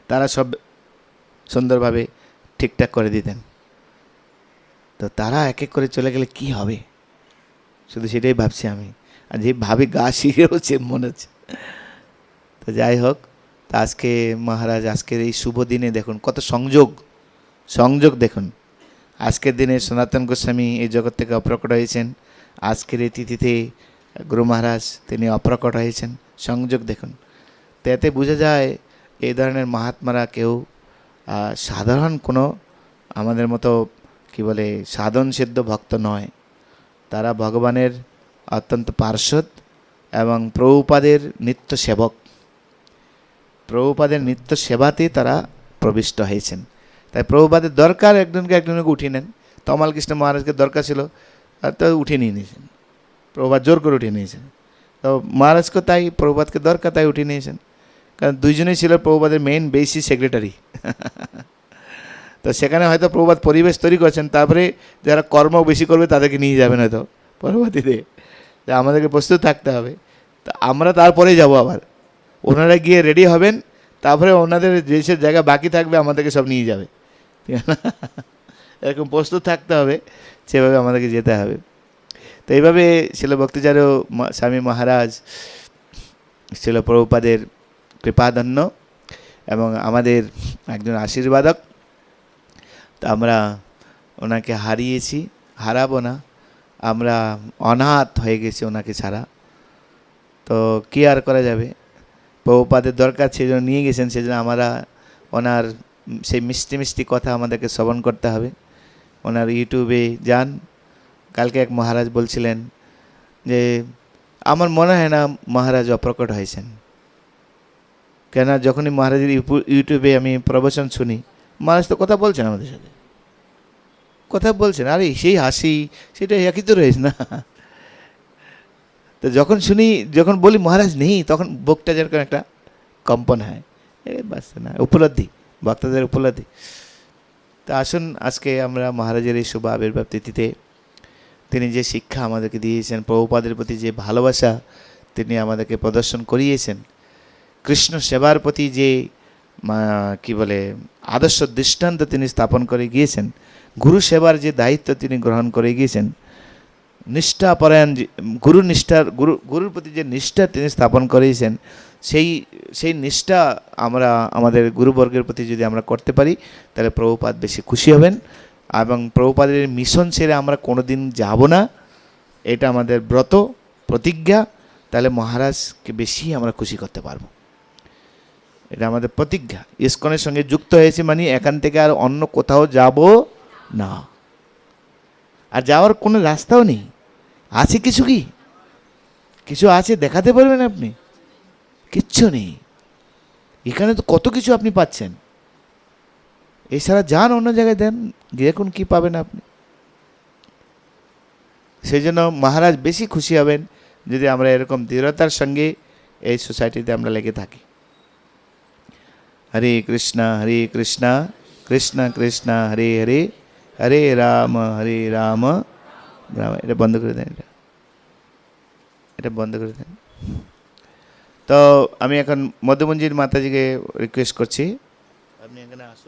তারা সব সুন্দরভাবে ঠিকঠাক করে দিতেন। তো তারা এক এক করে চলে গেলে কি হবে, শুধু সেটাই ভাবছি আমি, আর যে ভাবে গা শিখে হচ্ছে মনে হচ্ছে। তো যাই হোক, তা আজকে মহারাজ আজকের এই শুভ দিনে দেখুন কত সংযোগ দেখুন। আজকের দিনে সনাতন গোস্বামী এই জগৎ থেকে অপ্রকট হয়েছেন, আজকের এই তিথিতে গুরু মহারাজ তিনি অপ্রকট হয়েছেন, সংযোগ দেখুন। তো এতে বোঝা যায় এই ধরনের মহাত্মারা কেউ সাধারণ কোনো আমাদের মতো কি বলে সাধন সিদ্ধ ভক্ত নয়, তারা ভগবানের অত্যন্ত পার্ষদ এবং প্রভুপাদের নিত্য সেবক। প্রভুপাদের নিত্য সেবাতে তারা প্রবিষ্ট হয়েছেন। তাই প্রভুপাদের দরকার একজনকে উঠিয়ে নেন। তমাল কৃষ্ণ মহারাজকে দরকার ছিল, আর তো উঠিয়ে নিয়ে নিয়েছেন, প্রভুপাদ জোর করে উঠিয়ে নিয়েছেন। তো মহারাজকে তাই প্রভুপাদকে দরকার, তাই উঠিয়ে নিয়েছেন, কারণ দুইজনেই ছিল প্রভুপাদের মেইন বেসি সেক্রেটারি। তো সেখানে হয়তো প্রভুপাদ পরিবেশ তৈরি করছেন, তারপরে যারা কর্ম বেশি করবে তাদেরকে নিয়ে যাবেন হয়তো পরবর্তীতে, যে আমাদেরকে প্রস্তুত থাকতে হবে। তো আমরা তারপরেই যাব, আবার ওনারা গিয়ে রেডি হবেন, তারপরে ওনাদের যেসব জায়গা বাকি থাকবে আমাদেরকে সব নিয়ে যাবে, ঠিক আছে না? এরকম প্রস্তুত থাকতে হবে, সেভাবে আমাদেরকে যেতে হবে। তো এইভাবে ছিল ভক্তিচার্য স্বামী মহারাজ ছিল প্রভুপাদের কৃপাধন্য এবং আমাদের একজন আশীর্বাদক। তো আমরা ওনাকে হারিয়েছি, হারাবো না, আমরা অনাথ হয়ে গেছি ওনাকে ছাড়া। তো কী আর করা যাবে, প্রভুপাদের দরকার সেজন্য নিয়ে গেছেন, সেজন্য আমরা ওনার সেই মিষ্টি মিষ্টি কথা আমাদেরকে শ্রবণ করতে হবে। ওনার ইউটিউবে যান, কালকে এক মহারাজ বলছিলেন যে আমার মনে হয় না মহারাজ অপ্রকট হয়েছেন, কেন যখনই মহারাজের ইউটিউবে আমি প্রবচন শুনি, মহারাজ তো কথা বলছেন আমাদের সাথে, কথা বলছেন, আরে সেই হাসি সেটা একই তো রয়েছে না। তো যখন শুনি, যখন বলি মহারাজ নেই, তখন বুকটা যেরকম একটা কম্পন হয়, বাস না, উপলব্ধি, ভক্তদের উপলব্ধি। তা আসুন আজকে আমরা মহারাজের এই শুভ আবির্ভাব তিথিতে তিনি যে শিক্ষা আমাদেরকে দিয়েছেন, প্রভুপাদের প্রতি যে ভালোবাসা তিনি আমাদেরকে প্রদর্শন করিয়েছেন, কৃষ্ণ সেবার প্রতি যে কি বলে আদর্শ দৃষ্টান্ত তিনি স্থাপন করে গিয়েছেন, গুরু সেবার যে দায়িত্ব তিনি গ্রহণ করে গিয়েছেন, নিষ্ঠাপরায়ণ গুরুর প্রতি যে নিষ্ঠা তিনি স্থাপন করেছেন, সেই নিষ্ঠা আমরা আমাদের গুরুবর্গের প্রতি যদি আমরা করতে পারি, তাহলে প্রভুপাদ বেশি খুশি হবেন। এবং প্রভুপাদের মিশন ছেড়ে আমরা কোনো দিন যাব না, এটা আমাদের ব্রত প্রতিজ্ঞা। তাহলে মহারাজকে বেশি আমরা খুশি করতে পারবো, এটা আমাদের প্রতিজ্ঞা। ইসকনের সঙ্গে যুক্ত হয়েছে মানে এখান থেকে আর অন্য কোথাও যাব না, আর যাওয়ার কোনো রাস্তাও নেই। আছে কিছু, কি কিছু আছে দেখাতে পারবেন আপনি? কিচ্ছু নেই। এখানে তো কত কিছু আপনি পাচ্ছেন, এছাড়া যান অন্য জায়গায়, দেন দেখুন কি পাবেন আপনি। সেই জন্য মহারাজ বেশি খুশি হবেন যদি আমরা এরকম দৃঢ়তার সঙ্গে এই সোসাইটিতে আমরা লেগে থাকি। হরে কৃষ্ণ কৃষ্ণ কৃষ্ণ হরে হরে, হরে রাম রাম। এটা বন্ধ করে দেন, এটা বন্ধ করে দেন। তো আমি এখন মধ্যমঞ্জির মাতাজিকে রিকোয়েস্ট করছি, আপনি এখানে আসুন।